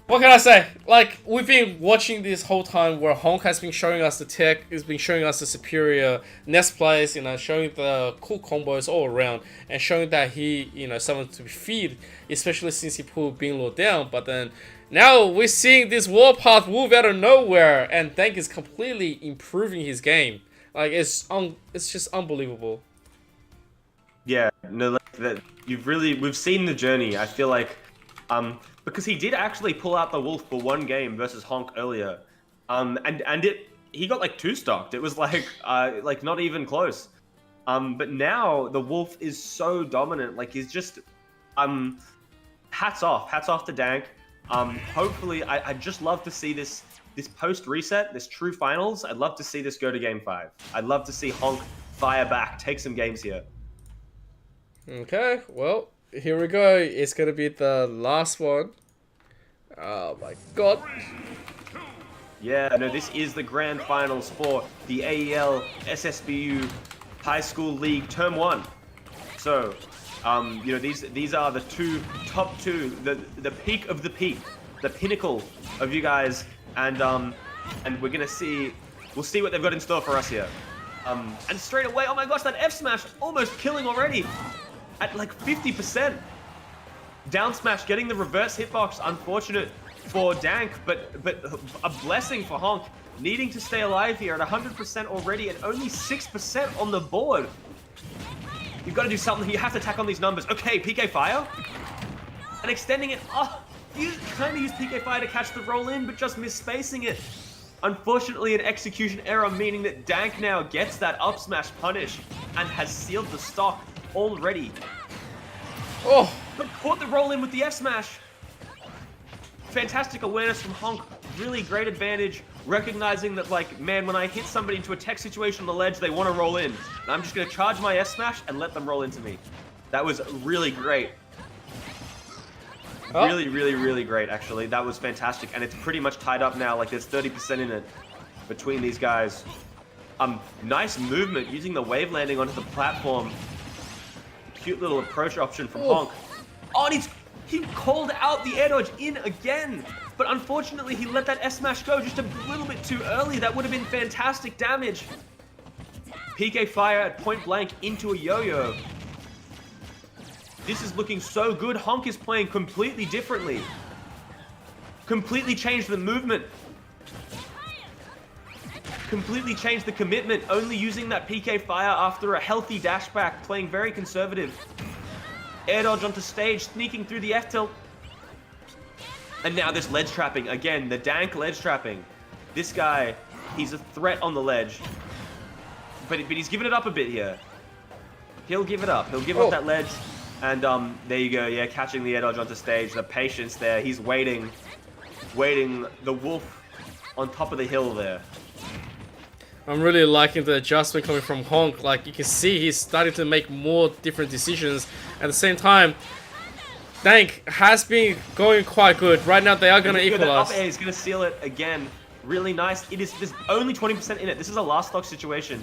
What can I say? Like, we've been watching this whole time where Honk has been showing us the tech, has been showing us the superior nest plays, you know, showing the cool combos all around, and showing that he, you know, someone to be feared, especially since he pulled Beanlord down. But then now we're seeing this Warpath move out of nowhere, and Dank is completely improving his game. Like, it's just unbelievable. Yeah, no, like we've seen the journey. I feel like, because he did actually pull out the Wolf for 1 game versus Honk earlier, he got like 2 stocked. It was like not even close. But now the Wolf is so dominant. Like, he's just, hats off to Dank. Hopefully, I'd just love to see this post reset, this true finals. I'd love to see this go to game 5. I'd love to see Honk fire back, take some games here. Okay, well, here we go. It's gonna be the last one. Oh my god. Yeah, no, this is the grand finals for the AEL SSBU High School League Term 1. So, you know, these are the top two, the peak of the peak, the pinnacle of you guys, and we're gonna we'll see what they've got in store for us here. And straight away, oh my gosh, that F smash almost killing already at like 50%. Down smash getting the reverse hitbox, unfortunate for Dank, but a blessing for Honk, needing to stay alive here at 100% already and only 6% on the board. You've got to do something. You have to attack on these numbers. Okay, PK Fire. And extending it. Oh, you kind of used PK Fire to catch the roll in, but just misspacing it. Unfortunately, an execution error, meaning that Dank now gets that up smash punish and has sealed the stock already. Oh, but caught the roll in with the F smash. fantastic awareness from Honk. Really great advantage, recognizing that, like, man, when I hit somebody into a tech situation on the ledge, they want to roll in. And I'm just going to charge my S smash and let them roll into me. That was really great. Oh. Really, really, really great, actually. That was fantastic. And it's pretty much tied up now. Like, there's 30% in it between these guys. Nice movement using the wave landing onto the platform. Cute little approach option from Honk. Oh, and he called out the air dodge in again. But unfortunately, he let that S smash go just a little bit too early. That would have been fantastic damage. PK fire at point blank into a yo-yo. This is looking so good. Honk is playing completely differently. Completely changed the movement. Completely changed the commitment. Only using that PK fire after a healthy dash back. Playing very conservative. Air dodge onto stage. Sneaking through the F tilt. And now this ledge trapping. Again, the dank ledge trapping. This guy, he's a threat on the ledge. But he's giving it up a bit here. He'll give it up. He'll give up that ledge. And there you go, yeah, catching the air dodge onto stage. The patience there. He's waiting the wolf on top of the hill there. I'm really liking the adjustment coming from Honk. Like, you can see he's starting to make more different decisions. At the same time, Dank has been going quite good. Right now, they are going to equalize. Up air is going to seal it again. Really nice. There's only 20% in it. This is a last stock situation.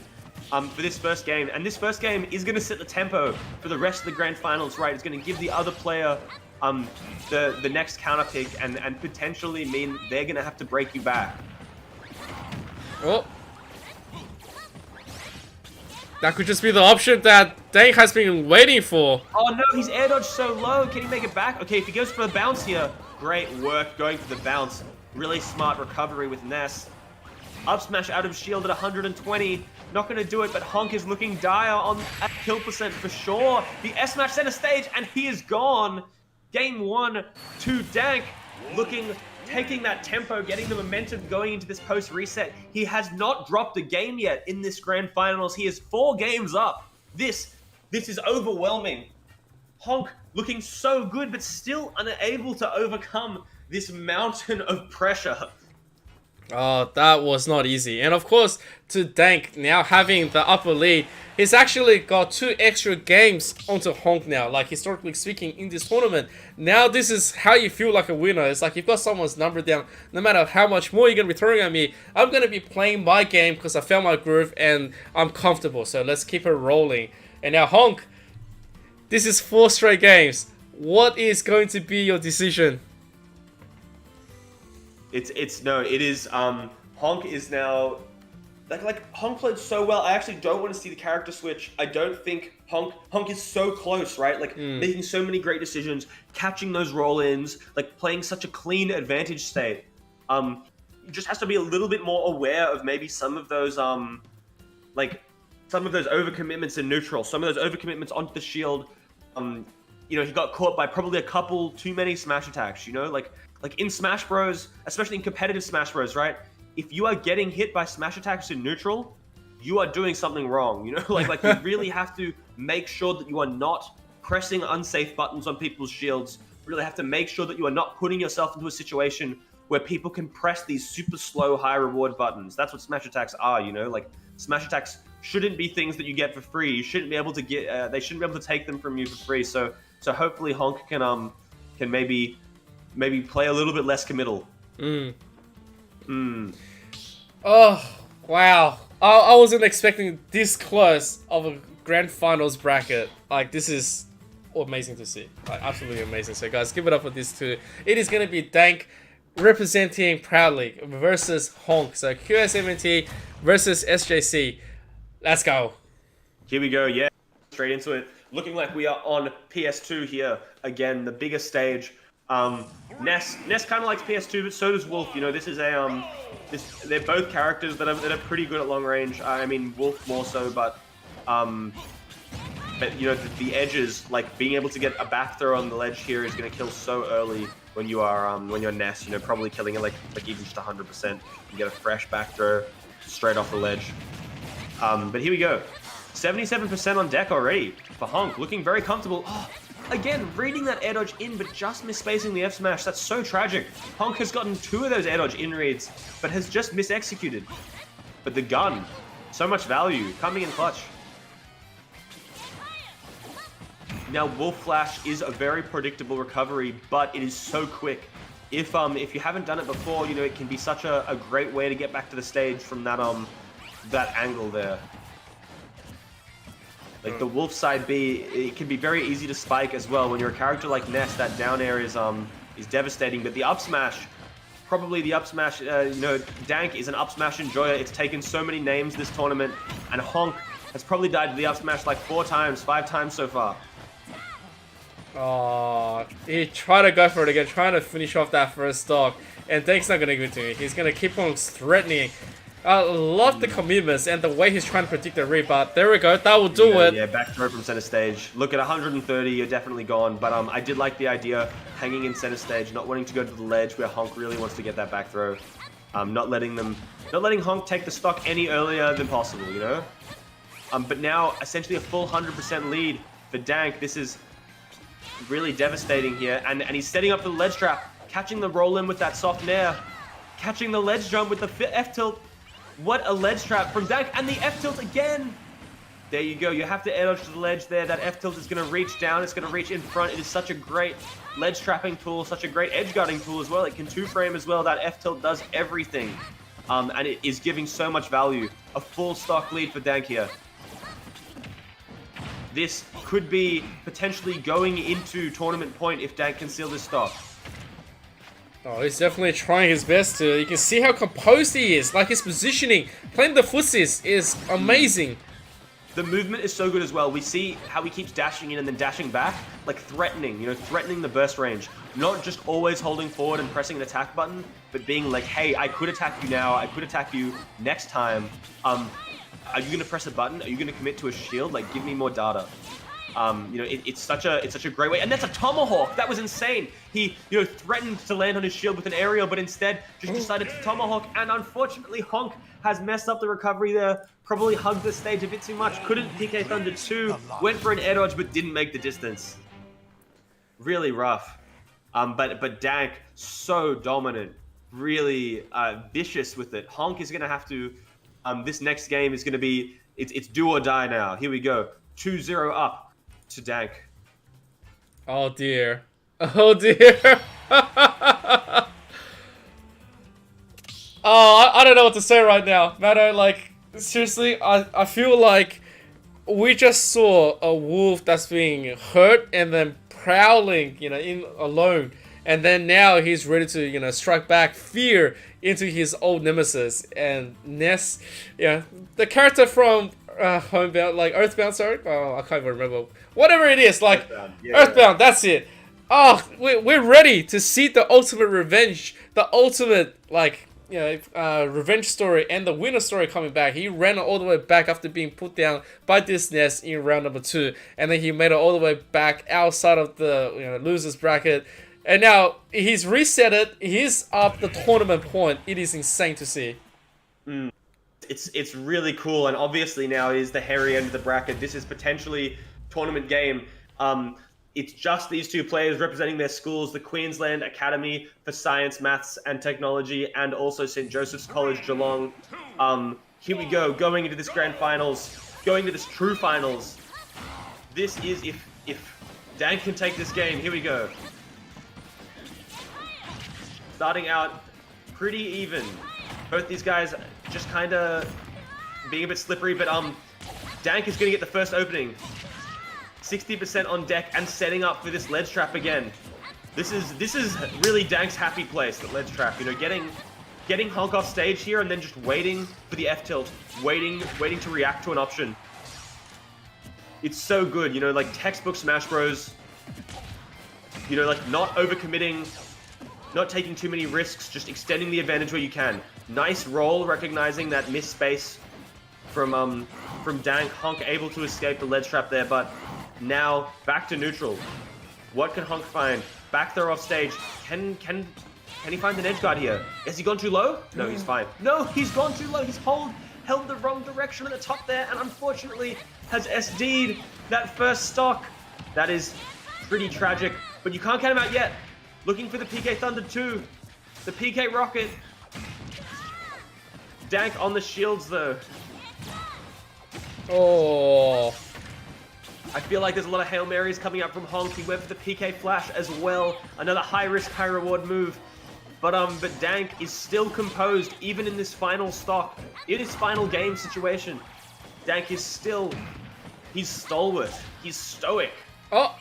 For this first game, and this first game is going to set the tempo for the rest of the grand finals, right? It's going to give the other player the next counter pick and potentially mean they're going to have to break you back. Oh. That could just be the option that Dank has been waiting for. Oh no, he's air dodged so low. Can he make it back? Okay, if he goes for the bounce here, great work going for the bounce. Really smart recovery with Ness. Up smash out of shield at 120. Not going to do it, but Honk is looking dire on at kill percent for sure. The S smash center stage, and he is gone. Game 1 to Dank, taking that tempo, getting the momentum going into this post reset. He has not dropped a game yet in this grand finals. He is 4 games up. This is overwhelming. Honk looking so good, but still unable to overcome this mountain of pressure. Oh, that was not easy. And of course, to Dank now having the upper lead, he's actually got 2 extra games onto Honk now. Like, historically speaking, in this tournament, now this is how you feel like a winner. It's like you've got someone's number down. No matter how much more you're going to be throwing at me, I'm going to be playing my game because I found my groove and I'm comfortable. So let's keep it rolling. And now Honk, this is 4 straight games. What is going to be your decision? It is Honk is now like Honk played so well. I actually don't want to see the character switch. I don't think Honk is so close, right? Like making so many great decisions, catching those roll-ins, like playing such a clean advantage state. He just has to be a little bit more aware of maybe some of those overcommitments in neutral, some of those overcommitments onto the shield. He got caught by probably a couple too many smash attacks, like in Smash Bros, especially in competitive Smash Bros, right? If you are getting hit by smash attacks in neutral, you are doing something wrong, Like you really have to make sure that you are not pressing unsafe buttons on people's shields. You really have to make sure that you are not putting yourself into a situation where people can press these super slow high reward buttons. That's what smash attacks are, Like smash attacks shouldn't be things that you get for free. You shouldn't be able to get, they shouldn't be able to take them from you for free. So hopefully Honk can maybe play a little bit less committal. Oh, wow. I wasn't expecting this close of a grand finals bracket. Like, this is amazing to see. Like, absolutely amazing. So, guys, give it up for this too. It is going to be Dank representing Proudly versus Honk. So, QSMNT versus SJC. Let's go. Here we go, yeah. Straight into it. Looking like we are on PS2 here. Again, the biggest stage. Ness kind of likes PS2, but so does Wolf. This is they're both characters that are pretty good at long range. I mean, Wolf more so, but the edges, like being able to get a back throw on the ledge here is going to kill so early when you are when you're Ness. Probably killing it like even just 100%. You get a fresh back throw straight off the ledge. But here we go. 77% on deck already for Honk, looking very comfortable. Oh, again, reading that air dodge in, but just misspacing the F smash. That's so tragic. Honk has gotten 2 of those air dodge in reads, but has just misexecuted. But the gun, so much value, coming in clutch. Now, Wolf Flash is a very predictable recovery, but it is so quick. If you haven't done it before, you know, it can be such a great way to get back to the stage from that that angle there. Like the Wolf side B, it can be very easy to spike as well. When you're a character like Ness, that down air is devastating. But the up smash, probably the up smash, you know, Dank is an up smash enjoyer. It's taken so many names this tournament, and Honk has probably died to the up smash like 4 times, 5 times so far. Oh, he tried to go for it again, trying to finish off that first stock, and Dank's not gonna give it to me. He's gonna keep on threatening. I love the commitments and the way he's trying to predict the read, but there we go, that will do it. Yeah, back throw from center stage. Look, at 130, you're definitely gone, but I did like the idea hanging in center stage, not wanting to go to the ledge where Honk really wants to get that back throw. Not letting Honk take the stock any earlier than possible, you know? But now, essentially a full 100% lead for Dank. This is really devastating here, and he's setting up for the ledge trap, catching the roll in with that soft nair, catching the ledge jump with the F tilt. What a ledge trap from Dank, and the F tilt again. There you go. You have to air dodge to the ledge there. That F tilt is going to reach down. It's going to reach in front. It is such a great ledge trapping tool, such a great edge guarding tool as well. It can 2-frame as well. That F tilt does everything, and it is giving so much value. A full stock lead for Dank here. This could be potentially going into tournament point if Dank can seal this stock. Oh, he's definitely trying his best to. You can see how composed he is. Like his positioning, playing the footsies is amazing. The movement is so good as well. We see how he keeps dashing in and then dashing back, like threatening, you know, threatening the burst range. Not just always holding forward and pressing an attack button, but being like, hey, I could attack you now. I could attack you next time. Are you gonna press a button? Are you gonna commit to a shield? Like, give me more data. You know, it's such a great way, and that's a tomahawk. That was insane. He, you know, threatened to land on his shield with an aerial, but instead just decided to tomahawk. And unfortunately, Honk has messed up the recovery there. Probably hugged the stage a bit too much. Couldn't PK Thunder 2. Went for an air dodge, but didn't make the distance. Really rough. But Dank so dominant, really vicious with it. Honk is gonna have to. This next game is gonna be it's do or die now. Here we go. 2-0 up to Dank. Oh dear. Oh dear. Oh, I don't know what to say right now. Mado, like, seriously, I feel like we just saw a wolf that's being hurt and then prowling, you know, in alone. And then now he's ready to, you know, strike back fear into his old nemesis. And Ness, yeah, the character from Homebound, like Earthbound, sorry? Oh, I can't even remember. Whatever it is, like Earthbound, Earthbound, that's it. Oh, we're ready to see the ultimate revenge, the ultimate, like, you know, revenge story and the winner story coming back. He ran all the way back after being put down by this Ness in round number 2. And then he made it all the way back outside of the, you know, losers bracket. And now he's reset it. He's up the tournament point. It is insane to see. It's really cool, and obviously now is the hairy end of the bracket. This is potentially tournament game. It's just these 2 players representing their schools, the Queensland Academy for Science, Maths and Technology, and also St. Joseph's College, Geelong. Here we go, going into this grand finals, going to this true finals. This is if Dan can take this game. Here we go. Starting out pretty even. Both these guys just kind of being a bit slippery, but Dank is going to get the first opening. 60% on deck and setting up for this ledge trap again. This is really Dank's happy place, the ledge trap. You know, getting Honk off stage here and then just waiting for the F tilt, waiting to react to an option. It's so good, you know, like textbook Smash Bros. You know, like not overcommitting, not taking too many risks, just extending the advantage where you can. Nice roll, recognizing that miss space from Dank. Honk able to escape the ledge trap there, but now back to neutral. What can Honk find? Back throw off stage. Can he find an edge guard here? Has he gone too low? No, he's fine. No, he's gone too low. He's held the wrong direction at the top there, and unfortunately has SD'd that first stock. That is pretty tragic, but you can't count him out yet. Looking for the PK Thunder 2. The PK Rocket. Dank on the shields though. Oh. I feel like there's a lot of Hail Marys coming up from Honk. He went for the PK Flash as well. Another high risk, high reward move. But Dank is still composed, even in this final stock. In his final game situation. Dank is still, he's stalwart. He's stoic. Oh.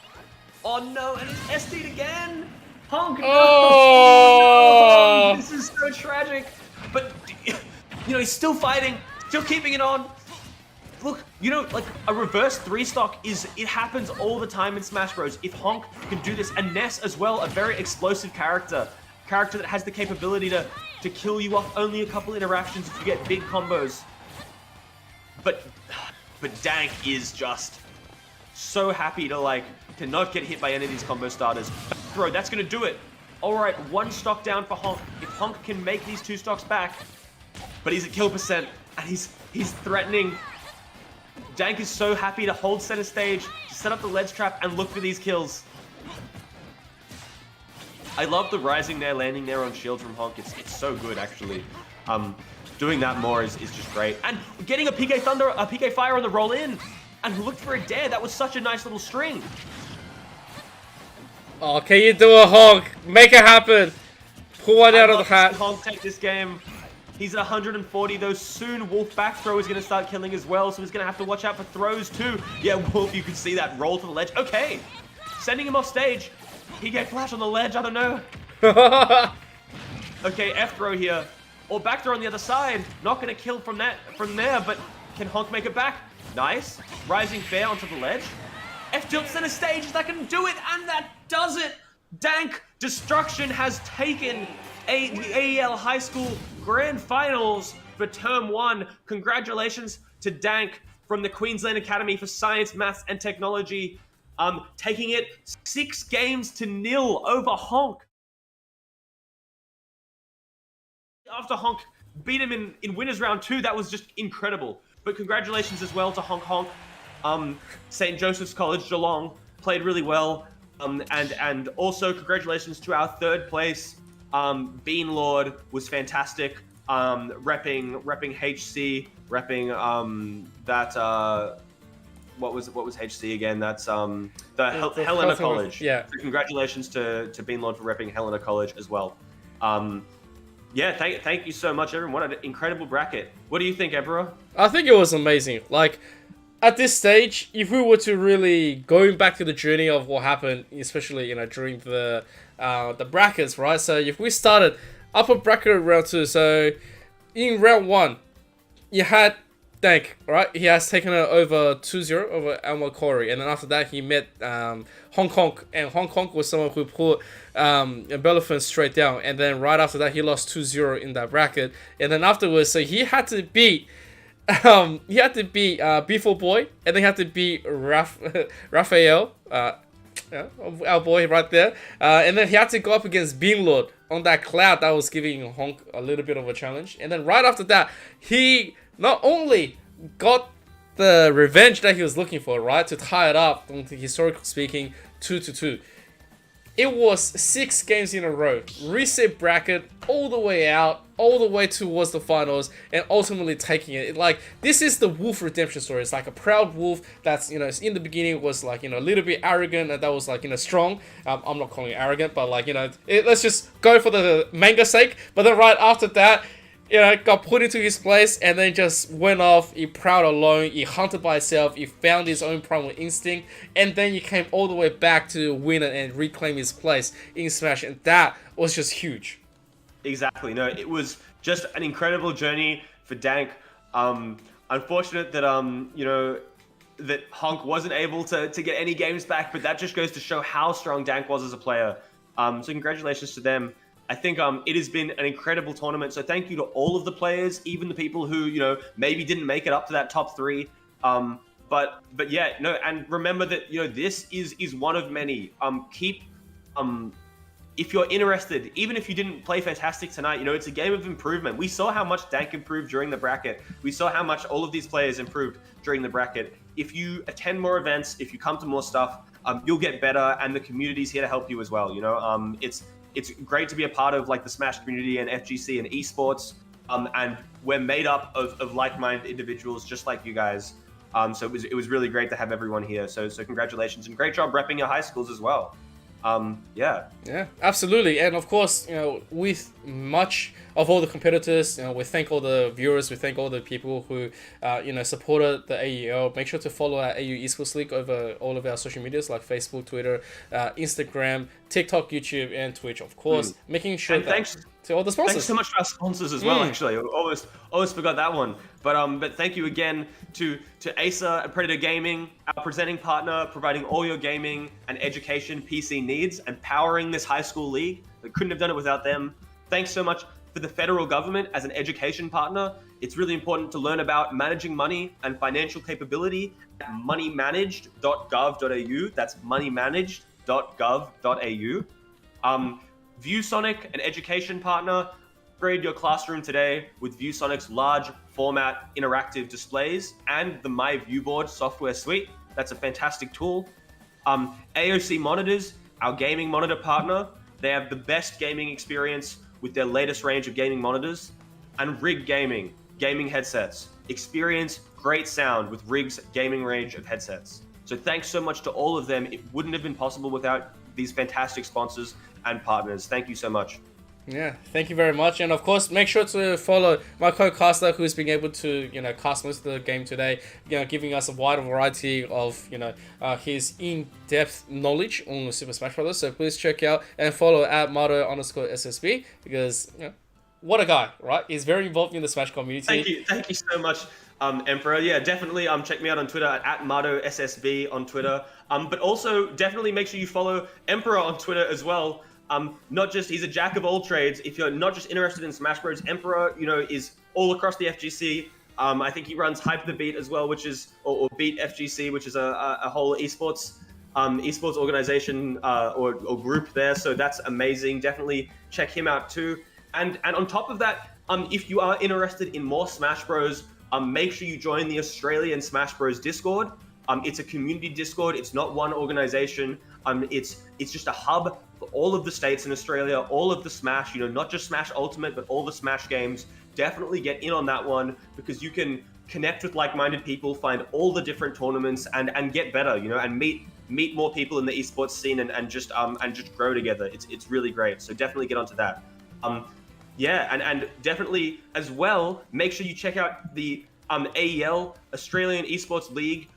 Oh no, and he's SD'd again! Honk, no! Oh. No! This is so tragic. But, you know, he's still fighting, still keeping it on. Look, you know, like, a reverse 3-stock it happens all the time in Smash Bros. If Honk can do this, and Ness as well, a very explosive character that has the capability to kill you off only a couple interactions if you get big combos. But Dank is just so happy to not get hit by any of these combo starters. Bro, that's gonna do it. Alright, 1 stock down for Honk. If Honk can make these 2 stocks back, but he's at kill percent, and he's threatening. Dank is so happy to hold center stage, to set up the ledge trap, and look for these kills. I love the rising there, landing there on shield from Honk. It's so good, actually. Doing that more is just great. And getting a PK Thunder, a PK Fire on the roll in, and looked for a dare. That was such a nice little string. Oh, can you do a Honk? Make it happen. Pull one out of the hat. Honk take this game. He's at 140, though soon Wolf back throw is going to start killing as well, so he's going to have to watch out for throws too. Yeah, Wolf, you can see that roll to the ledge. Okay, sending him off stage. PK Flash on the ledge, I don't know. Okay, F throw here. Or back throw on the other side. Not going to kill from there, but can Honk make it back? Nice. Rising fair onto the ledge. F tilt center stage, is that going to do it? And that does it! Dank Destruction has taken the AEL High School Grand Finals for Term 1. Congratulations to Dank from the Queensland Academy for Science, Maths and Technology. Taking it 6-0 over Honk. After Honk beat him in winners round 2, that was just incredible. But congratulations as well to Honk. St. Joseph's College Geelong played really well. And also congratulations to our 3rd place. Bean Lord was fantastic. Repping HC, repping that what was HC again? That's the Helena College. Yeah. So congratulations to Bean Lord for repping Helena College as well. Yeah, thank you so much, everyone. What an incredible bracket. What do you think, Emperor? I think it was amazing. Like, at this stage, if we were to really going back to the journey of what happened, especially, you know, during the brackets, right? So if we started upper bracket round 2, so in round 1, you had Dank, right? He has taken it over 2-0 over Elmer Corey, and then after that he met Hong Kong, and Hong Kong was someone who put Bellefontaine straight down, and then right after that he lost 2-0 in that bracket, and then afterwards, so he had to beat B4 Boy, and then he had to beat Raphael, our boy right there, and then he had to go up against Bean Lord on that cloud that was giving Honk a little bit of a challenge, and then right after that he not only got the revenge that he was looking for, right, to tie it up, historically speaking, 2-2. It was 6 games in a row, reset bracket, all the way out, all the way towards the finals, and ultimately taking it. Like, this is the Wolf redemption story. It's like a proud Wolf that's, you know, in the beginning was like, you know, a little bit arrogant, and that was like, you know, strong. I'm not calling it arrogant, but like, you know, let's just go for the manga sake. But then right after that, you know, got put into his place and then just went off. He prowled alone. He hunted by himself. He found his own primal instinct. And then he came all the way back to win it and reclaim his place in Smash. And that was just huge. Exactly. No, it was just an incredible journey for Dank. Unfortunate that, you know, that Honk wasn't able to get any games back. But that just goes to show how strong Dank was as a player. So congratulations to them. I think it has been an incredible tournament. So thank you to all of the players, even the people who, you know, maybe didn't make it up to that top 3. But yeah, no, and remember that, you know, this is one of many. If you're interested, even if you didn't play fantastic tonight, you know, it's a game of improvement. We saw how much Dank improved during the bracket. We saw how much all of these players improved during the bracket. If you attend more events, if you come to more stuff, you'll get better, and the community's here to help you as well. You know, it's great to be a part of like the Smash community and FGC and esports, and we're made up of like-minded individuals just like you guys. So it was really great to have everyone here. So congratulations, and great job repping your high schools as well. Yeah, absolutely. And of course, you know, with much of all the competitors, you know, we thank all the viewers, we thank all the people who you know, supported the AEL. Make sure to follow our AU Esports League over all of our social medias like Facebook, Twitter, Instagram, TikTok, YouTube, and Twitch, of course. Making sure thanks to all the sponsors. Thanks so much to our sponsors as well. Actually, I almost forgot that one. But thank you again to Acer and Predator Gaming, our presenting partner, providing all your gaming and education PC needs and powering this high school league. We couldn't have done it without them. Thanks so much for the federal government as an education partner. It's really important to learn about managing money and financial capability at moneymanaged.gov.au. That's moneymanaged.gov.au. ViewSonic, an education partner. Upgrade your classroom today with ViewSonic's large format interactive displays and the My Viewboard software suite. That's a fantastic tool. AOC Monitors, our gaming monitor partner. They have the best gaming experience with their latest range of gaming monitors. And Rig Gaming, gaming headsets. Experience great sound with Rig's gaming range of headsets. So thanks so much to all of them. It wouldn't have been possible without these fantastic sponsors and partners. Thank you so much. Yeah, thank you very much. And of course, make sure to follow my co-caster who's been able to, you know, cast most of the game today, you know, giving us a wide variety of, you know, his in-depth knowledge on Super Smash Bros. So please check out and follow at Mado_SSB because, you know, what a guy, right? He's very involved in the Smash community. Thank you so much, Emperor. Yeah, definitely check me out on Twitter at MadoSSB on Twitter. But also definitely make sure you follow Emperor on Twitter as well. Not just, he's a jack of all trades. If you're not just interested in Smash Bros, Emperor, you know, is all across the FGC. I think he runs Hype the Beat as well, which is, or Beat FGC, which is a whole esports organization or group there. So that's amazing. Definitely check him out too. And on top of that, if you are interested in more Smash Bros, make sure you join the Australian Smash Bros Discord. It's a community Discord. It's not one organization. It's just a hub for all of the states in Australia, all of the Smash, you know, not just Smash Ultimate, but all the Smash games. Definitely get in on that one because you can connect with like-minded people, find all the different tournaments, and get better, you know, and meet more people in the esports scene and just grow together. It's really great. So definitely get onto that. Yeah, and definitely as well, make sure you check out the AEL, Australian Esports League.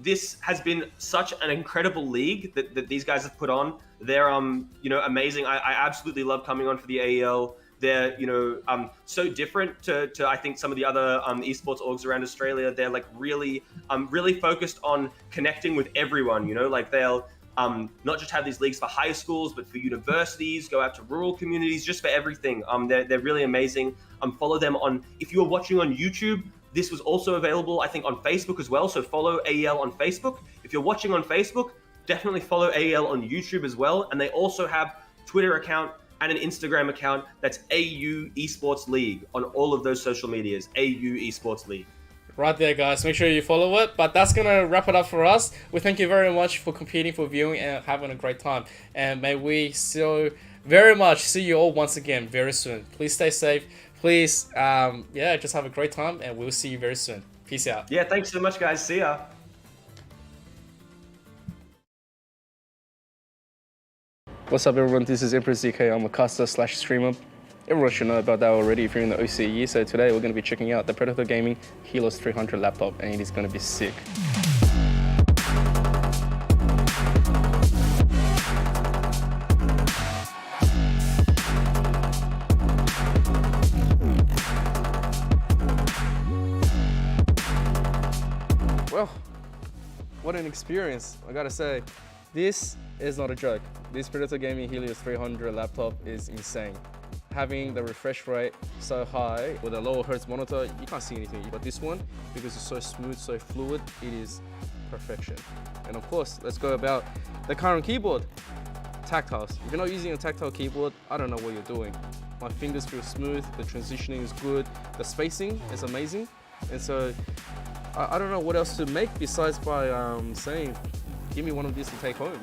This has been such an incredible league that these guys have put on. They're, you know, amazing. I absolutely love coming on for the AEL. They're, you know, so different to I think some of the other esports orgs around Australia. They're like really focused on connecting with everyone, you know, like they'll not just have these leagues for high schools, but for universities, go out to rural communities, just for everything. They're really amazing. Follow them on, if you're watching on YouTube, this was also available, I think, on Facebook as well. So follow AEL on Facebook. If you're watching on Facebook, definitely follow AEL on YouTube as well. And they also have Twitter account and an Instagram account. That's AU Esports League on all of those social medias. AU Esports League. Right there, guys. Make sure you follow it. But that's going to wrap it up for us. We thank you very much for competing, for viewing, and having a great time. And may we so very much see you all once again very soon. Please stay safe. Please, yeah, just have a great time, and we'll see you very soon. Peace out. Yeah, thanks so much, guys. See ya. What's up, everyone? This is Emperor ZK. I'm a caster/streamer. Everyone should know about that already if you're in the OCE. So today we're going to be checking out the Predator Gaming Helios 300 laptop, and it is going to be sick. Well, what an experience, I gotta say. This is not a joke. This Predator Gaming Helios 300 laptop is insane. Having the refresh rate so high with a lower hertz monitor, you can't see anything. But this one, because it's so smooth, so fluid, it is perfection. And of course, let's go about the current keyboard. Tactiles. If you're not using a tactile keyboard, I don't know what you're doing. My fingers feel smooth, the transitioning is good, the spacing is amazing. And so, I don't know what else to make besides by saying Give me one of these to take home.